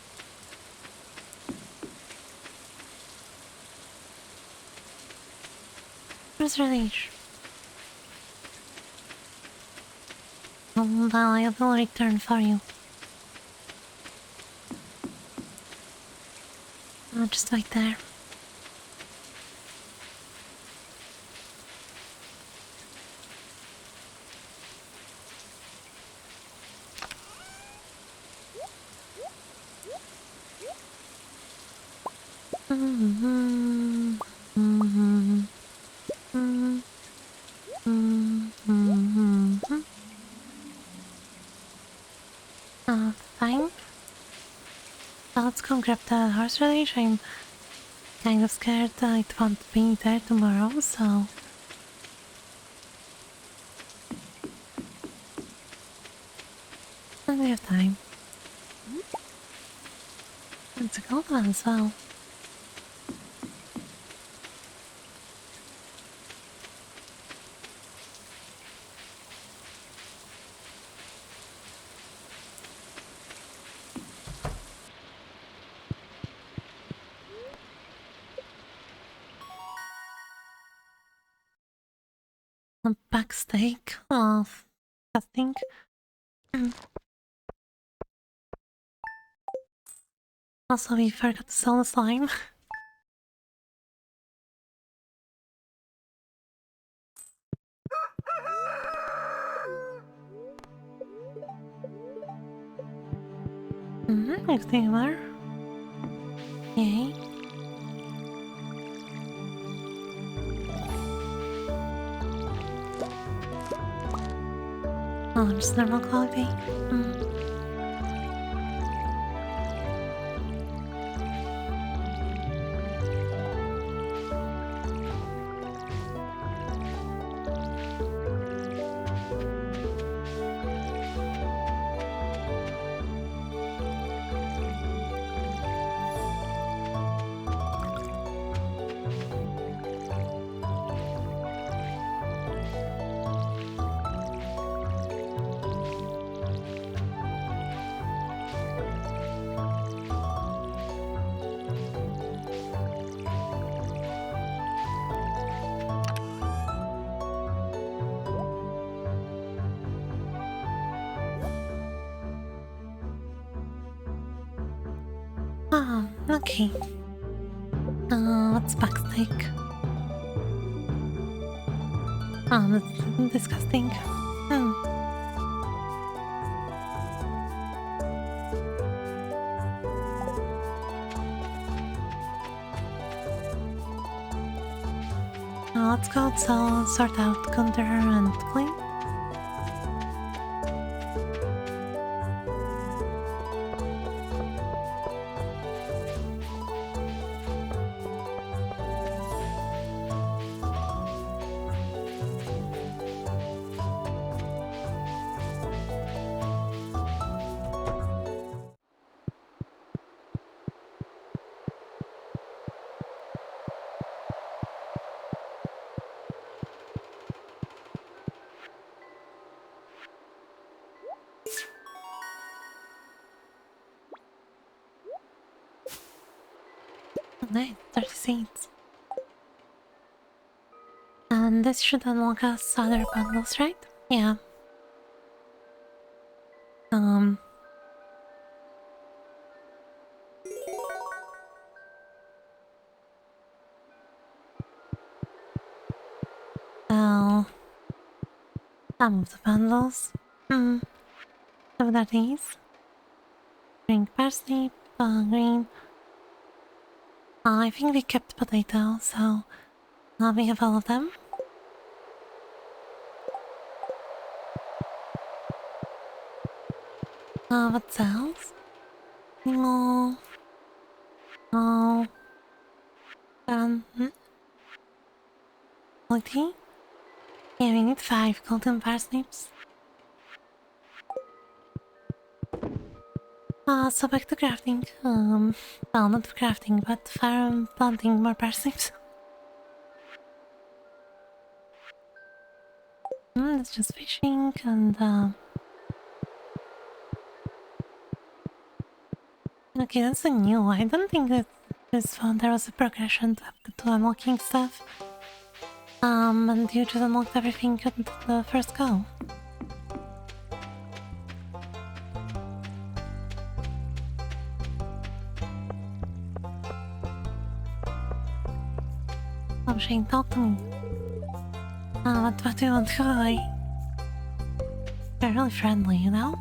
Where's Release? I will return for you. Just right there. Fine. Let's go grab the horse radish. I'm kind of scared it won't be there tomorrow, so... And we have time. It's a gold one as well. A back steak of... I think. Also, we forgot to sell the slime. Good humor. Yay. Oh, just normal coffee. Oh, okay. What's backstick? Oh, that's disgusting. Let's go sort out Gunter and clean. Nice, 30 seeds. And this should unlock us other bundles, right? Yeah. Well, some of the bundles. So that is green parsnip, green. I think we kept potato, so we have all of them. What else? More. Oh. Quality? Yeah, we need 5 golden parsnips. So back to crafting. Well, not crafting, but farm planting more parsnips. That's just fishing and okay, that's a new. I don't think that this one there was a progression to unlocking stuff. And you just unlocked everything at the first go. Oh, Shane, talk to me. What do you want to do? They're really friendly, you know?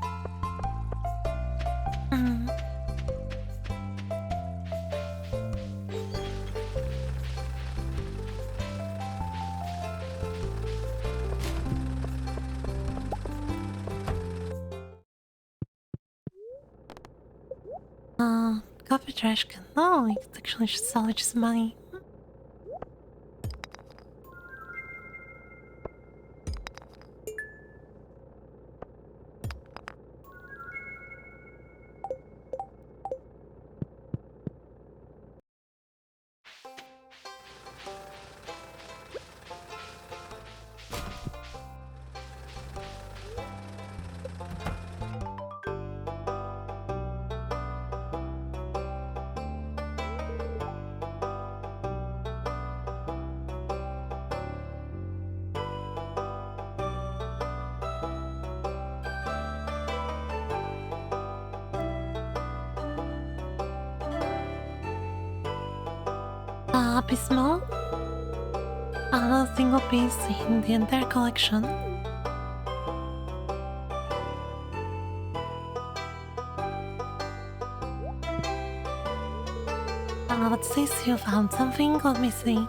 Coffee trash can. Oh, it's actually just salvage some money. Pismo. Another single piece in the entire collection. Let's see if you found something. Let me see.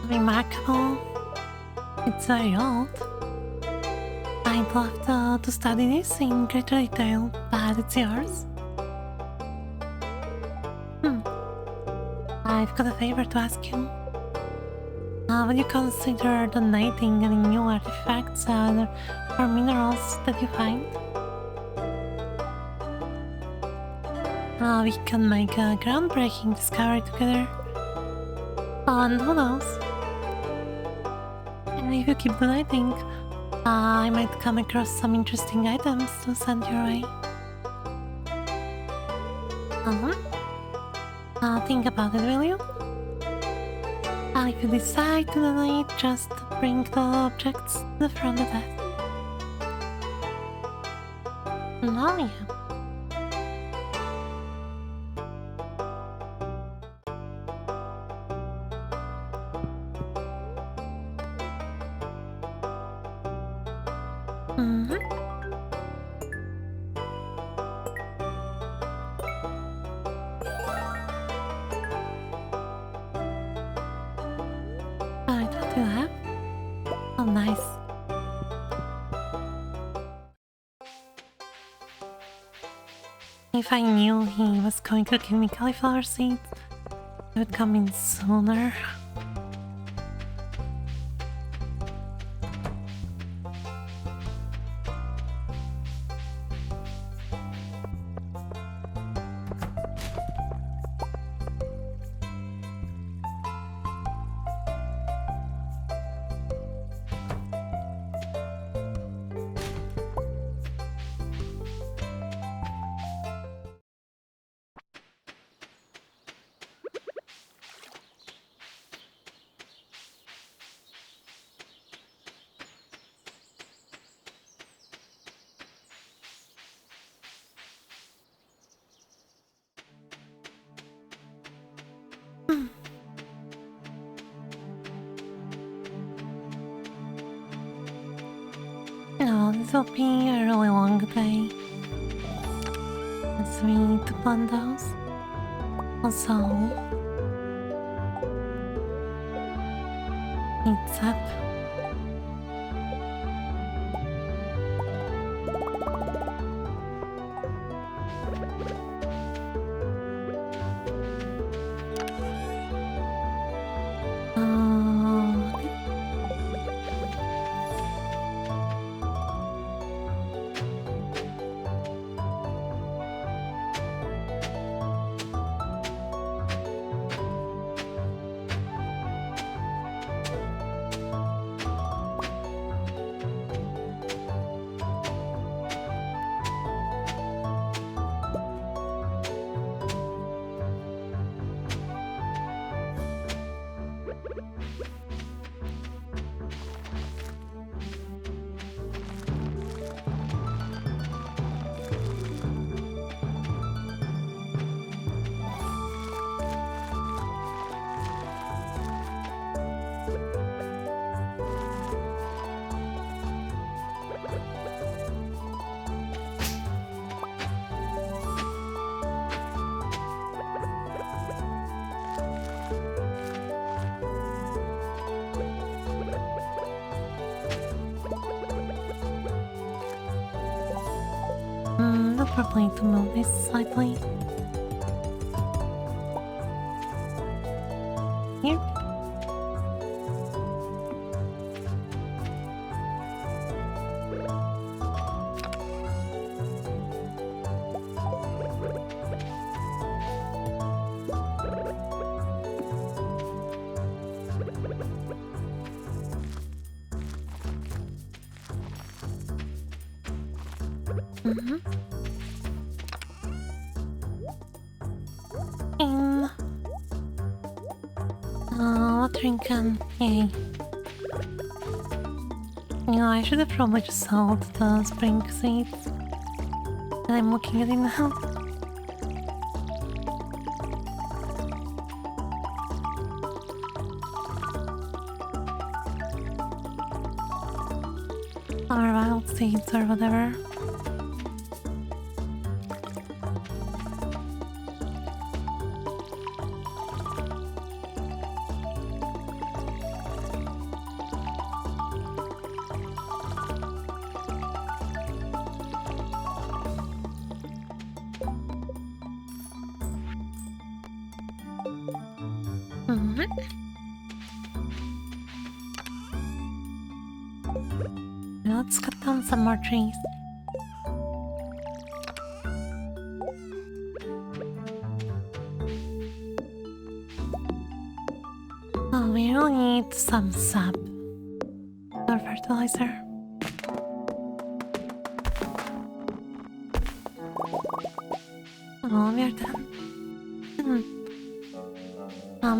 Remarkable. It's very old. I'd love to study this in greater detail, but it's yours. I've got a favor to ask you. Would you consider donating any new artifacts or minerals that you find? We can make a groundbreaking discovery together. And who knows? And if you keep donating, I might come across some interesting items to send your way. Think about it, will you? If you decide to donate, just bring the objects to the front of the desk. Oh yeah. Oh, nice. If I knew he was going to give me cauliflower seeds, he would come in sooner. Oh, this will be a really long day as we need to plan those. Also, it's up. I'll probably need to move this slightly. Here. Watering can. Yay. You know, I should have probably just sold the spring seeds. And I'm looking at it now. Or wild seeds or whatever. Let's cut down some more trees. Oh, we really need some sap or fertilizer. Oh, we are done.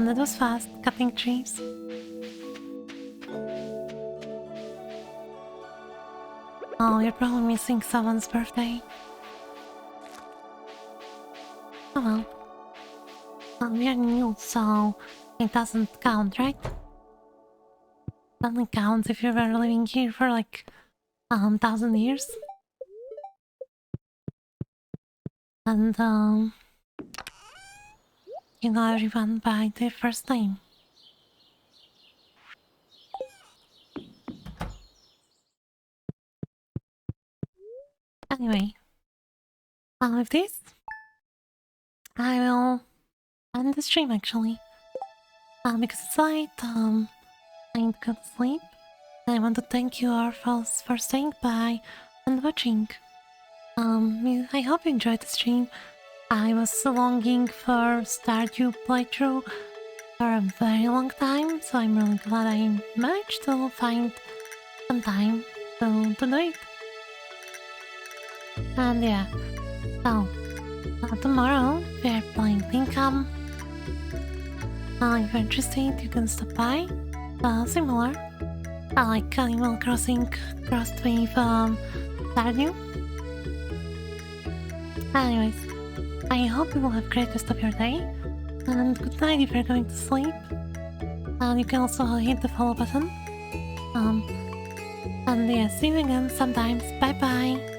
That was fast, cutting trees. Oh, you're probably missing someone's birthday. Oh well. We are new, so it doesn't count, right? It only counts if you were living here for like 1,000 years. And you know everyone by their first name. Anyway, with this, I will end the stream actually. Because it's late, I need to go to sleep. And I want to thank you all for staying by and watching. I hope you enjoyed the stream. I was longing for Stardew playthrough for a very long time, so I'm really glad I managed to find some time to do it. And yeah, so tomorrow we're playing Pinkam. If you're interested, you can stop by. Similar, like Animal Crossing crossed with Stardew. Anyways, I hope you will have a great rest of your day, and good night if you're going to sleep. And you can also hit the follow button. And yeah, see you again sometimes. Bye bye!